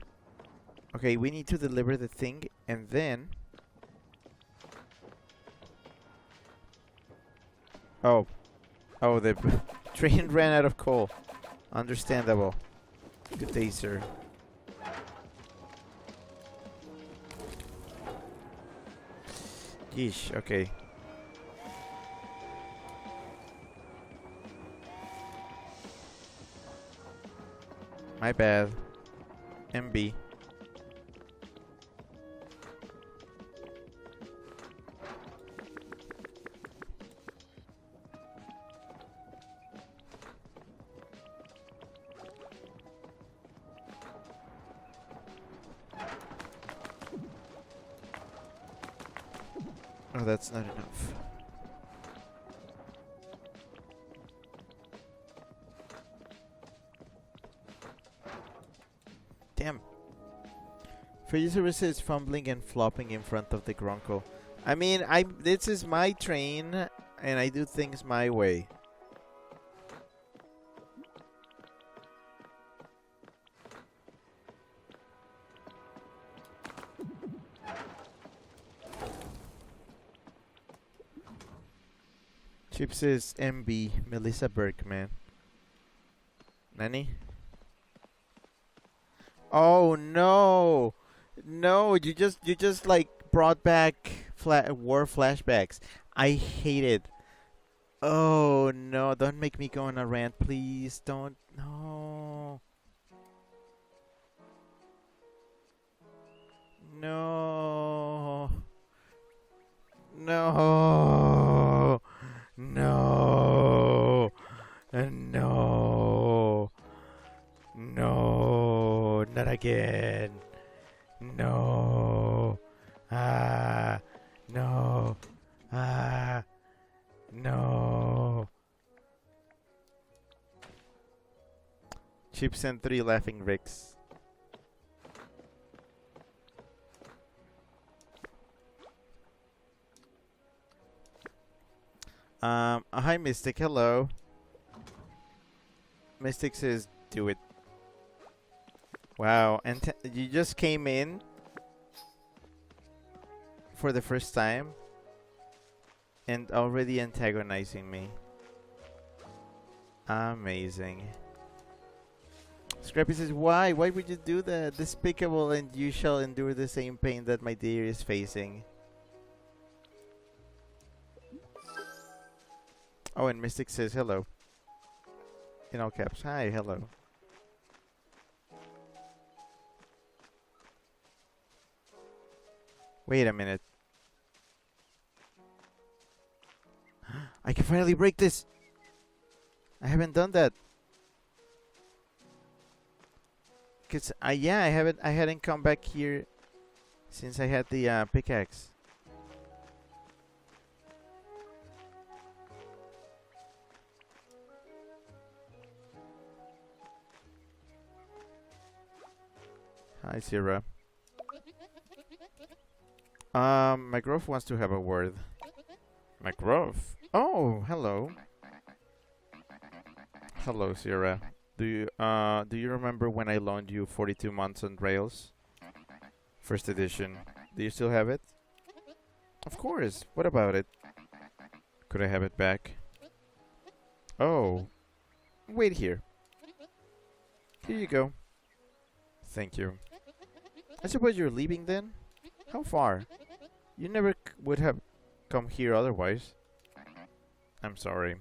Okay, we need to deliver the thing and then... Oh, the train ran out of coal. Understandable. Good day, sir. Yeesh, okay. My bad. MB. Oh, that's not enough. Damn. Freezer is fumbling and flopping in front of the Grunkle. I mean, this is my train, and I do things my way. Chips is MB, Melissa Berkman. Nani? Oh no! No, you just like brought back war flashbacks. I hate it. Oh no, don't make me go on a rant, please. Don't. No. No. No. No. No. No. Not again. No. Ah. No. Ah. No. Chips and 3 laughing Ricks. Hi Mystic, hello. Mystic says, do it. Wow, and you just came in for the first time and already antagonizing me. Amazing. Scrappy says, why? Why would you do that? Despicable, and you shall endure the same pain that my dear is facing. Oh, and Mystic says hello. In all caps. Hi, hello. Wait a minute. I can finally break this. I haven't done that. Cause yeah, I hadn't come back here since I had the pickaxe. Hi, Sierra. My growth wants to have a word. My growth? Oh, hello. Hello, Sierra. Do you remember when I loaned you 42 months on Rails? First edition. Do you still have it? Of course. What about it? Could I have it back? Oh. Wait here. Here you go. Thank you. I suppose you're leaving then? How far? You never would have come here otherwise. I'm sorry.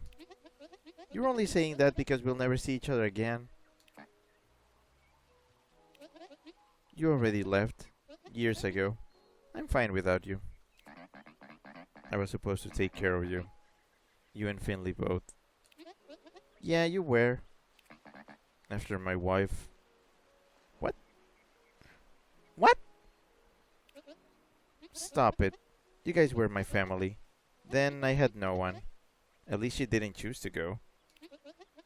You're only saying that because we'll never see each other again. You already left. Years ago. I'm fine without you. I was supposed to take care of you. You and Finley both. Yeah, you were. After my wife. What? What? Stop it. You guys were my family. Then I had no one. At least you didn't choose to go.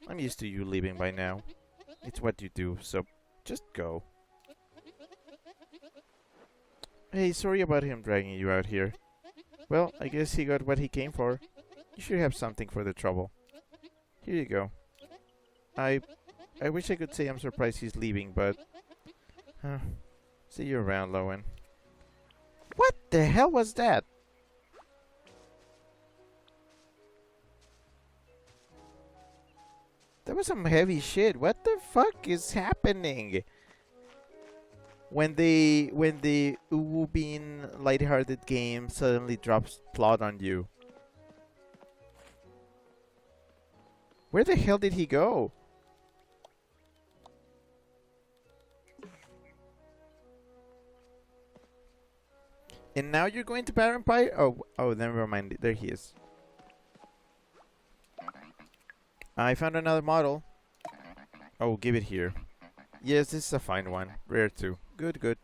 I'm used to you leaving by now. It's what you do, so just go. Hey, sorry about him dragging you out here. Well, I guess he got what he came for. You should have something for the trouble. Here you go. I wish I could say I'm surprised he's leaving, but... see you around, Lowen. What the hell was that? That was some heavy shit. What the fuck is happening? When the Uwu Bean lighthearted game suddenly drops plot on you. Where the hell did he go? And now you're going to Baron Empire? Oh, never mind. There he is. I found another model. Oh, give it here. Yes, this is a fine one. Rare too. Good, good.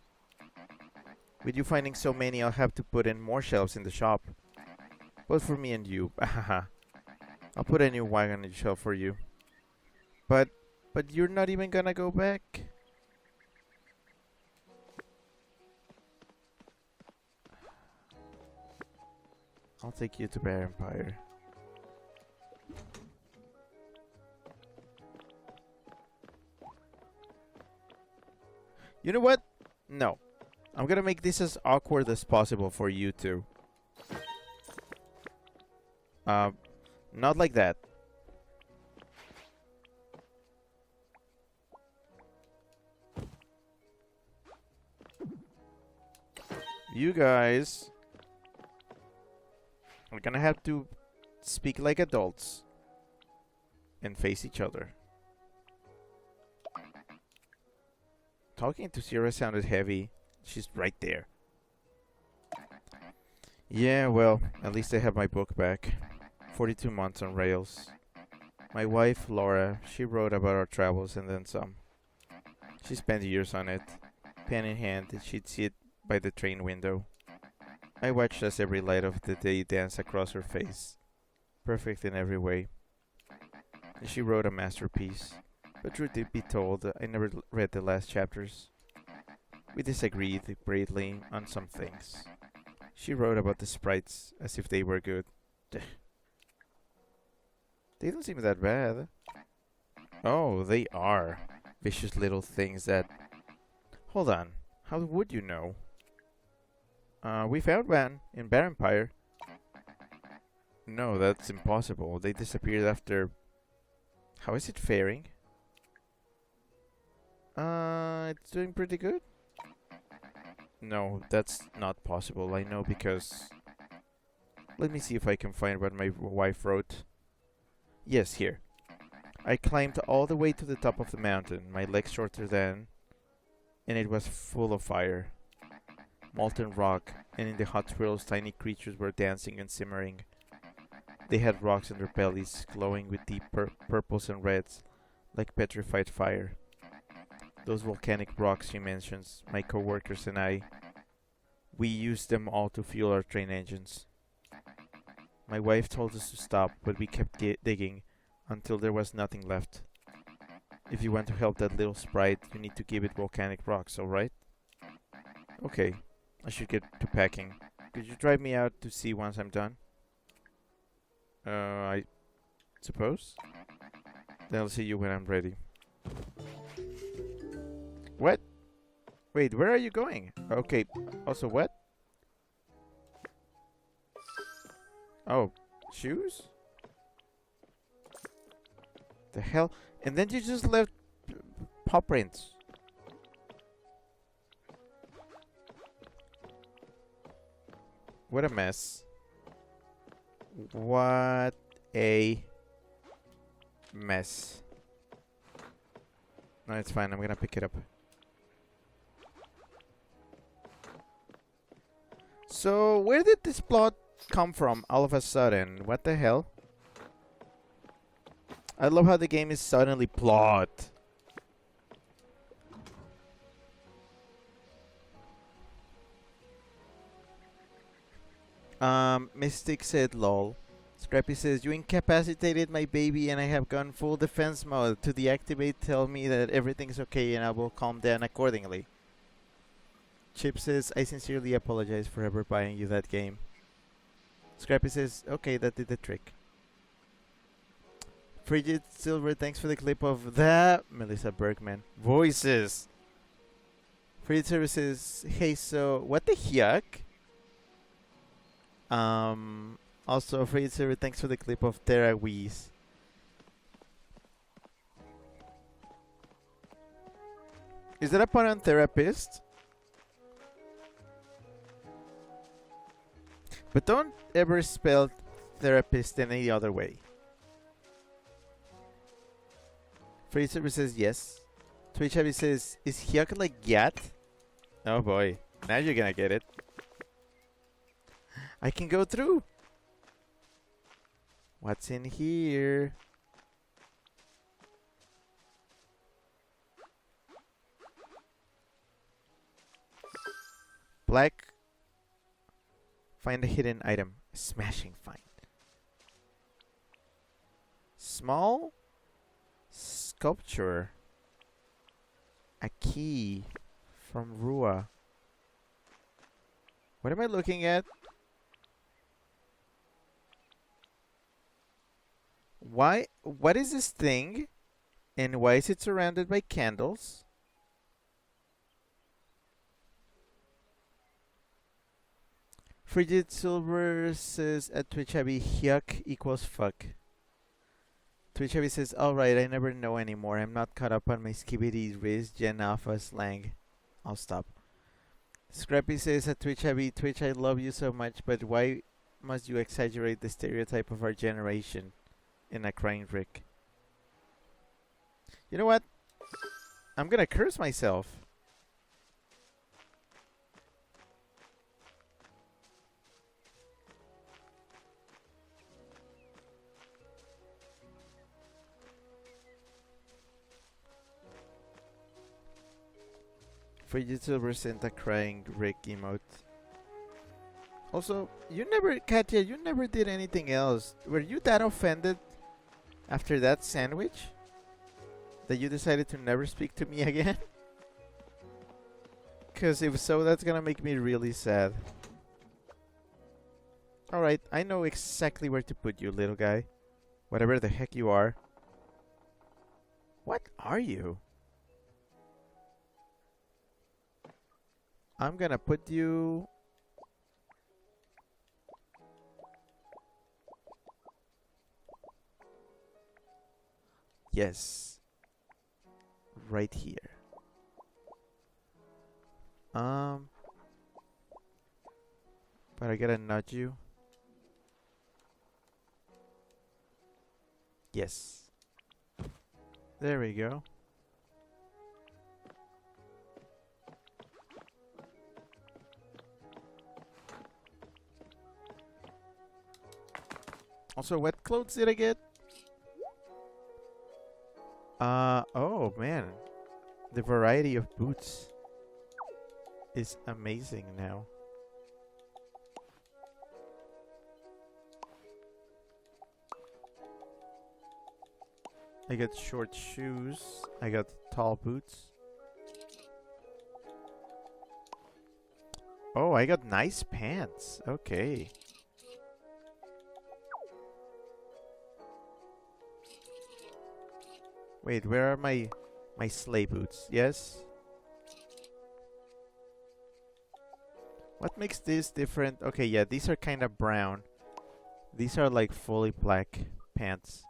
With you finding so many, I'll have to put in more shelves in the shop. Both for me and you. I'll put a new wagon on the shelf for you. But you're not even gonna go back? I'll take you to Bear Empire. You know what? No. I'm gonna make this as awkward as possible for you two. Not like that. You guys are gonna have to speak like adults and face each other. Talking to Sierra sounded heavy. She's right there. Yeah, well, at least I have my book back. 42 months on rails. My wife, Laura, she wrote about our travels and then some. She spent years on it. Pen in hand, she'd sit by the train window. I watched as every light of the day danced across her face. Perfect in every way. And she wrote a masterpiece. But truth be told, I never read the last chapters. We disagreed greatly on some things. She wrote about the sprites as if they were good. They don't seem that bad. Oh, they are. Vicious little things that... Hold on. How would you know? We found one in Bear Empire. No, that's impossible. They disappeared after... How is it faring? It's doing pretty good. No, that's not possible. I know because... Let me see if I can find what my wife wrote. Yes, here. I climbed all the way to the top of the mountain, my legs shorter than... And it was full of fire. Molten rock, and in the hot swirls tiny creatures were dancing and simmering. They had rocks in their bellies, glowing with deep purples and reds, like petrified fire. Those volcanic rocks she mentions, my co-workers and I, we used them all to fuel our train engines. My wife told us to stop, but we kept digging until there was nothing left. If you want to help that little sprite, you need to give it volcanic rocks, alright? Okay, I should get to packing. Could you drive me out to see once I'm done? I suppose? Then I'll see you when I'm ready. What? Wait, where are you going? Okay, also what? Oh, shoes? The hell? And then you just left paw prints. What a mess. What a mess. No, it's fine. I'm gonna pick it up. So, where did this plot come from all of a sudden? What the hell? I love how the game is suddenly plot. Mystic said lol. Scrappy says, you incapacitated my baby and I have gone full defense mode. To deactivate, tell me that everything's okay and I will calm down accordingly. Chip says, I sincerely apologize for ever buying you that game. Scrappy says, okay, that did the trick. Frigid Silver, thanks for the clip of that. Melissa Bergman. Voices. Frigid Silver says, hey, so, what the yuck? Also, Frigid Silver, thanks for the clip of Terra Whis. Is that a pun on therapist? But don't ever spell therapist in any other way. Fraser says yes. Twitch Heavy says, is Hyuk like Yat? Oh boy, now you're gonna get it. I can go through. What's in here? Black. Find a hidden item. Smashing find. Small sculpture. A key from Rua. What am I looking at? Why? What is this thing? And why is it surrounded by candles? Frigid Silver says at Twitch Abby, Hyuk equals fuck. Twitch Heavy says, alright, I never know anymore. I'm not caught up on my skibidi Riz Gen Alpha slang. I'll stop. Scrappy says at Twitch Heavy, Twitch, I love you so much, but why must you exaggerate the stereotype of our generation in a crying Rick? You know what? I'm gonna curse myself. Frigid Silver sent a crying Rick emote. Also, you never, Katya, you never did anything else. Were you that offended after that sandwich that you decided to never speak to me again? Because if so, that's gonna make me really sad. Alright, I know exactly where to put you, little guy. Whatever the heck you are. What are you? I'm gonna put you... Yes. Right here. But I gotta nudge you. Yes. There we go. Also, what clothes did I get? Oh man. The variety of boots is amazing now. I got short shoes. I got tall boots. Oh, I got nice pants. Okay. Wait, where are my sleigh boots? Yes? What makes this different? Okay, yeah, these are kind of brown. These are like fully black pants.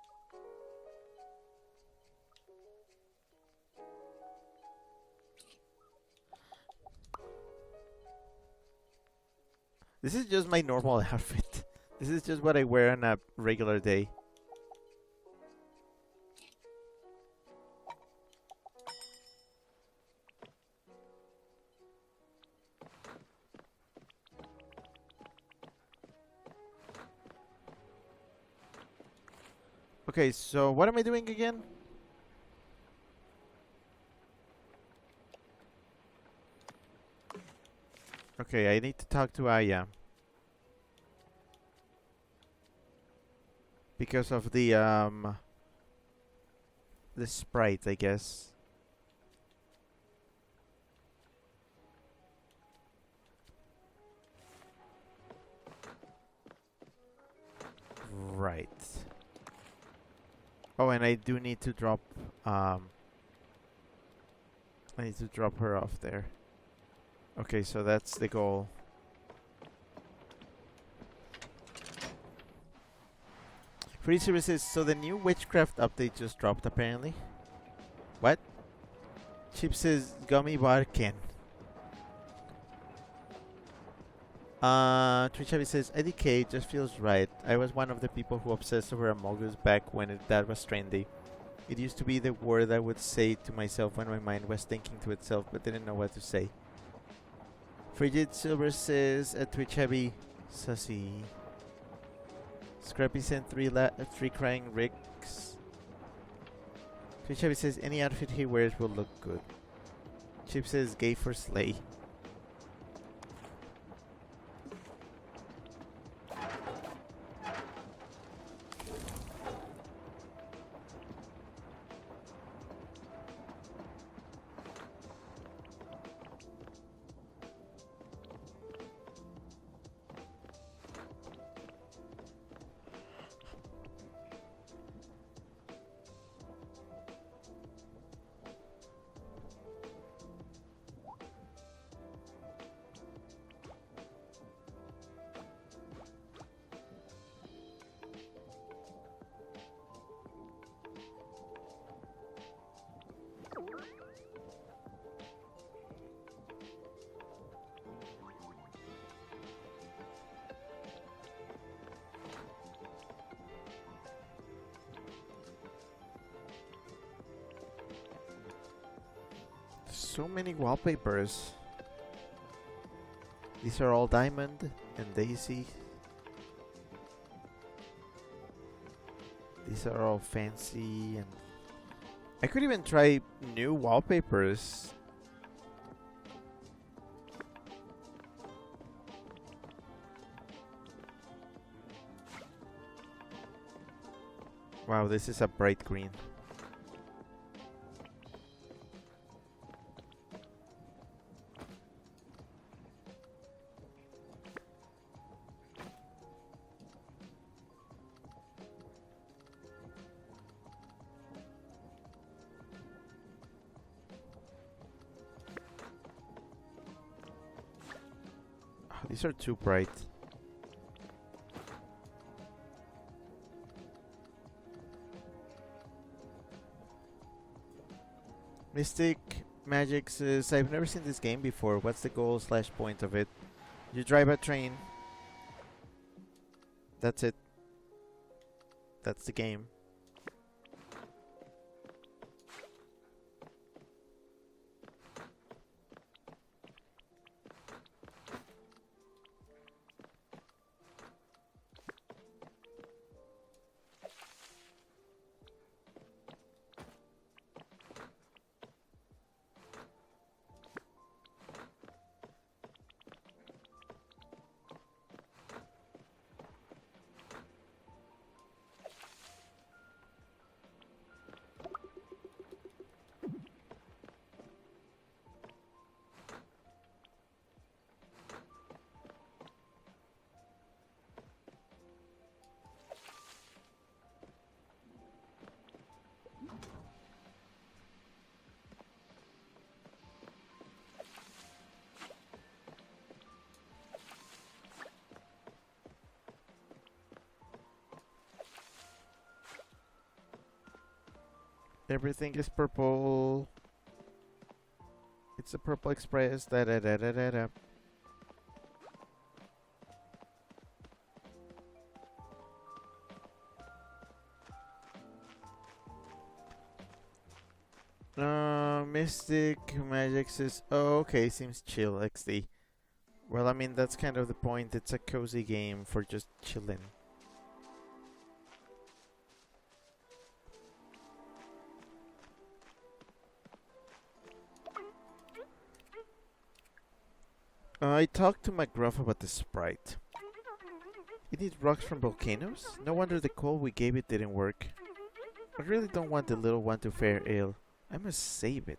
This is just my normal outfit. This is just what I wear on a regular day. Okay, so what am I doing again? Okay, I need to talk to Aya. Because of the sprite, I guess. Right. Oh, and I do need to drop I need to drop her off there. Okay, so that's the goal. Free services. So the new witchcraft update just dropped apparently. What? Chip says gummy barken. Trichavi says IDK just feels right. I was one of the people who obsessed over Amogus back when that was trendy. It used to be the word I would say to myself when my mind was thinking to itself but didn't know what to say. Frigid Silver says at Twitch Heavy Sussy. Scrappy sent three crying Ricks. Twitch Heavy says any outfit he wears will look good. Chip says gay for slay. so many wallpapers. These are all diamond and daisy. These are all fancy, and I could even try new wallpapers. Wow, this is a bright green. Oh, these are too bright. Mystic Magic says, I've never seen this game before. What's the goal / point of it? You drive a train. That's it. That's the game. Everything is purple. It's a purple express. Da da da da da da. Mystic Magic says, oh, okay, seems chill, XD. Well, I mean, that's kind of the point. It's a cozy game for just chilling. I talked to McGruff about the sprite. It needs rocks from volcanoes? No wonder the call we gave it didn't work. I really don't want the little one to fare ill. I must save it.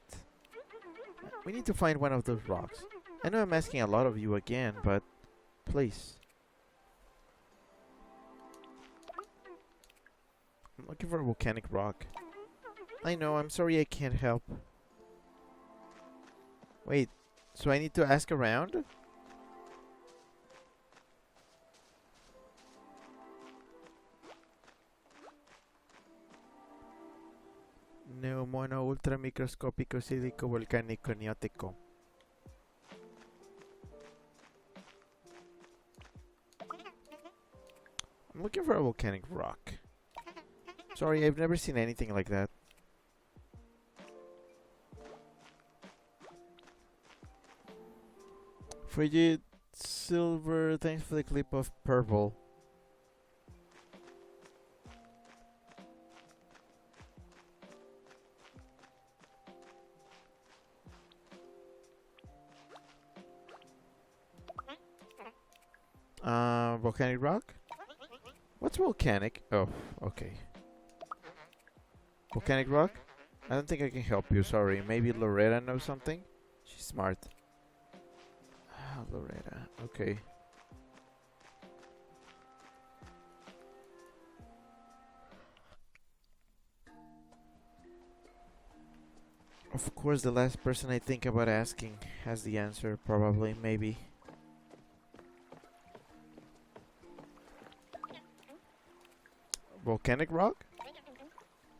We need to find one of those rocks. I know I'm asking a lot of you again, but please. I'm looking for a volcanic rock. I know, I'm sorry I can't help. Wait, so I need to ask around? Neumono ultramicroscópico sílico volcánico neótico. I'm looking for a volcanic rock. Sorry, I've never seen anything like that. Frigid Silver, thanks for the clip of purple. Volcanic rock? What's volcanic? Oh, okay. Volcanic rock? I don't think I can help you, sorry. Maybe Loretta knows something? She's smart. Ah, Loretta, okay. Of course, the last person I think about asking has the answer, probably, maybe. Volcanic rock?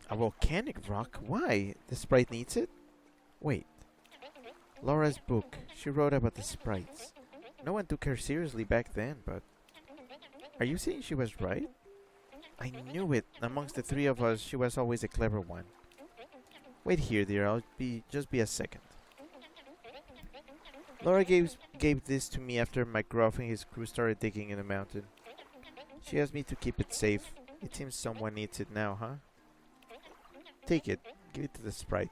A volcanic rock? Why? The sprite needs it? Wait. Laura's book. She wrote about the sprites. No one took her seriously back then, but... Are you saying she was right? I knew it. Amongst the three of us, she was always the clever one. Wait here, dear. Just be a second. Laura gave this to me after McGruff and his crew started digging in the mountain. She asked me to keep it safe. It seems someone needs it now, huh? Take it. Give it to the sprite.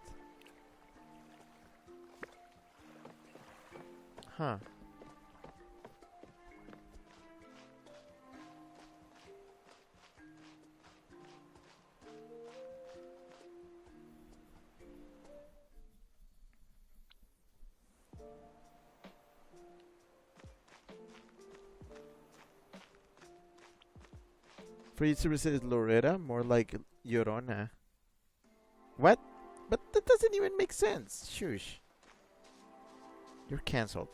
Huh. Free services Loretta, more like Llorona. What? But that doesn't even make sense. Shush. You're cancelled.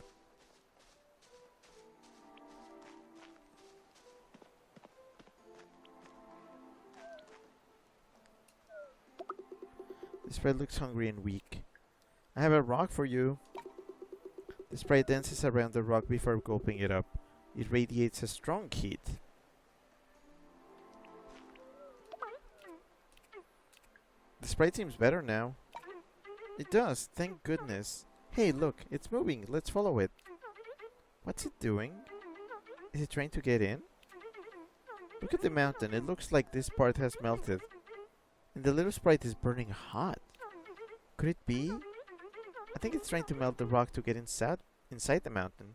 The sprite looks hungry and weak. I have a rock for you. The sprite dances around the rock before gulping it up. It radiates a strong heat. The sprite seems better now. It does, thank goodness. Hey, look, it's moving. Let's follow it. What's it doing? Is it trying to get in? Look at the mountain. It looks like this part has melted. And the little sprite is burning hot. Could it be? I think it's trying to melt the rock to get inside the mountain.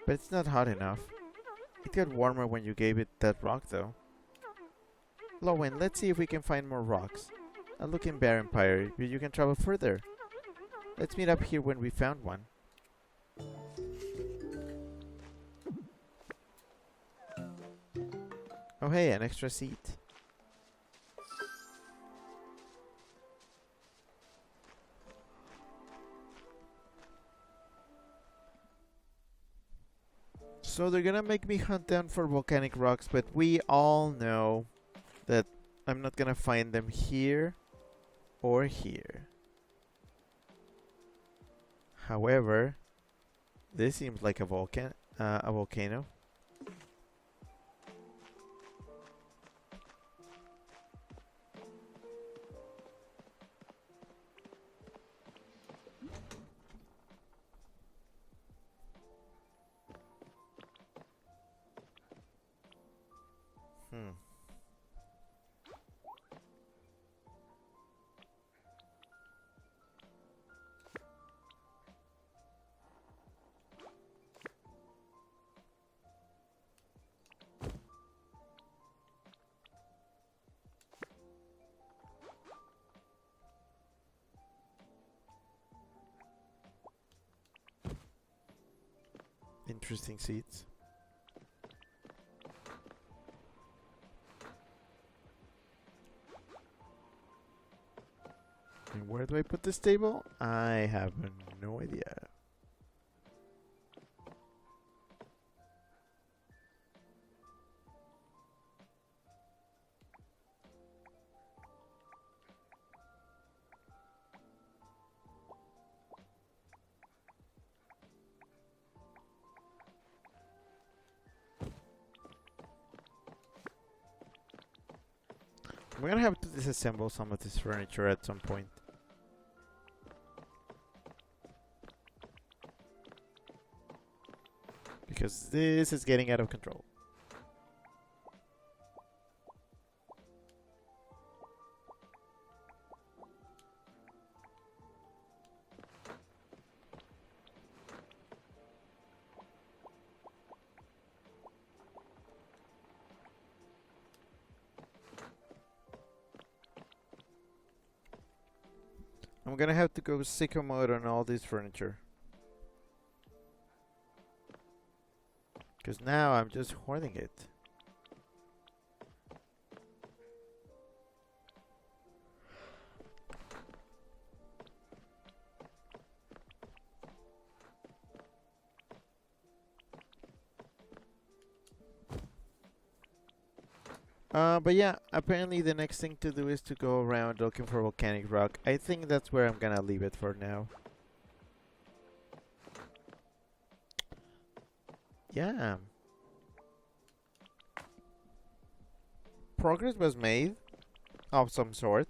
But it's not hot enough. It got warmer when you gave it that rock, though. Lowen, let's see if we can find more rocks. I'll look in Bear Empire, but you can travel further. Let's meet up here when we found one. Oh hey, an extra seat. So they're gonna make me hunt down for volcanic rocks, but we all know that I'm not gonna find them here or here. However, this seems like a volcano. Interesting seats. And where do I put this table? I have no idea. We're gonna have to disassemble some of this furniture at some point. Because this is getting out of control. I'm gonna have to go sicko mode on all this furniture. Because now I'm just hoarding it. But yeah, apparently the next thing to do is to go around looking for volcanic rock. I think that's where I'm gonna leave it for now. Yeah. Progress was made of some sort.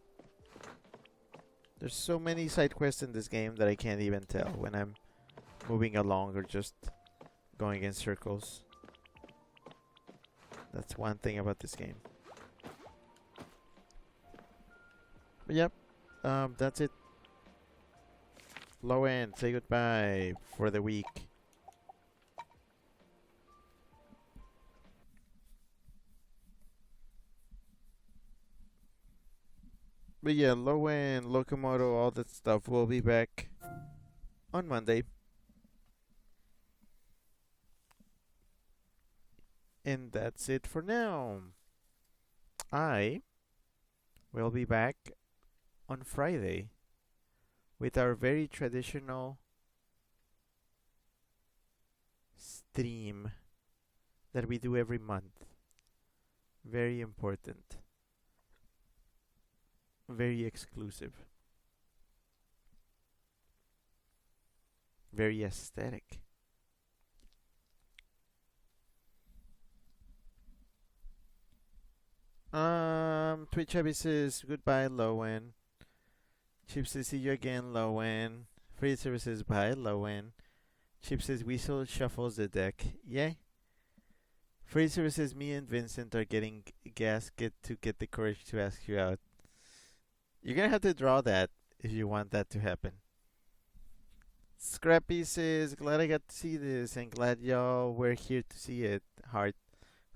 There's so many side quests in this game that I can't even tell when I'm moving along or just going in circles. That's one thing about this game. But yep, that's it. Low end, say goodbye for the week. But yeah, low end, Locomoto, all that stuff will be back on Monday. And that's it for now. I will be back on Friday with our very traditional stream that we do every month. Very important. Very exclusive. Very aesthetic. Twitch Abby says goodbye, Lowen. Chip says see you again, Lowen. Free services bye, Lowen. Chip says Weasel shuffles the deck. Yay. Free services me and Vincent are getting gasket to get the courage to ask you out. You're gonna have to draw that if you want that to happen. Scrappy says glad I got to see this and glad y'all were here to see it. Heart.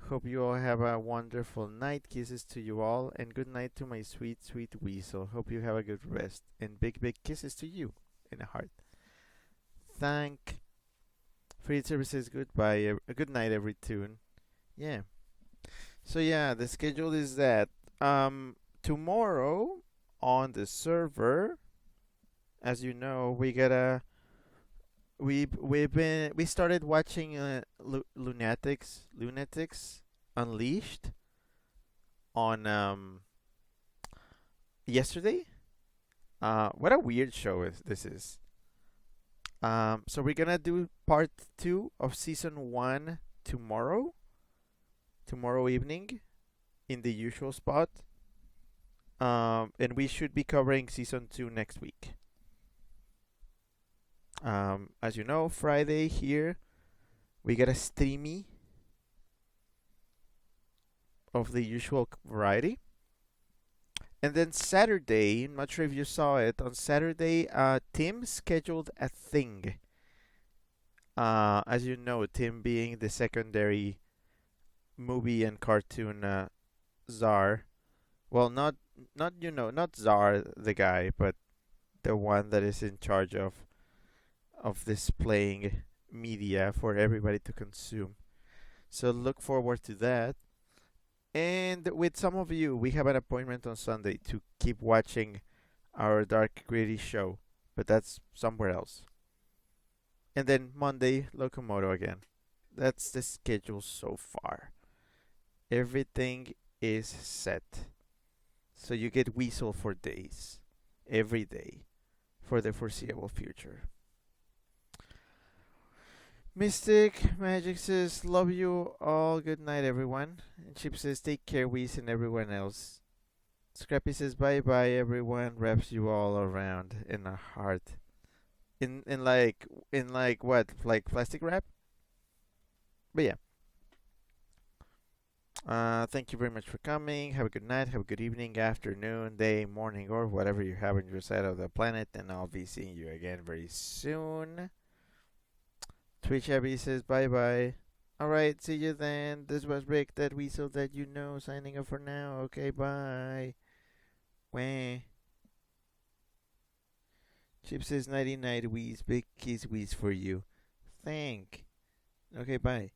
Hope you all have a wonderful night. Kisses to you all, and good night to my sweet, sweet Weasel. Hope you have a good rest, and big, big kisses to you in a heart. Thank Free Services. Goodbye. Good night, every tune. Yeah. So yeah, the schedule is that tomorrow on the server, as you know, we started watching Lunatics Unleashed on yesterday. What a weird show this is. So we're gonna do part 2 of season 1 tomorrow evening in the usual spot. And we should be covering season 2 next week. As you know, Friday here we get a streamy of the usual variety. And then Saturday, I'm not sure if you saw it, on Saturday, Tim scheduled a thing. As you know, Tim being the secondary movie and cartoon czar. Well, not czar the guy, but the one that is in charge of displaying media for everybody to consume. So look forward to that. And with some of you, we have an appointment on Sunday to keep watching our dark gritty show, but that's somewhere else. And then Monday, Locomoto again. That's the schedule so far. Everything is set. So you get Weasel for days, every day, for the foreseeable future. Mystic Magic says, love you all. Good night, everyone. And Chip says, take care, Whis, and everyone else. Scrappy says, bye bye, everyone. Wraps you all around in a heart. In like what? Like plastic wrap? But yeah. Thank you very much for coming. Have a good night, have a good evening, afternoon, day, morning, or whatever you have on your side of the planet. And I'll be seeing you again very soon. Twitch Abby says bye bye. Alright, see you then. This was Rick, that Weasel that you know, signing off for now. Okay, bye. Wah. Chip says nighty night, Wheeze. Big kiss, Wheeze for you. Thank. Okay, bye.